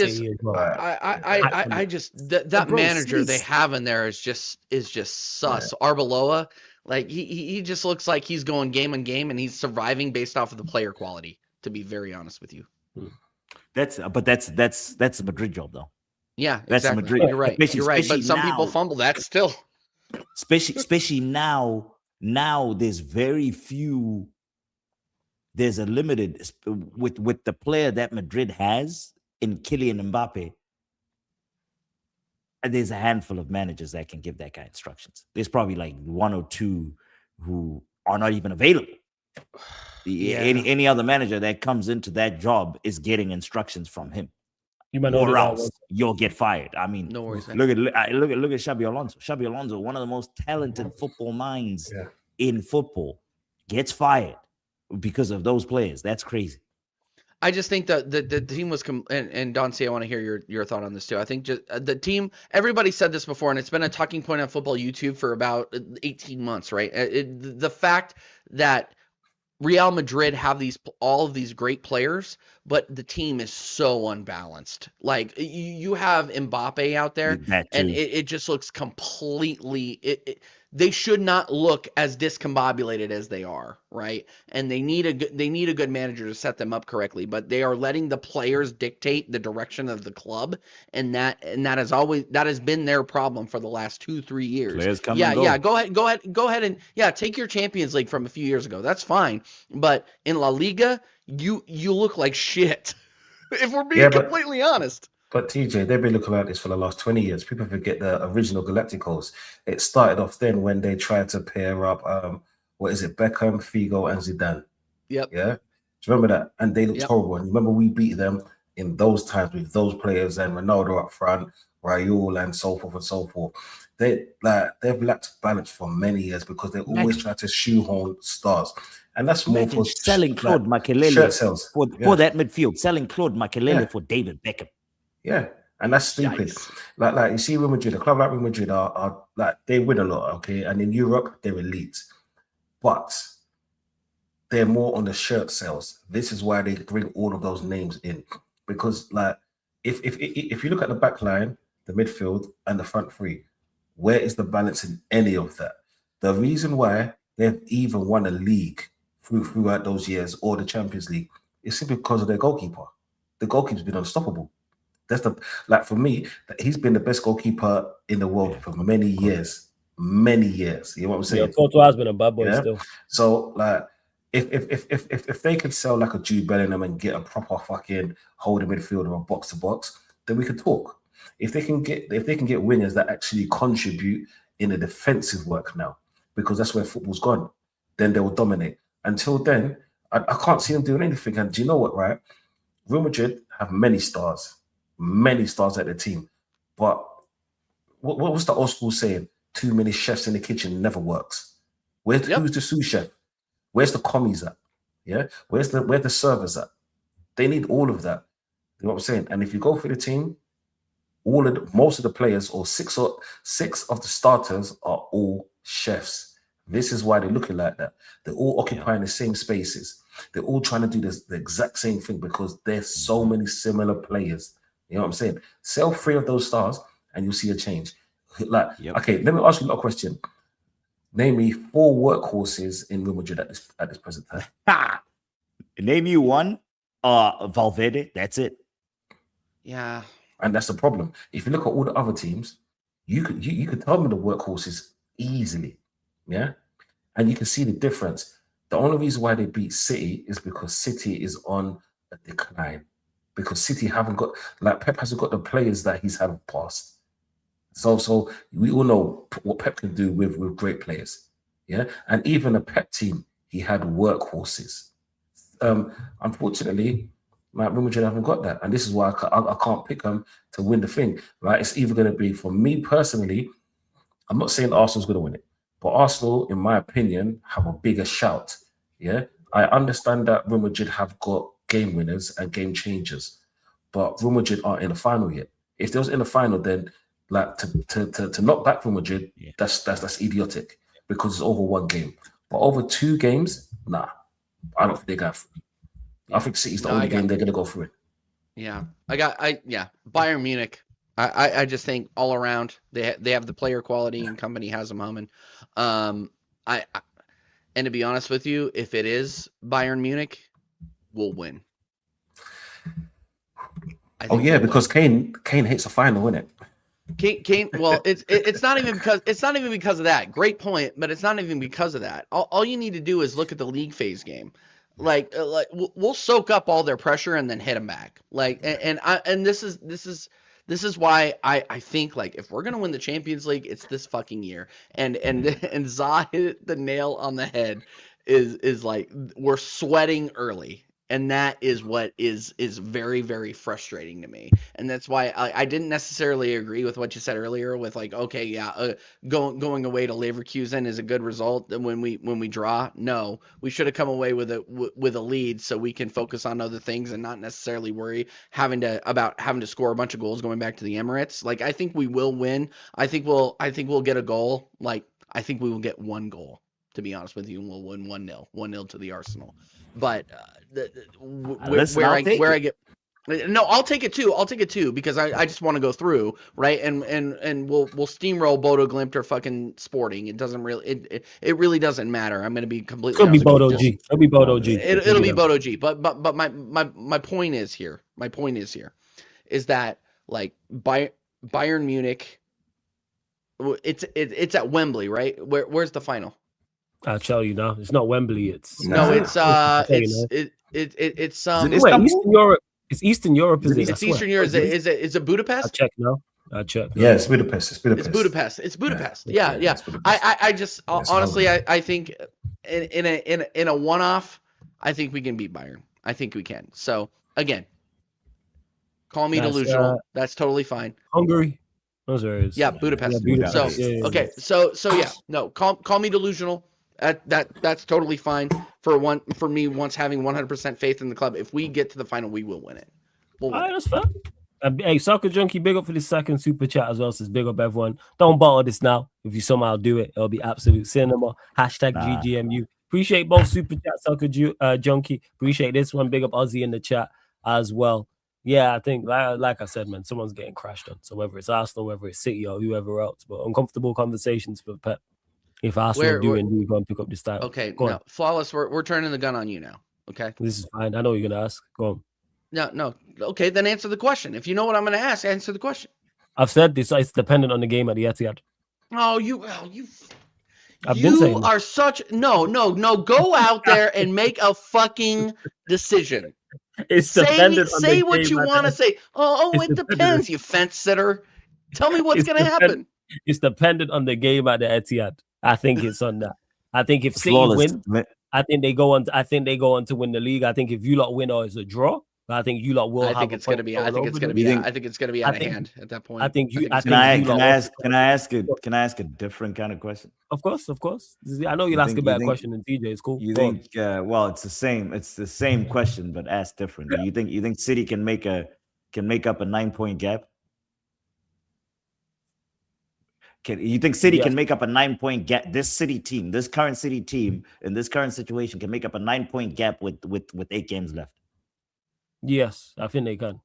just that manager they have in there is just sus. Yeah. Arbeloa, like he just looks like he's going game on game and he's surviving based off of the player quality, to be very honest with you. That's the Madrid job though. Yeah, that's exactly. Madrid. You're right. You're right. But some people fumble that still. Especially now there's very few. There's a limited with the player that Madrid has in Kylian Mbappe. There's a handful of managers that can give that guy instructions. There's probably like one or two who are not even available. Any other manager that comes into that job is getting instructions from him. Or else you'll get fired. I mean, no worries, look at Xabi Alonso. Xabi Alonso, one of the most talented football minds in football, gets fired because of those players. That's crazy. I just think that the team was and Don C, I want to hear your thought on this too. I think just the team. Everybody said this before, and it's been a talking point on football YouTube for about 18 months, right? The fact that Real Madrid have all of these great players, but the team is so unbalanced. Like you have Mbappe out there, and it just looks completely. They should not look as discombobulated as they are, right? And they need a good manager to set them up correctly. But they are letting the players dictate the direction of the club, and that has been their problem for the last 2-3 years. Players come and go. Yeah. Go ahead and take your Champions League from a few years ago. That's fine. But in La Liga, you look like shit. If we're being completely honest. But TJ, they've been looking like this for the last 20 years. People forget the original Galacticos. It started off then when they tried to pair up, Beckham, Figo, and Zidane. Yep. Yeah? Do you remember that? And they looked horrible. And remember we beat them in those times with those players and Ronaldo up front, Raul, and so forth and so forth. They've lacked balance for many years because they always try to shoehorn stars. And that's more for selling Claude Makelele for that midfield, selling Claude Makelele for David Beckham. Yeah, and that's stupid. Yikes. Like you see, Real Madrid, a club like Real Madrid are like they win a lot, okay, and in Europe they're elite, but they're more on the shirt sales. This is why they bring all of those names in, because like if you look at the back line, the midfield, and the front three, where is the balance in any of that? The reason why they've even won a league throughout those years or the Champions League is simply because of their goalkeeper. The goalkeeper's been unstoppable. That's for me, he's been the best goalkeeper in the world for many years. Many years. You know what I'm saying? Yeah, Courtois has been a bad boy still. So like if they could sell like a Jude Bellingham and get a proper fucking holding midfielder or box to box, then we could talk. If they can get wingers that actually contribute in the defensive work now, because that's where football's gone, then they will dominate. Until then, I can't see them doing anything. And do you know what, right? Real Madrid have many stars at the team. But what was the old school saying? Too many chefs in the kitchen never works. Who's the sous chef? Where's the commies at? Yeah, where the servers at? They need all of that. You know what I'm saying? And if you go for the team, most of the players, or six of the starters, are all chefs. This is why they're looking like that. They're all occupying the same spaces. They're all trying to do the exact same thing because there's so many similar players. You know what I'm saying? Sell 3 of those stars and you'll see a change. Okay, let me ask you a question. Name me 4 workhorses in Real Madrid at this present time. Name you one. Valverde. That's it. Yeah. And that's the problem. If you look at all the other teams, you could tell me the workhorses easily. Yeah. And you can see the difference. The only reason why they beat City is because City is on a decline. Because City haven't got, like Pep hasn't got the players that he's had past. So we all know what Pep can do with great players. Yeah. And even a Pep team, he had workhorses. unfortunately, like Real Madrid haven't got that, and this is why I can't pick them to win the thing. Right? It's either going to be, for me personally, I'm not saying Arsenal's going to win it, but Arsenal, in my opinion, have a bigger shout. Yeah, I understand that Real Madrid have got game winners and game changers, but Real Madrid aren't in the final yet. If they was in the final, then like to knock back Real Madrid, that's idiotic because it's over one game. But over 2 games, nah, I don't think they got. I think City's the only game they're going to go through it. Yeah, Bayern Munich. I just think all around they have the player quality and company has them humming. And to be honest with you, if it is Bayern Munich, we'll win. Because Kane hits the final, isn't it? Kane. Well, it's not even because of that. Great point, but it's not even because of that. All you need to do is look at the league phase game. Like we'll soak up all their pressure and then hit them back. And this is why I think, like, if we're gonna win the Champions League, it's this fucking year. And Za hit the nail on the head. Is like, we're sweating early. And that is what is very, very frustrating to me. And that's why I didn't necessarily agree with what you said earlier with, like, okay, yeah, going away to Leverkusen is a good result when we draw. No, we should have come away with a lead so we can focus on other things and not necessarily worry having to score a bunch of goals going back to the Emirates. Like, I think we will win. I think we'll get a goal. Like, I think we will get 1 goal, to be honest with you, and we'll win 1-0 to the Arsenal. But I'll take it too because I just want to go through, right? And we'll steamroll Bodo Glimt or fucking Sporting. It doesn't really it really doesn't matter. I'm going to be completely honest. It'll be Bodo G. It'll be Bodo G. But my point is here. Is that, like, Bayern Munich, it's at Wembley, right? Where's the final? I'll tell you now. It's not Wembley. It's Eastern Europe. It's Eastern Europe. It's Eastern Europe. Is it Budapest? I'll check now. Yeah, it's Budapest. It's Budapest. Yeah. I just honestly, I think in a one-off, I think we can beat Bayern. I think we can. So again, call me delusional. That's totally fine. Hungary. Those are his. Yeah, Budapest. So okay. So yeah. No, call me delusional. That's totally fine for me. Once having 100% faith in the club, if we get to the final, we will win it. All right, that's fair. Hey, Soccer Junkie, big up for the second super chat as well. Says big up everyone. Don't bottle this now. If you somehow do it, it'll be absolute cinema. #GGMU. Appreciate both super chat, Soccer Junkie. Appreciate this one. Big up Ozzy in the chat as well. Yeah, I think like I said, man, someone's getting crashed on. So whether it's Arsenal, whether it's City or whoever else, but uncomfortable conversations for Pep. If Arsenal do indeed go and pick up this title. Okay, no, Flawless, we're turning the gun on you now. Okay, this is fine. I know you're gonna ask. Go on. No. Okay, then answer the question. If you know what I'm gonna ask, answer the question. I've said this. It's dependent on the game at the Etihad. I've been saying are such no. Go out there and make a fucking decision. Say what you want to say. It depends, you fence sitter. Tell me what's gonna happen. It's dependent on the game at the Etihad. I think it's on that. I think if City win, I think they go on to win the league. I think if you lot win or it's a draw, I think you lot will. I think it's going to be out of hand at that point. Can I ask a different kind of question? Of course. I know you'll ask a better question than TJ. It's cool. You think? Well, it's the same question, but asked different. You think City can make up a 9-point gap? You think City can make up a 9-point gap? This current City team in this current situation can make up a 9-point gap with 8 games left. Yes, I think they can.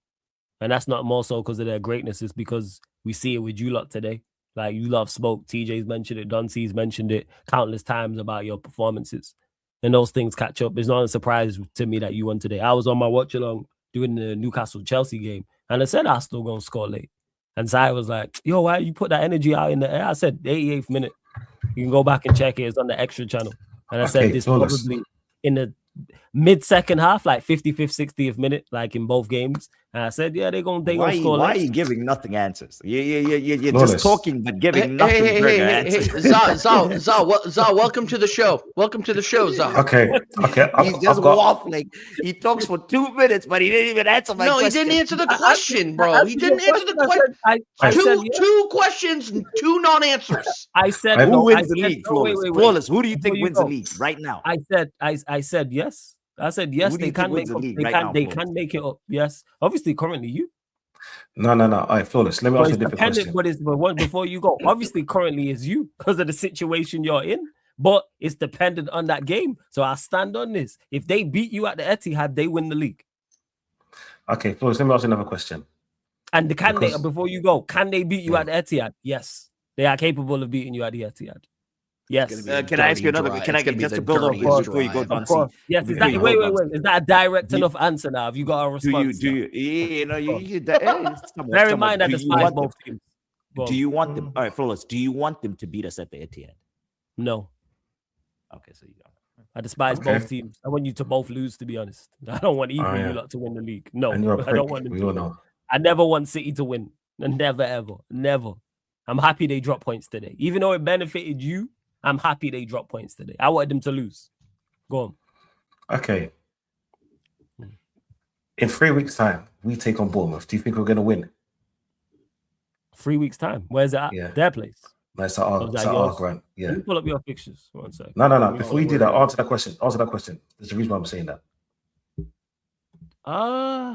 And that's not more so because of their greatness. It's because we see it with you lot today. Like, you lot spoke. TJ's mentioned it. Duncy's mentioned it countless times about your performances. And those things catch up. It's not a surprise to me that you won today. I was on my watch along doing the Newcastle-Chelsea game. And I said Arsenal going to score late. And Zai was like, yo, why you put that energy out in the air? I said, the 88th minute. You can go back and check it. It's on the extra channel. And I said, this probably in the mid-second half, like 55th, 60th minute, like in both games. And I said, yeah, they gonna score. Why are you giving nothing answers? You're Flawless. just talking but giving nothing. Hey, answers. Za, welcome to the show. Welcome to the show, Za. Okay. He's just waffling. He talks for 2 minutes, but he didn't even answer my question. No, he didn't answer the question, bro. He didn't answer the question. I said, yeah. Two questions, 2 non-answers. I said, who wins the said, league? no, wait. Flawless. Who do you think Before you wins go. the league right now? I said yes. I said yes. Who do They you can think make wins the league they right can now, they Flawless? can make it up. Yes, obviously currently you. No. All right, Flawless. Let me ask you a different question. But one before you go, obviously currently is you because of the situation you're in. But it's dependent on that game. So I stand on this. If they beat you at the Etihad, they win the league. Okay, Flawless, let me ask you another question. And Because- before you go, can they beat you at the Etihad? Yes, they are capable of beating you at the Etihad. Yes. Can I ask you another? Can I get just to build up before you go, Don Of course. C? Yes. Is that, wait. Is that a direct enough answer now? Have you got a response? Do you? You know, Bear in mind that despise both teams. Do you want them? All right, Flawless. Do you want them to beat us at the Etihad? No. Okay, so you go. I despise both teams. I want you to both lose, to be honest. I don't want either of you lot to win the league. No, And you're a I don't prick. want them We to all win. know. I never want City to win. Never, ever. Never. I'm happy they dropped points today. Even though it benefited you, I'm happy they dropped points today. I wanted them to lose. Go on. Okay. In 3 weeks' time, we take on Bournemouth. Do you think we're going to win? 3 weeks' time. Where's it at? Yeah. Their place. That's our grant. Yeah. Let me pull up your fixtures. 1 second. No. Before you do that, answer that question. There's a reason why I'm saying that.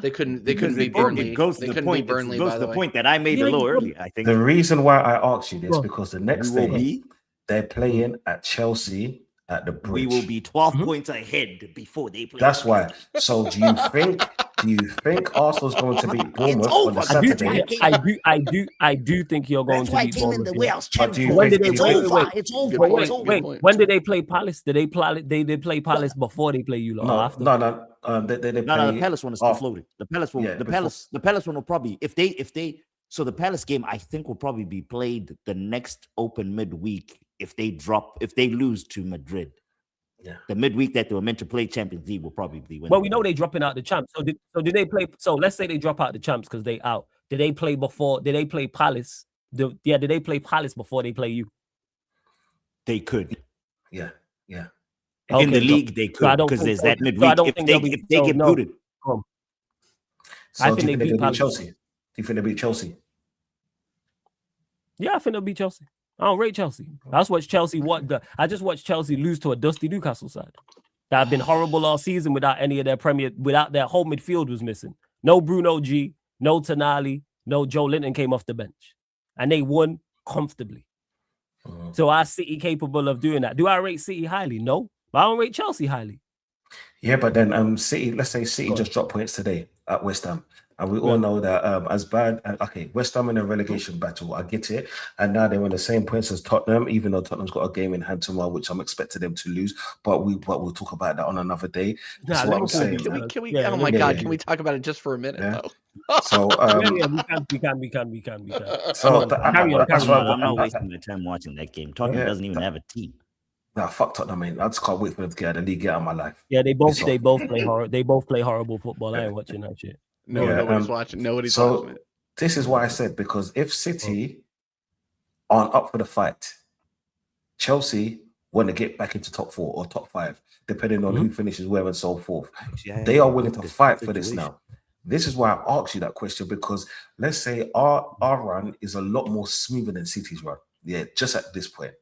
They couldn't beat Burnley. It goes to They the couldn't point. beat Burnley, It goes by to the the way. point that I made a little earlier. I think The reason why I asked you this Well, because the next we will day be they're playing at Chelsea at the Bridge. we will be 12 points ahead before they play. That's why. So do you think Arsenal's going to beat Bournemouth on the over. Saturday? I do think you're going That's to why I beat came in Bournemouth. the way I was But do you When think did they It's wait, over. wait, It's over. Good It's point. over. Good point. When did they play Palace? Did they play Palace before they play you lot? or after? No. They No, play the Palace one is still floated. The Palace one, Yeah, the before- Palace one will probably if they so the Palace game I think will probably be played the next open midweek if they lose to Madrid. Yeah. The midweek that they were meant to play Champions League will probably be when. Well, we know they dropping out the champs. So did they play? So let's say they drop out the champs because they out. Did they play before? Did they play Palace? Did they play Palace before they play you? They could. Yeah. In the Okay, league, they so I could don't because think- there's that so I midweek. don't If think they they'll be- if they so get no. booted, So I do think you they think beat they'll beat Palace. Chelsea? Do you think they'll beat Chelsea? Yeah, I think they'll beat Chelsea. I don't rate Chelsea. I just watched Chelsea. I just watched Chelsea lose to a dusty Newcastle side that have been horrible all season without any of without their whole midfield was missing. No Bruno G, no Tonali, no Joe Linton came off the bench, and they won comfortably. So are City capable of doing that? Do I rate City highly? No, but I don't rate Chelsea highly. Yeah, but then City, let's say City just dropped points today at West Ham. And we all know that as bad, West Ham in a relegation battle, I get it. And now they're on the same points as Tottenham, even though Tottenham's got a game in hand tomorrow, which I'm expecting them to lose. But we'll talk about that on another day. That's what I'm saying. Can we? Oh my God! Can we talk about it just for a minute? Yeah. Though? So we can. So Carry on. I'm not wasting my time watching that game. Tottenham doesn't even have a team. Nah, fuck Tottenham, man. I just can't wait for them to get out of the league, get out of my life. Yeah, they both play horrible football. I ain't watching that shit. Nobody's watching. Nobody's so watching it. This is why I said, because if City aren't up for the fight, Chelsea want to get back into top 4 or top 5, depending on who finishes where and so forth. They are willing to fight for this now. This is why I asked you that question, because let's say our run is a lot more smoother than City's run. Yeah, just at this point.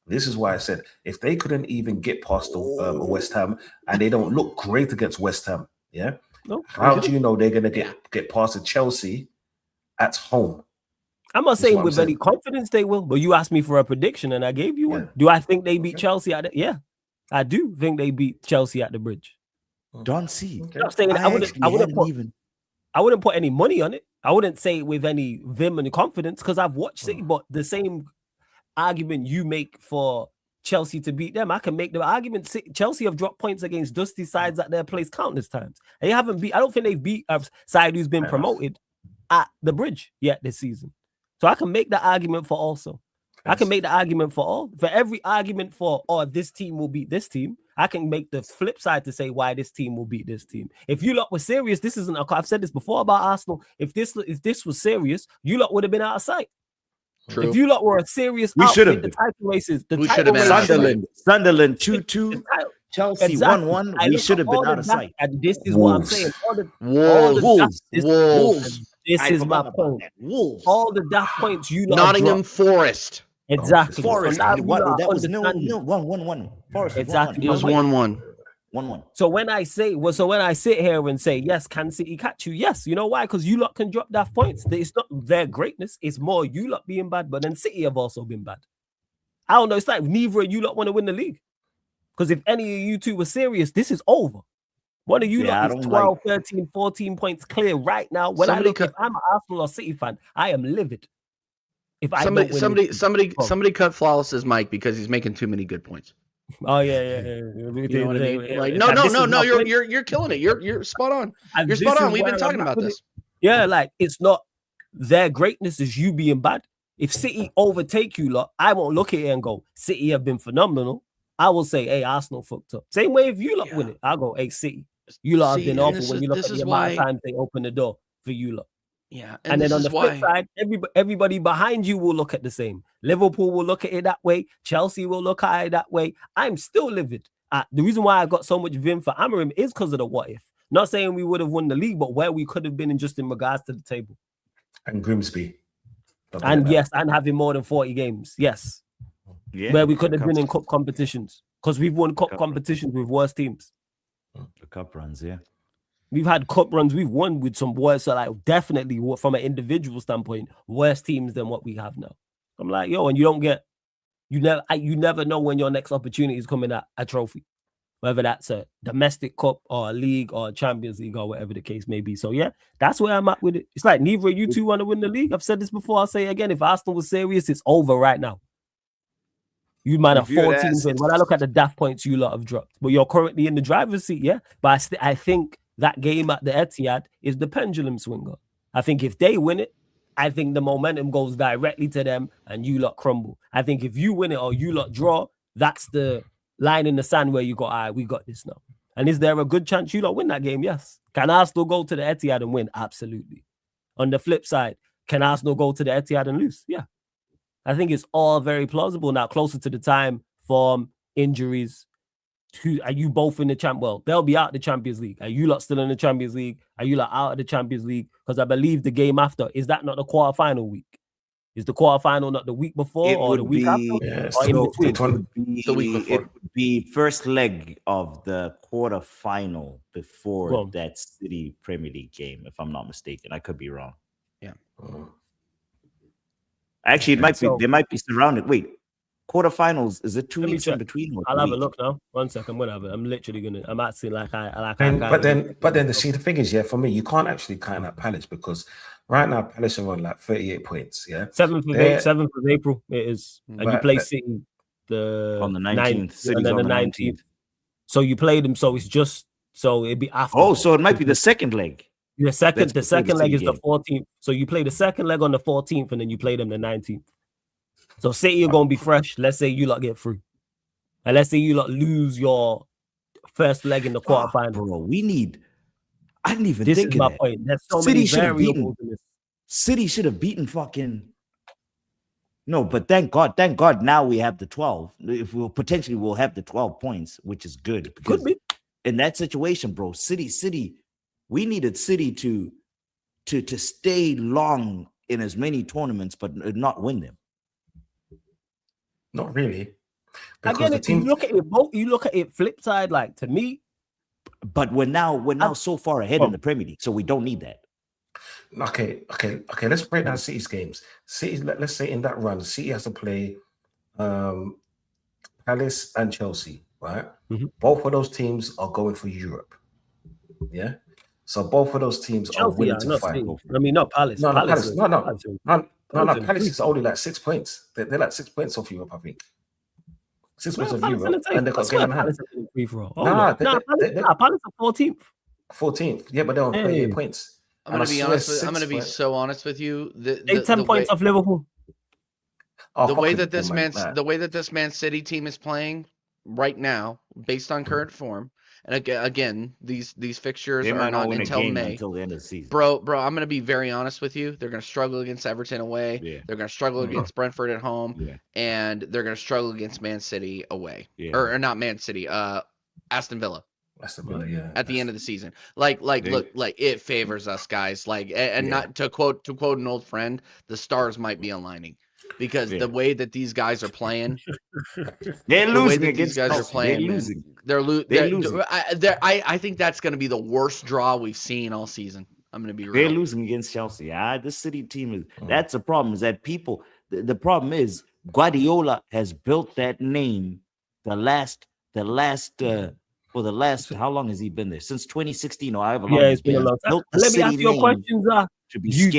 This is why I said, if they couldn't even get past the West Ham and they don't look great against West Ham, yeah? No, how do you know they're going to get past the Chelsea at home? I'm not saying with any confidence they will, but you asked me for a prediction and I gave you one. Do I think they beat Chelsea at the? Yeah, I do think they beat Chelsea at the Bridge. Don't see. I'm saying I wouldn't put any money on it. I wouldn't say it with any vim and confidence because I've watched City, but the same argument you make for Chelsea to beat them, I can make the argument. Chelsea have dropped points against dusty sides at their place countless times. They haven't beat. I don't think they've beat a side who's been promoted at the Bridge yet this season. So I can make the argument for also. I can make the argument for all. For every argument for, this team will beat this team, I can make the flip side to say why this team will beat this team. If you lot were serious, this isn't. I've said this before about Arsenal. If this was serious, you lot would have been out of sight. True. If you lot were a serious We should outfit, have. the title races, We should have been out of sight. Sunderland 2-2, Chelsea Exactly. 1-1. I We look should at have been all out the of daft- sight. And this is what I'm Wolves. saying. All the Wolves. This I is forgot my about point. that. Wolves. All the daft points you lot have Nottingham dropped. Forest. Exactly. Forest. So now you lot That was understand nil, 1-1. Forest. Exactly. It was 1-1. 1-1. So when I sit here and say, yes, can City catch you? Yes. You know why? Because you lot can drop daft points. It's not their greatness. It's more you lot being bad, but then City have also been bad. I don't know. It's like neither of you lot want to win the league. Because if any of you two were serious, this is over. One of you lot is 12, 13, 14 points clear right now. When if I'm an Arsenal or City fan, I am livid. If somebody cut Flawless's mic because he's making too many good points. Oh yeah. You know what I mean? Like, no, you're killing it. You're spot on. And You're spot this on. is We've been where talking I'm at about with this. Yeah, like it's not their greatness is you being bad. If City overtake you lot, I won't look at it and go, City have been phenomenal. I will say, hey, Arsenal fucked up. Same way if you lot win it, I'll go, hey, City. You lot have been awful when you look at the amount of times they open the door for you lot. Yeah. And then on the flip side, everybody behind you will look at the same. Liverpool will look at it that way. Chelsea will look at it that way. I'm still livid. The reason why I got so much vim for Amorim is because of the what if. Not saying we would have won the league, but where we could have been in just in regards to the table. And Grimsby. And yes, and having more than 40 games. Yes. Yeah. Where we could have been in cup competitions. Because we've won cup competitions with worse teams. The cup runs, yeah. We've had cup runs we've won with some worse, so like definitely from an individual standpoint, worse teams than what we have now. I'm like, yo, and you never know when your next opportunity is coming at a trophy, whether that's a domestic cup or a league or a Champions League or whatever the case may be. So yeah, that's where I'm at with it. It's like neither of you two want to win the league. I've said this before. I'll say it again. If Arsenal was serious, it's over right now. You might have 14 wins. When I look at the daft points you lot have dropped, but you're currently in the driver's seat, yeah. But I think that game at the Etihad is the pendulum swinger. I think if they win it, I think the momentum goes directly to them and you lot crumble. I think if you win it or you lot draw, that's the line in the sand where you go, all right, we got this now. And is there a good chance you lot win that game? Yes. Can Arsenal go to the Etihad and win? Absolutely. On the flip side, can Arsenal go to the Etihad and lose? Yeah. I think it's all very plausible now, closer to the time, form, injuries. Are you both in the champ? Well, they'll be out of the Champions League. Are you lot still in the Champions League? Are you lot out of the Champions League? Because I believe the game after, is that not the quarterfinal week? Is the quarterfinal not the week before or the week after? Yes, or in between? The week before. It would be first leg of the quarterfinal before that City Premier League game, if I'm not mistaken. I could be wrong. Yeah. Actually, it might be. They might be surrounded. Wait, quarterfinals, is it 2 weeks in between? I'll have a look now. 1 second, I'm gonna have it. I'm literally gonna. I'm acting like but then the thing is, yeah, for me, you can't actually count out Palace because right now Palace are on like 38 points. Yeah, 7th of April it is, and you play City on the 19th, and then the 19th. So you play them. So it's just it'd be after. Oh, so it might be the second leg. The second leg is the 14th. So you play the second leg on the 14th, and then you play them the 19th. So City are gonna be fresh. Let's say you lot get through, and let's say you lot lose your first leg in the quarterfinal. Bro, I didn't even this think is of my that. point. There's so City many should have variables in this. City should have beaten fucking. No, but thank God. Now we have the 12. If we'll have the 12 points, which is good. Could be in that situation, bro. City. We needed City to stay long in as many tournaments, but not win them. Not really. Again, you look at it both. You look at it flip side, like to me. But we're now so far ahead in the Premier League, so we don't need that. Okay. Let's break down City's games. City, let's say in that run, City has to play Palace and Chelsea, right? Mm-hmm. Both of those teams are going for Europe. Yeah. So both of those teams are willing to fight. I mean, not Palace. No, Palace. No. Palace is only like 6 points. They're like 6 points off Europe, I think. 6 points off Europe, and they've got a game in hand. Palace are 14th. 14th, yeah, but they're on 38 points. I'm gonna be so honest with you. They 10 points off Liverpool. The way that this Man City team is playing, right now, based on current form, and again, these fixtures They are might not not win a until game May. until the end of the season. Bro, I'm gonna be very honest with you. They're gonna struggle against Everton away. Yeah. They're gonna struggle against Brentford at home, Yeah. and they're gonna struggle against Man City away. Yeah. Or not Man City, Aston Villa. Aston Villa, yeah. At the end of the season, look, it favors us, guys. Like, and not to quote an old friend, the stars might be aligning, because the way that these guys are playing, they're the way losing that against these guys are Chelsea. playing, They're man, losing. they're They're losing. I think that's going to be the worst draw we've seen all season. I'm going to be real. They're losing against Chelsea. This City team is. That's the problem. Is that people? The problem is Guardiola has built that name. For the last, how long has he been there? Since 2016 or however long. Yeah, it's been a long time. Let me ask you your questions.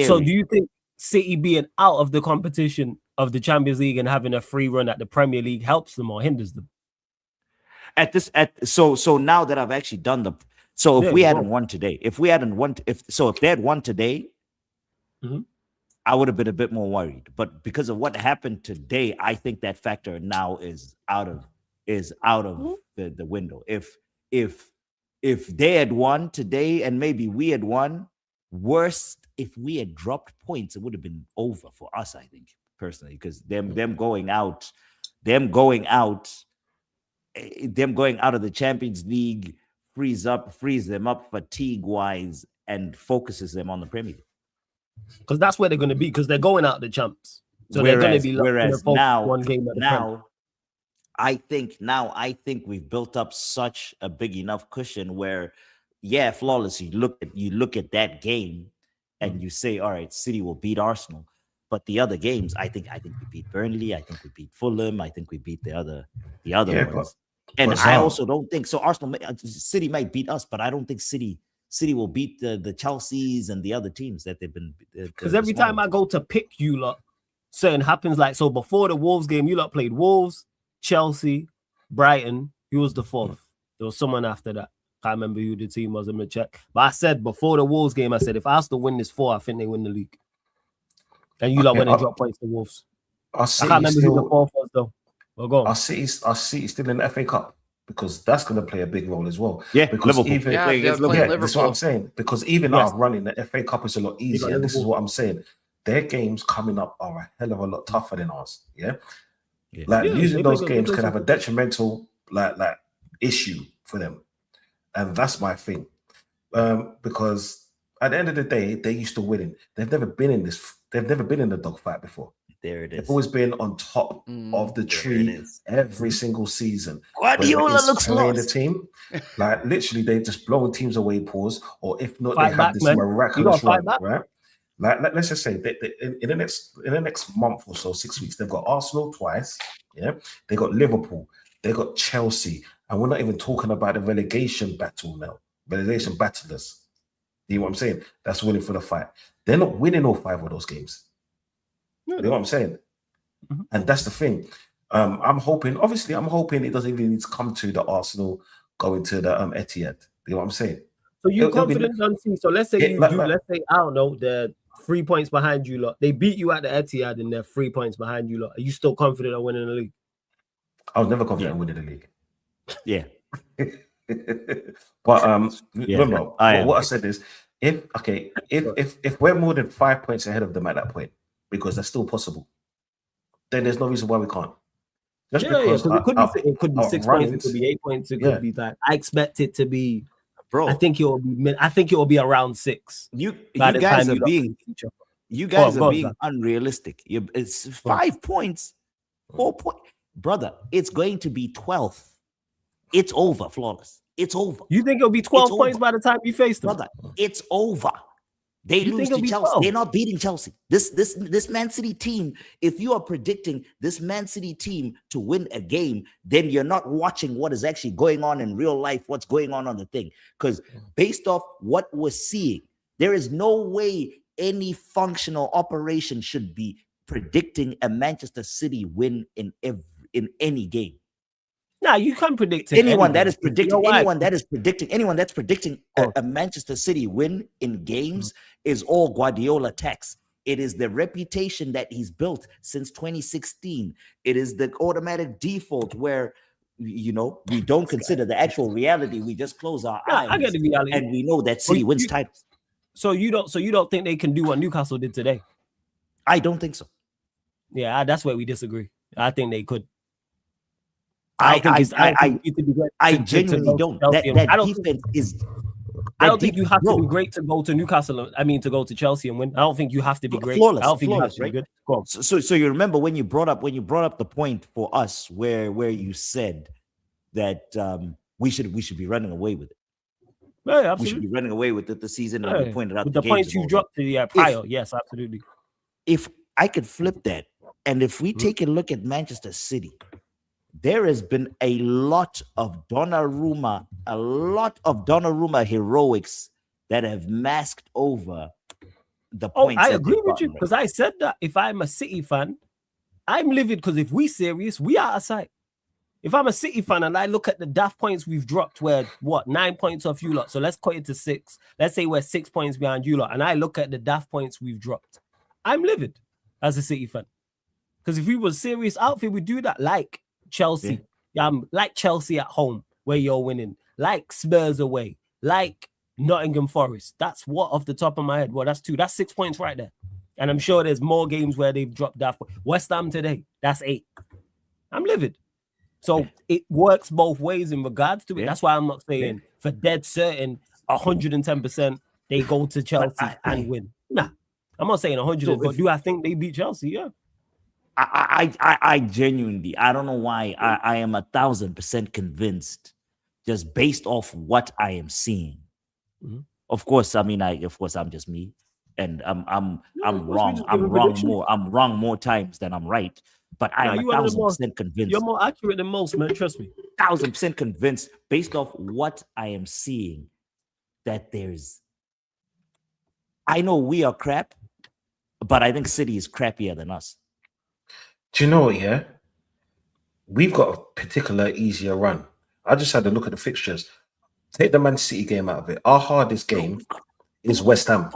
So do you think City being out of the competition of the Champions League and having a free run at the Premier League helps them or hinders them? So now that I've actually done if we hadn't won today, if they had won today, I would have been a bit more worried. But because of what happened today, I think that factor now is out of the window. If they had won today and maybe we had won, worse, if we had dropped points, it would have been over for us, I think, personally, because them going out of the Champions League frees them up fatigue-wise and focuses them on the Premier League. Because that's where they're going to be, because they're going out the champs. So they're going to be one game at the Premier. I think we've built up such a big enough cushion where, flawless. You look at that game, and you say, all right, City will beat Arsenal, but the other games, I think we beat Burnley, I think we beat Fulham, I think we beat the other ones. I also don't think so. City might beat us, but I don't think City will beat the Chelseas and the other teams that they've been. Because every time I go to pick you lot, something happens. Like, so before the Wolves game, you lot played Wolves, Chelsea, Brighton. Who was the fourth? There was someone after that. Can't remember who the team was. I'm gonna check. But I said before the Wolves game, I said if Arsenal win this 4, I think they win the league. And you lot went and dropped points to Wolves. I can't remember who the fourth was though. Well, go on. Our City still in the FA Cup, because that's going to play a big role as well. Yeah, because Liverpool. That's what I'm saying. Because even our running the FA Cup is a lot easier. And this is what I'm saying. Their games coming up are a hell of a lot tougher than ours. Losing those games can have a detrimental issue for them, and that's my thing. Because at the end of the day, they're used to winning. They've never been in the dogfight before. There it is. They've always been on top of the tree every single season. Guardiola looks lost. The team, literally, they just blowing teams away, pause, or if not, they have this miraculous run, right? Let's just say in the next month or so, 6 weeks, they've got Arsenal twice. Yeah, they got Liverpool, they got Chelsea, and we're not even talking about the relegation battle now. Relegation battlers. You know what I'm saying? That's winning for the fight. They're not winning all 5 of those games. You know what I'm saying? And that's the thing. I'm hoping it doesn't even need to come to the Arsenal going to the Etihad. You know what I'm saying? So you're confident on C. So let's say let's say, I don't know, they're 3 points behind you lot. They beat you at the Etihad and they're 3 points behind you lot. Are you still confident on winning the league? I was never confident on winning the league. Yeah. But remember, what I said is if we're more than 5 points ahead of them at that point, because that's still possible, then there's no reason why we can't. Because it could be 6 points, it could be 8 points, it could be that. I expect it to be, bro. I think it will be around 6. You guys are being unrealistic. It's 5 points, 4 points, brother. It's going to be 12. It's over, flawless. It's over. You think it'll be 12 points by the time you face them, brother? It's over. They lose to Chelsea. 12? They're not beating Chelsea. This Man City team, if you are predicting this Man City team to win a game, then you're not watching what is actually going on in real life, what's going on the thing. Because based off what we're seeing, there is no way any functional operation should be predicting a Manchester City win in any game. Nah, you can predict anyone that is predicting a Manchester City win in games is all Guardiola tax. It is the reputation that he's built since 2016. It is the automatic default where you know, we don't consider the actual reality. We just close our eyes. I get the reality, and we know that City wins titles. So you don't think they can do what Newcastle did today? I don't think so. Yeah, that's where we disagree. I think they could. I genuinely don't. That defense is. I don't think you have to be great to go to Newcastle. I mean, to go to Chelsea and win. I don't think you have to be great. Flawless, I don't think you have to right? be good. So you remember when you brought up the point for us where you said that we should be running away with it. Yeah, absolutely. We should be running away with it the season. And we pointed out with the points you dropped prior. Yes, absolutely. If I could flip that, and if we take a look at Manchester City, there has been a lot of Donnarumma heroics that have masked over the points. I agree with you, because I said that if I'm a City fan, I'm livid, because if we serious, we are aside. If I'm a City fan and I look at the daft points we've dropped, we're 9 points off you lot. So let's cut it to 6. Let's say we're 6 points behind you lot, and I look at the daft points we've dropped. I'm livid as a City fan. Because if we were serious outfit, we do that like Chelsea. Like Chelsea at home, where you're winning. Like Spurs away. Like Nottingham Forest. That's what off the top of my head. Well, that's 2. That's 6 points right there. And I'm sure there's more games where they've dropped that. West Ham today, that's 8. I'm livid. So it works both ways in regards to it. That's why I'm not saying for dead certain 110% they go to Chelsea and win. Nah, I'm not saying 100. But do I think they beat Chelsea? Yeah. I genuinely, I don't know why I am 1,000% convinced just based off what I am seeing. Mm-hmm. Of course, I mean, I'm just me, and I'm wrong. I'm wrong more times than I'm right. But I am 1,000% convinced. You're more accurate than most, man. Trust me. 1,000% convinced based off what I am seeing that there's. I know we are crap, but I think City is crappier than us. Do you know what? Yeah, we've got a particular easier run. I just had a look at the fixtures. Take the Man City game out of it. Our hardest game is West Ham.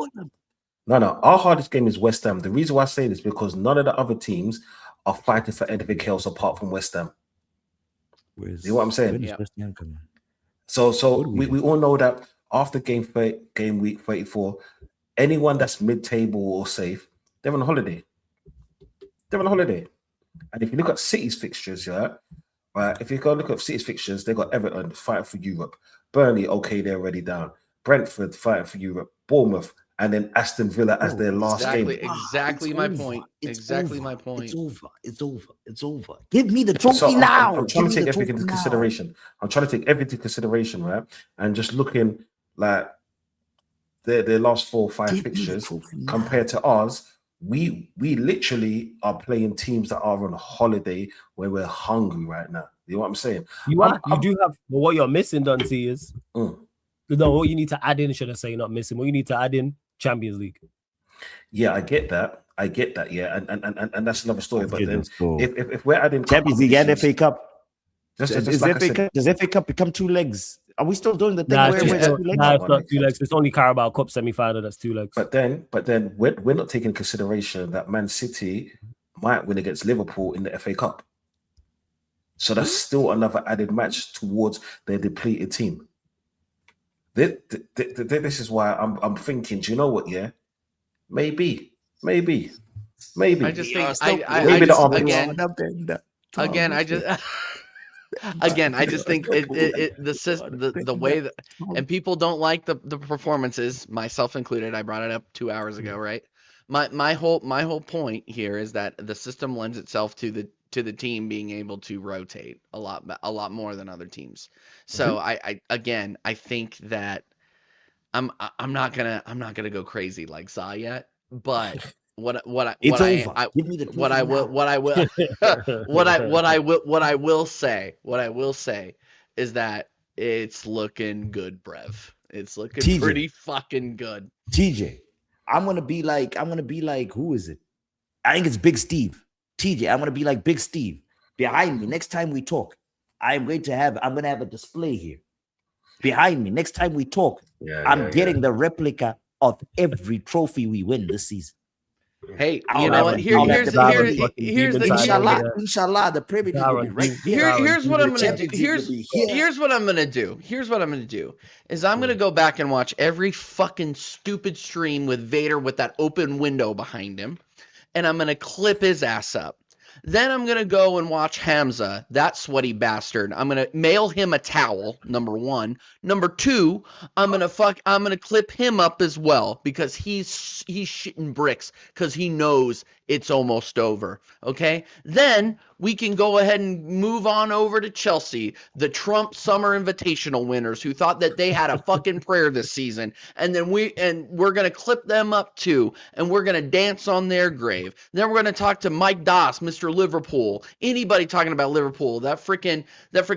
No, our hardest game is West Ham. The reason why I say this is because none of the other teams are fighting for anything else apart from West Ham. You know what I'm saying? Yeah. So we all know that after game week 34, anyone that's mid-table or safe, they're on holiday. And if you look at City's fixtures, if you go look at City's fixtures, they got Everton fighting for Europe. Burnley, okay, they're already down. Brentford fighting for Europe. Bournemouth, and then Aston Villa as their last game. Exactly my point. My point. It's over. Give me the trophy now. I'm trying to take everything into consideration. Right? And just looking like their last 4 or 5 fixtures compared to ours, we literally are playing teams that are on holiday where we're hungry right now. You know what I'm saying? You do have, but what you're missing, Dante, is no, what you need to add in, should I say, not missing, what you need to add in, Champions League. Yeah, I get that. Yeah, and that's another story. But then if we're adding Champions League and FA Cup, does FA Cup become 2 legs? Are we still doing the thing where it's 2 legs? No, it's not 2 legs. It's only Carabao Cup semi-final that's 2 legs. But then we're not taking into consideration that Man City might win against Liverpool in the FA Cup. So that's still another added match towards their depleted team. This is why I'm thinking. Do you know what? Yeah, maybe. I just think I just think the way that, and people don't like the performances, myself included. I brought it up 2 hours ago, right? My whole point here is that the system lends itself to the team being able to rotate a lot more than other teams. So I think that I'm not gonna go crazy like Za yet, but what I will say is that it's looking good, Brev. It's looking TJ, pretty fucking good. TJ, I'm gonna be like, who is it? I think it's Big Steve. TJ, I'm gonna be like Big Steve. Behind me, next time we talk, I'm gonna have a display here. Behind me, next time we talk, I'm getting the replica of every trophy we win this season. Hey, I'll you know have what? to- Here's the Inshallah, the Premier League will be right there. here's what I'm The gonna do. Champions League will be here. Here's what I'm gonna do. Here's what I'm gonna do is I'm gonna go back and watch every fucking stupid stream with Vader with that open window behind him, and I'm gonna clip his ass up. Then I'm gonna go and watch Hamza, that sweaty bastard. I'm gonna mail him a towel, number one. Number two, I'm gonna clip him up as well because he's shitting bricks because he knows it's almost over. Okay? Then we can go ahead and move on over to Chelsea, the Trump Summer Invitational winners who thought that they had a fucking prayer this season. And then we're gonna clip them up too, and we're gonna dance on their grave. Then we're gonna talk to Mike Doss, Mr. Liverpool. Anybody talking about Liverpool, that freaking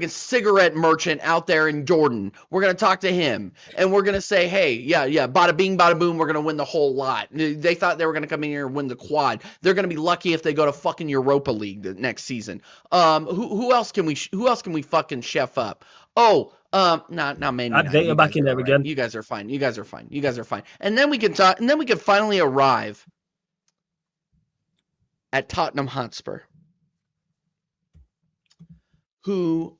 cigarette merchant out there in Jordan. We're gonna talk to him, and we're gonna say, hey, yeah, bada bing, bada boom, we're gonna win the whole lot. They thought they were gonna come in here and win the quad. They're gonna be lucky if they go to fucking Europa League the next season. Who else can we fucking chef up? Not Man United. I'd date you back in there again. You guys are fine. And then we can talk. And then we can finally arrive at Tottenham Hotspur, who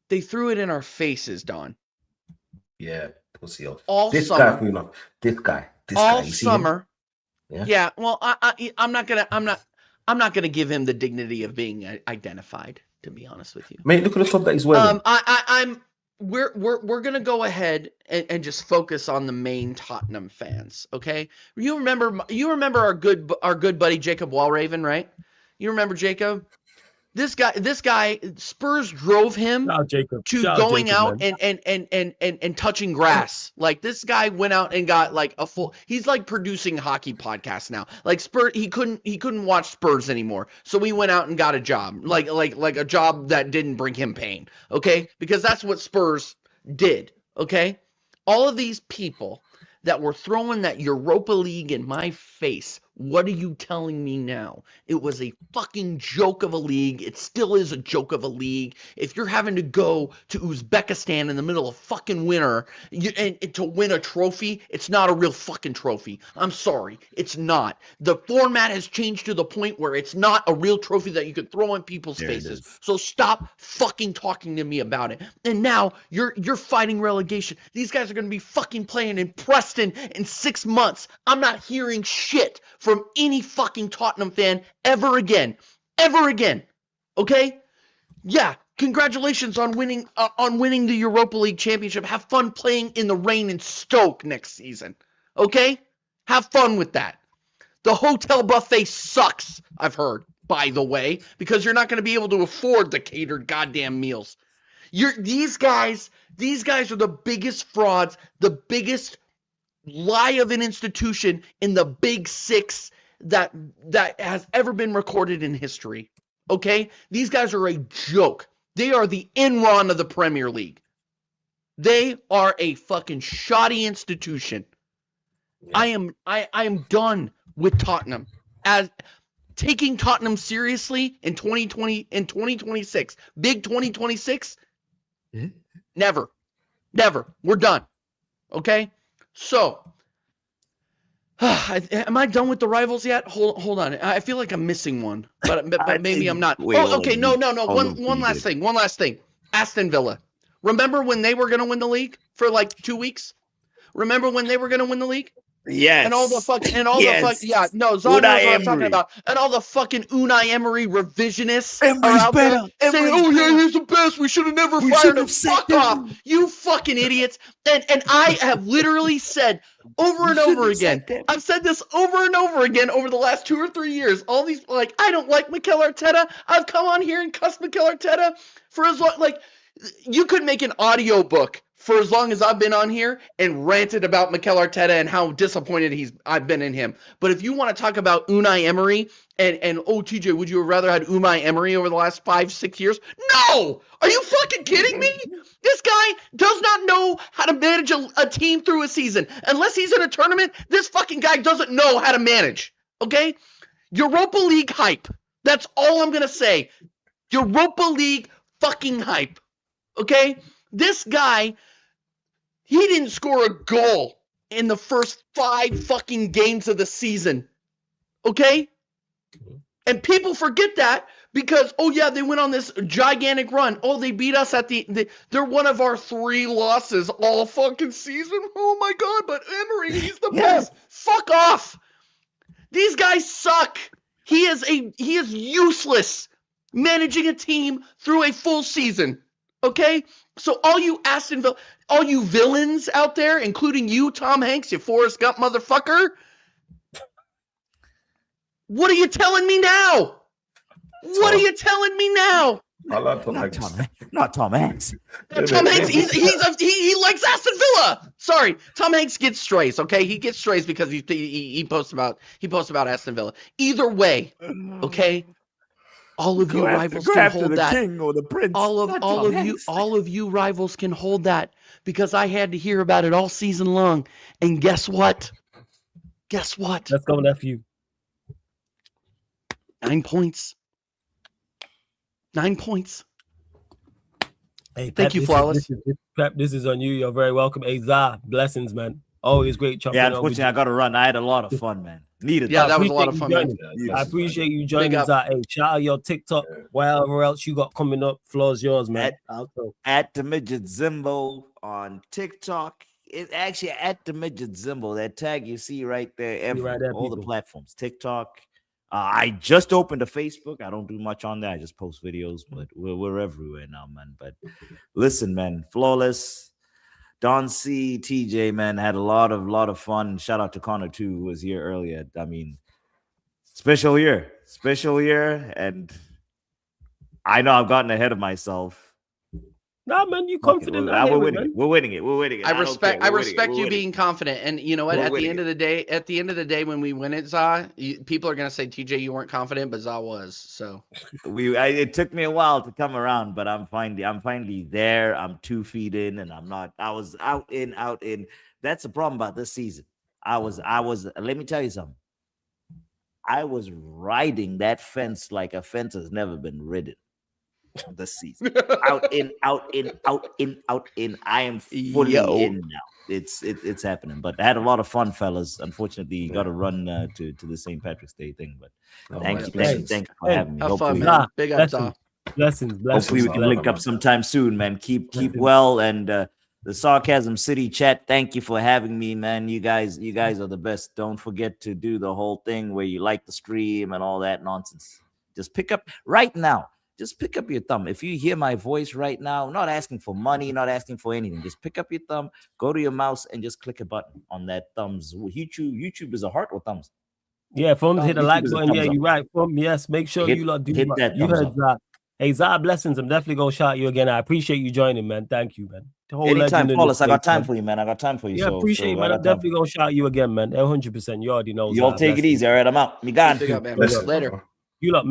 they threw it in our faces, Don. Yeah, pussy off. All This summer. guy, this guy. All You see him? summer. Yeah. Yeah. Well, I'm not gonna give him the dignity of being identified. To be honest with you, Mate, look at the top that he's wearing. We're gonna go ahead and just focus on the main Tottenham fans. Okay. You remember our good buddy Jacob Walraven, right? You remember Jacob? This guy, Spurs drove him to going out and touching grass. Like this guy went out and got like he's like producing hockey podcasts now. Like Spurs, he couldn't watch Spurs anymore. So he went out and got a job, like a job that didn't bring him pain. Okay. Because that's what Spurs did. Okay. All of these people that were throwing that Europa League in my face. What are you telling me now? It was a fucking joke of a league. It still is a joke of a league. If you're having to go to Uzbekistan in the middle of fucking winter and to win a trophy, it's not a real fucking trophy. I'm sorry. It's not. The format has changed to the point where it's not a real trophy that you could throw in people's faces. So stop fucking talking to me about it. And now you're fighting relegation. These guys are going to be fucking playing in Preston in 6 months. I'm not hearing shit from any fucking Tottenham fan ever again. Okay? Yeah, congratulations on winning the Europa League championship. Have fun playing in the rain in Stoke next season. Okay? Have fun with that. The hotel buffet sucks, I've heard, by the way, because you're not going to be able to afford the catered goddamn meals. These guys are the biggest frauds, the biggest lie of an institution in the Big Six that has ever been recorded in history. Okay? These guys are a joke. They are the Enron of the Premier League. They are a fucking shoddy institution. Yeah. I am done with Tottenham. As taking Tottenham seriously in 2020 and 2026. Big 2026? Never. We're done. Okay? So, am I done with the rivals yet? Hold on. I feel like I'm missing one, but maybe I'm not. Okay. No. One last thing. Aston Villa. Remember when they were going to win the league for like 2 weeks? Remember when they were going to win the league? Yes. And all the fucking, Zon knows what I'm talking about. And all the fucking Unai Emery revisionists are out there saying, "Oh yeah, he's the best. We should have never fired him." Fuck off, you fucking idiots. And I have literally said over and over again. I've said this over and over again over the last 2 or 3 years. All these I don't like Mikel Arteta. I've come on here and cussed Mikel Arteta for as long. You could make an audio book for as long as I've been on here and ranted about Mikel Arteta and how disappointed I've been in him. But if you want to talk about Unai Emery and TJ, would you have rather had Unai Emery over the last 5-6 years? No! Are you fucking kidding me? This guy does not know how to manage a team through a season. Unless he's in a tournament, this fucking guy doesn't know how to manage. Okay? Europa League hype. That's all I'm going to say. Europa League fucking hype. Okay? This guy, he didn't score a goal in the first 5 fucking games of the season. Okay? And people forget that because, oh yeah, they went on this gigantic run. Oh, they beat us at they're one of our 3 losses all fucking season. Oh my God, but Emery, he's the best. Fuck off. These guys suck. He is useless managing a team through a full season. Okay? So all you all you villains out there, including you, Tom Hanks, you Forrest Gump motherfucker, what are you telling me now? What are you telling me now? I love Tom Hanks. Not Tom Hanks. Tom Hanks, he likes Aston Villa. Sorry, Tom Hanks gets strays. Okay, he gets strays because he posts about Aston Villa. Either way, okay. All of you rivals can hold that. King or the prince. All of you rivals can hold that because I had to hear about it all season long. And guess what? Guess what? Let's go, nephew. 9 points. 9 points. Hey, Pep, thank you, Flawless. Pep, this is on you. You're very welcome. Hey, Zah, blessings, man. Always great chopping. Yeah, unfortunately, I got to run. I had a lot of fun, man. Needed. Yeah, that was a lot of fun, man. I appreciate you joining us. Hey, shout out your TikTok, wherever else you got coming up. Floor's yours, man. At the Midget Zimbo on TikTok. It's actually at the Midget Zimbo. That tag you see right there, all the platforms. TikTok. I just opened a Facebook. I don't do much on that. I just post videos, but we're everywhere now, man. But listen, man, Flawless, Don C, TJ, man, had a lot of fun. Shout out to Connor too, who was here earlier. I mean, special year, and I know I've gotten ahead of myself. Nah, man, you confident? We're winning it. I respect you being confident. And you know what? At the end of the day, when we win it, Zah, people are gonna say, TJ, you weren't confident, but Zah was. So it took me a while to come around, but I'm finally there. I'm 2 feet in, and I'm not. I was out in. That's the problem about this season. I was. Let me tell you something. I was riding that fence like a fence has never been ridden. This season, out in. I am fully in now. It's happening. But I had a lot of fun, fellas. Unfortunately, you got to run to the St. Patrick's Day thing. But thank you for having me. Have fun, man. Big up, Zah. Blessings. Hopefully, we can link up sometime soon, man. Keep well, and the Sarcasm City chat. Thank you for having me, man. You guys are the best. Don't forget to do the whole thing where you like the stream and all that nonsense. Just pick up right now. Just pick up your thumb. If you hear my voice right now, not asking for money, not asking for anything. Just pick up your thumb, go to your mouse, and just click a button on that thumbs. YouTube is a heart or thumbs? Yeah, thumbs, hit the like button. Yeah, you're right. Yes, make sure you lot do that. You heard Zah. Hey, Zah, blessings. I'm definitely going to shout you again. I appreciate you joining, man. Thank you, man. Anytime, Paulus. I got time for you, man. I got time for you. Yeah, appreciate you, man. I'm definitely going to shout you again, man. 100%. You already know. You all take it easy. All right, I'm out. Me gone. Later. You lot,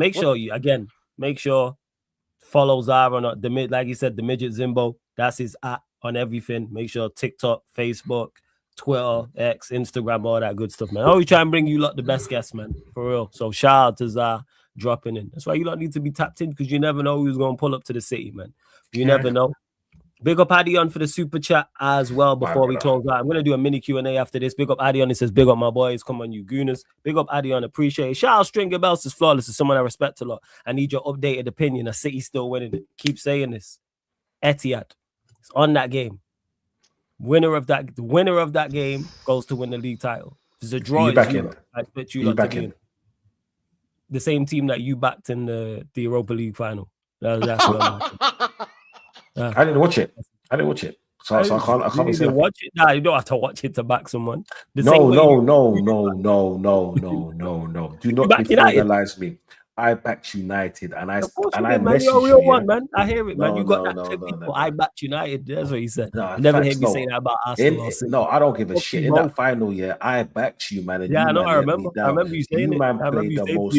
make sure follow Zara on like you said, the Midget Zimbo. That's his @ on everything. Make sure TikTok, Facebook, Twitter, X, Instagram, all that good stuff, man. I always try and bring you lot the best guests, man. For real. So shout out to Zara dropping in. That's why you lot need to be tapped in, because you never know who's gonna pull up to the city, man. You never know. Big up Adion for the super chat as well before we close out. I'm going to do a mini Q&A after this. Big up Adion. It says, big up my boys. Come on, you gooners. Big up Adion. Appreciate it. Shout out Stringer Bells is flawless. Is someone I respect a lot. I need your updated opinion. A City still winning it. Keep saying this. Etihad. It's on that game. The winner of that game goes to win the league title. If it's a draw, I expect you lot to be in. The same team that you backed in the Europa League final. That's what I didn't watch it. So I can't say watch it. Nah, you don't have to watch it to back someone. No. Do not defenalize me. I backed United, and I messaged you. One, man. I hear it, man. You got that clip before. I backed United. That's what he said. You never heard me say that about Arsenal. No, I don't give a shit. In that final year, I backed you, man. Yeah, I know. I remember you saying it. Man, played the most.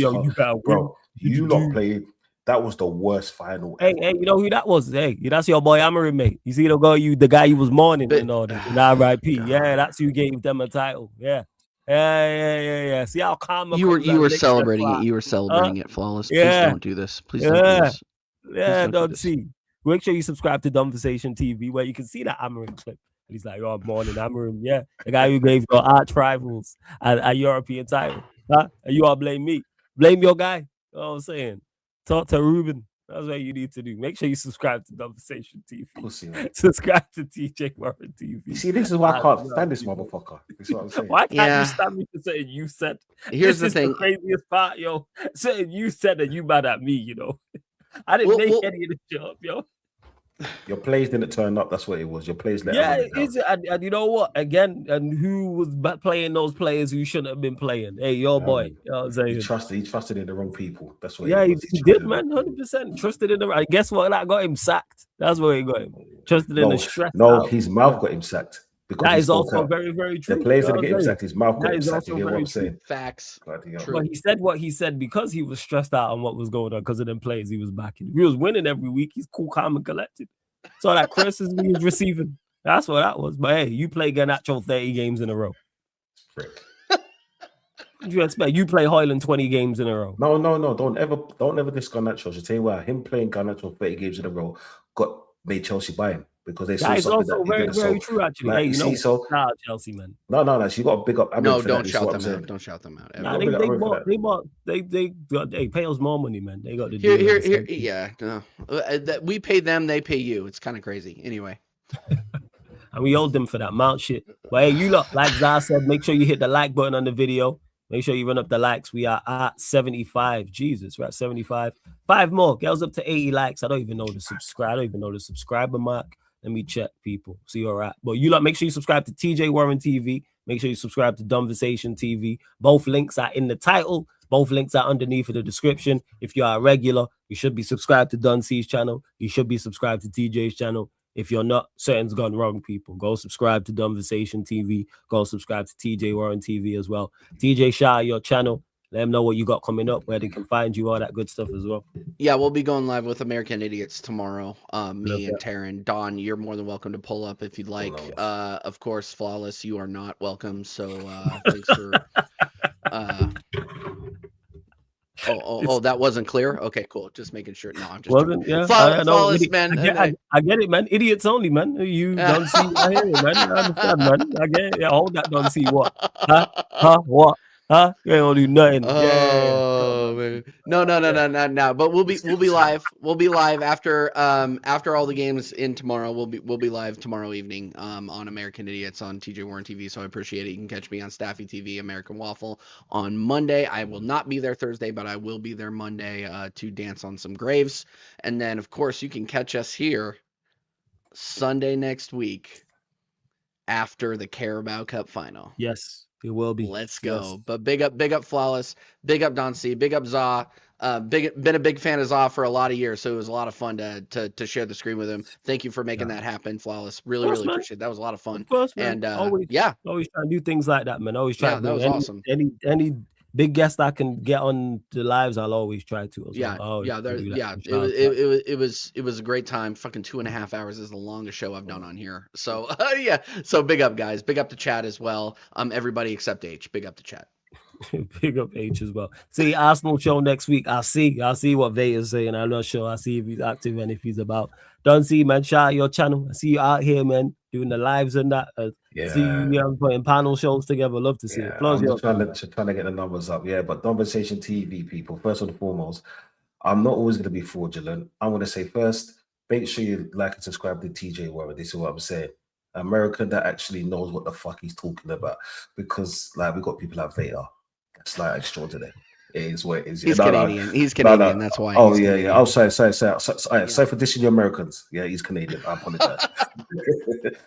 Bro, you lot played. That was the worst final. Hey, you know who that was? Hey, that's your boy Amorim, mate. You see the guy you was mourning and all that. R.I.P. Yeah, that's who gave them a title. Yeah. See how calm you were celebrating it. You were celebrating it, Flawless. Please don't do this. Please don't do this. Yeah, don't see. Make sure you subscribe to Conversation TV, where you can see that Amorim clip. And he's like, "Oh, morning, hammering." Yeah, the guy who gave your arch rivals a European title. Huh? And you all blame me. Blame your guy. You know what I'm saying? Talk to Ruben. That's what you need to do. Make sure you subscribe to Conversation TV. Pussy, man. Subscribe to TJ Warren TV. You see, this is why I can't stand this motherfucker. This is what I'm saying. Why can't Yeah. you stand me for saying you said? Here's This the is thing. the craziest part, yo. Saying you said that you mad at me, you know. I didn't Well, make well- any of this shit up, yo. Your plays didn't turn up. That's what it was. Your plays let Yeah, everybody it is. And you know what? Again, and who was playing those players who shouldn't have been playing? Hey, your boy. You know what I'm saying? He trusted in the wrong people. That's what Yeah, it he was. did, man. 100% trusted in the right. Guess what? That got him sacked. That's where he got him. Trusted in the stress. No, his mouth got him sacked. Because That he is spoke also out. very, very true. The players You know didn't get him what I'm sacked. His mouth got That him is sacked. You also hear what very I'm saying? Facts. Bloody hell. True. But he said what he said because he was stressed out on what was going on because of them players he was backing. If he was winning every week, he's cool, calm, and collected. So that criticism he was receiving, that's what that was. But hey, you play Garnacho 30 games in a row. Prick. What do you expect? You play Hoyland 20 games in a row. No. Don't ever diss Garnacho. I'll tell you why. Him playing Garnacho 30 games in a row made Chelsea buy him because they saw That is something also that he very, didn't very saw. true, actually. Like, hey, you you know, see, so shout out Chelsea, man. no. You got to big up. No, for don't that. shout This is what them I'm out. saying. Don't shout them out. Nah, big up Roy for they got they pay us more money, man. They got the Here, deal here, at the here. same Yeah, no. We pay them, they pay you. It's kind of crazy. Anyway. and we owed them for that mount shit. But hey, you lot, like Zah said, make sure you hit the like button on the video. Make sure you run up the likes. We are at 75. Jesus, we're at 75. 5 more. Girls up to 80 likes. I don't even know the subscriber mark. Let me check, people. See you're right. But you lot, make sure you subscribe to TJ Warren TV. Make sure you subscribe to Conversation TV. Both links are in the title. Both links are underneath in the description. If you are a regular, you should be subscribed to Don C's channel. You should be subscribed to TJ's channel. If you're not, something's gone wrong, people. Go subscribe to Conversation TV. Go subscribe to TJ Warren TV as well. TJ, shout out your channel. Let them know what you got coming up, where they can find you, all that good stuff as well. Yeah, we'll be going live with American Idiots tomorrow. Me Love and that. Taryn. Don, you're more than welcome to pull up if you'd like. Of course, Flawless, you are not welcome. So thanks for. Oh, that wasn't clear. Okay, cool. Just making sure. No, I'm just. Wasn't, yeah. Flawless, man. I get it, man. Idiots only, man. You don't see. I hear it, man. I understand, man. I get it. Yeah, hold that. Don't see what? Huh? What? Huh? You ain't gonna do nothing. Oh man. No. But we'll be live. We'll be live after all the games in tomorrow. We'll be live tomorrow evening on American Idiots on TJ Warren TV. So I appreciate it. You can catch me on Staffy TV, American Waffle on Monday. I will not be there Thursday, but I will be there Monday to dance on some graves. And then of course you can catch us here Sunday next week after the Carabao Cup final. Yes. It will be. Let's go. Yes. But big up Flawless, big up Don C, big up Zah. Been a big fan of Zah for a lot of years, so it was a lot of fun to share the screen with him. Thank you for making that happen, Flawless. Really appreciate it. That was a lot of fun. Of course, man. And always try to do things like that, man. Always try to that was awesome. Any big guest I can get on the lives, I'll always try to. It was a great time. Fucking 2.5 hours is the longest show I've done on here. So so big up, guys. Big up to chat as well. Everybody except H. Big up to chat. Big up H as well. See Arsenal show next week. I'll see what Vader's saying. I'm not sure. I'll see if he's active and if he's about. Don't see, man. Shout out your channel. I see you out here, man, doing the lives and that. See you putting panel shows together. Love to see it. I'm just trying to get the numbers up. Yeah, but Conversation TV, people, first and foremost, I'm not always going to be fraudulent. I'm going to say first, make sure you like and subscribe to TJ Warren. This is what I'm saying. American that actually knows what the fuck he's talking about, because like we got people like Vader. It's like extraordinary. It is what it is. He's Canadian. He's Canadian. That's why. Oh yeah. Oh, sorry for dissing you Americans. Yeah, he's Canadian. I apologize.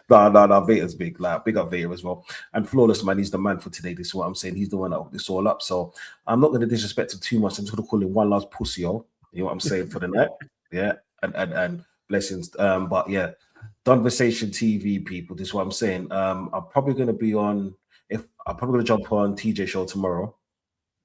No. Vader's big. Like, big up Vader as well. And Flawless, man, he's the man for today. This is what I'm saying. He's the one that hooked this all up. So I'm not going to disrespect him too much. I'm just going to call him one last pussy, yo. You know what I'm saying for the night. Yeah, and blessings. But yeah, Conversation TV, people. This is what I'm saying. I'm probably going to be on. I'm probably going to jump on TJ show tomorrow.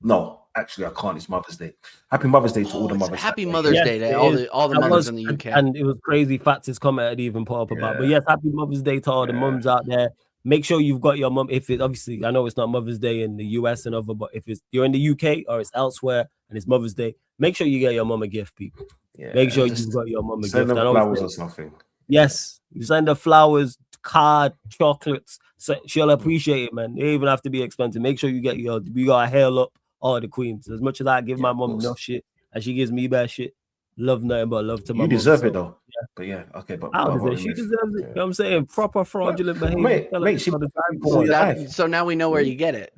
No, actually, I can't. It's Mother's Day. Happy Mother's Day to all the mothers. Happy Mother's Day to all the mothers in the UK. And it was crazy facts his comment had even put up about. But yes, happy Mother's Day to all the mums out there. Make sure you've got your mum. If it obviously, I know it's not Mother's Day in the US and other, but if you're in the UK or it's elsewhere and it's Mother's Day, make sure you get your mum a gift, people. Make sure you've got your mum a gift. Send them flowers or something. Yes, you send her flowers, card, chocolates. So she'll appreciate it, man. They even have to be expensive. Make sure you get we got to hail up all the queens. As much as I give my mom enough shit, and she gives me bad shit, love nothing but love to my mom. You deserve it though. Yeah. But yeah, okay, but she deserves it. You know what I'm saying? Proper fraudulent behavior. Mate, so now we know where you get it.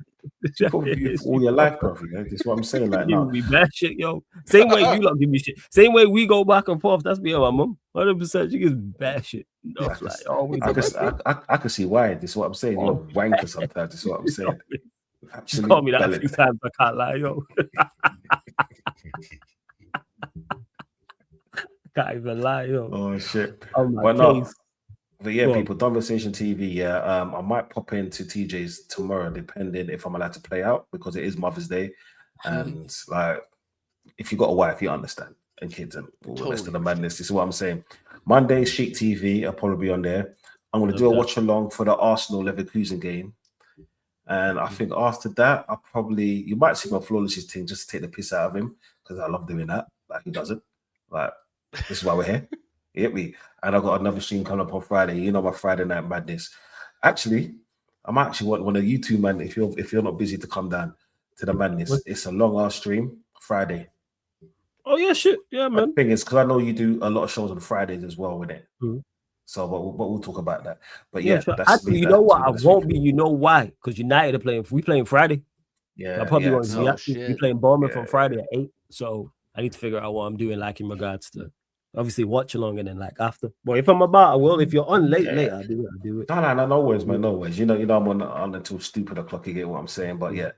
She put you for all your life, bro. That's what I'm saying. Like, no, me bad shit, yo. Same way you lot give me shit. Same way we go back and forth. That's me and my mom. 100%. She gives me bad shit. No, I can see why. This is what I'm saying. You're a wanker sometimes. This is what I'm saying. She called me that a few times. I can't lie, yo. Can't even lie, yo. Oh shit. But yeah, people, Conversation TV. Yeah, I might pop into TJ's tomorrow, depending if I'm allowed to play out, because it is Mother's Day, and like, if you got a wife, you understand, and kids, and all the rest of the madness. This is what I'm saying. Monday, Chic TV. I'll probably be on there. I'm going to do a watch along for the Arsenal Leverkusen game, and I think after that, you might see my Flawless's thing just to take the piss out of him, because I love doing that. Like, he doesn't. Like, this is why we're here. You get me? And I got another stream coming up on Friday. You know my Friday night madness. Actually, I'm actually one of you two, man. If you're not busy, to come down to the madness. It's a long ass stream Friday. Oh yeah, shit, yeah, man. The thing is, because I know you do a lot of shows on Fridays as well with it. Mm-hmm. So, but we'll talk about that. But yeah, sure. Actually, you know what? I won't be. You know why? Because United are playing. We playing Friday. Yeah, I probably won't. We playing Bournemouth on Friday at 8. So I need to figure out what I'm doing, like in regards to. Obviously, watch along and then like after. But if I'm about, I will. If you're on late, I'll do it. No worries, man. No worries. You know, I'm on until stupid o'clock. You get what I'm saying? But yeah,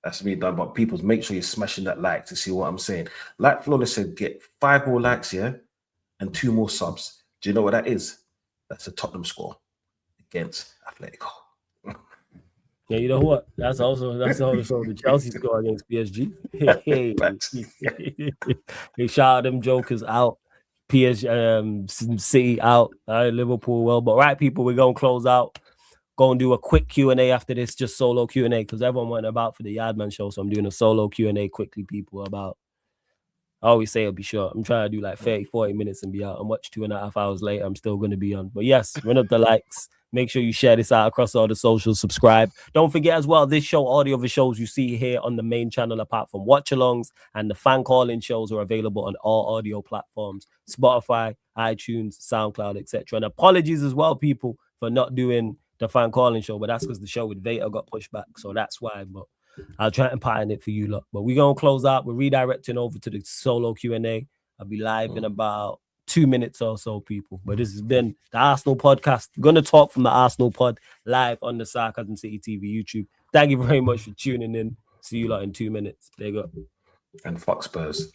that's me done. But people, make sure you're smashing that like to see what I'm saying. Like Flawless said, get 5 more likes, and 2 more subs. Do you know what that is? That's a Tottenham score against Atletico. Yeah, you know what? That's also the Chelsea score against PSG. They shot them jokers out. City out, Liverpool well, but right, people, we're gonna close out. Go and do a quick Q&A after this, just solo Q&A, because everyone went about for the Yardman show, so I'm doing a solo Q&A quickly, people. About, I always say it'll be short. I'm trying to do like 30-40 minutes and be out. I'm watching 2.5 hours later. I'm still gonna be on. But yes, run up the likes. Make sure you share this out across all the socials. Subscribe. Don't forget as well, this show, audio of the shows you see here on the main channel, apart from watch-alongs and the fan calling shows, are available on all audio platforms: Spotify, iTunes, SoundCloud, etc. And apologies as well, people, for not doing the fan calling show, but that's because the show with Veta got pushed back, so that's why. But I'll try and pattern it for you lot. But we're gonna close out. We're redirecting over to the solo Q&A. I'll be live in about 2 minutes or so, people. But this has been the Arsenal podcast. We're going to talk from the Arsenal pod live on the Sarcasm City TV YouTube. Thank you very much for tuning in. See you lot in 2 minutes. Big up. And fuck Spurs.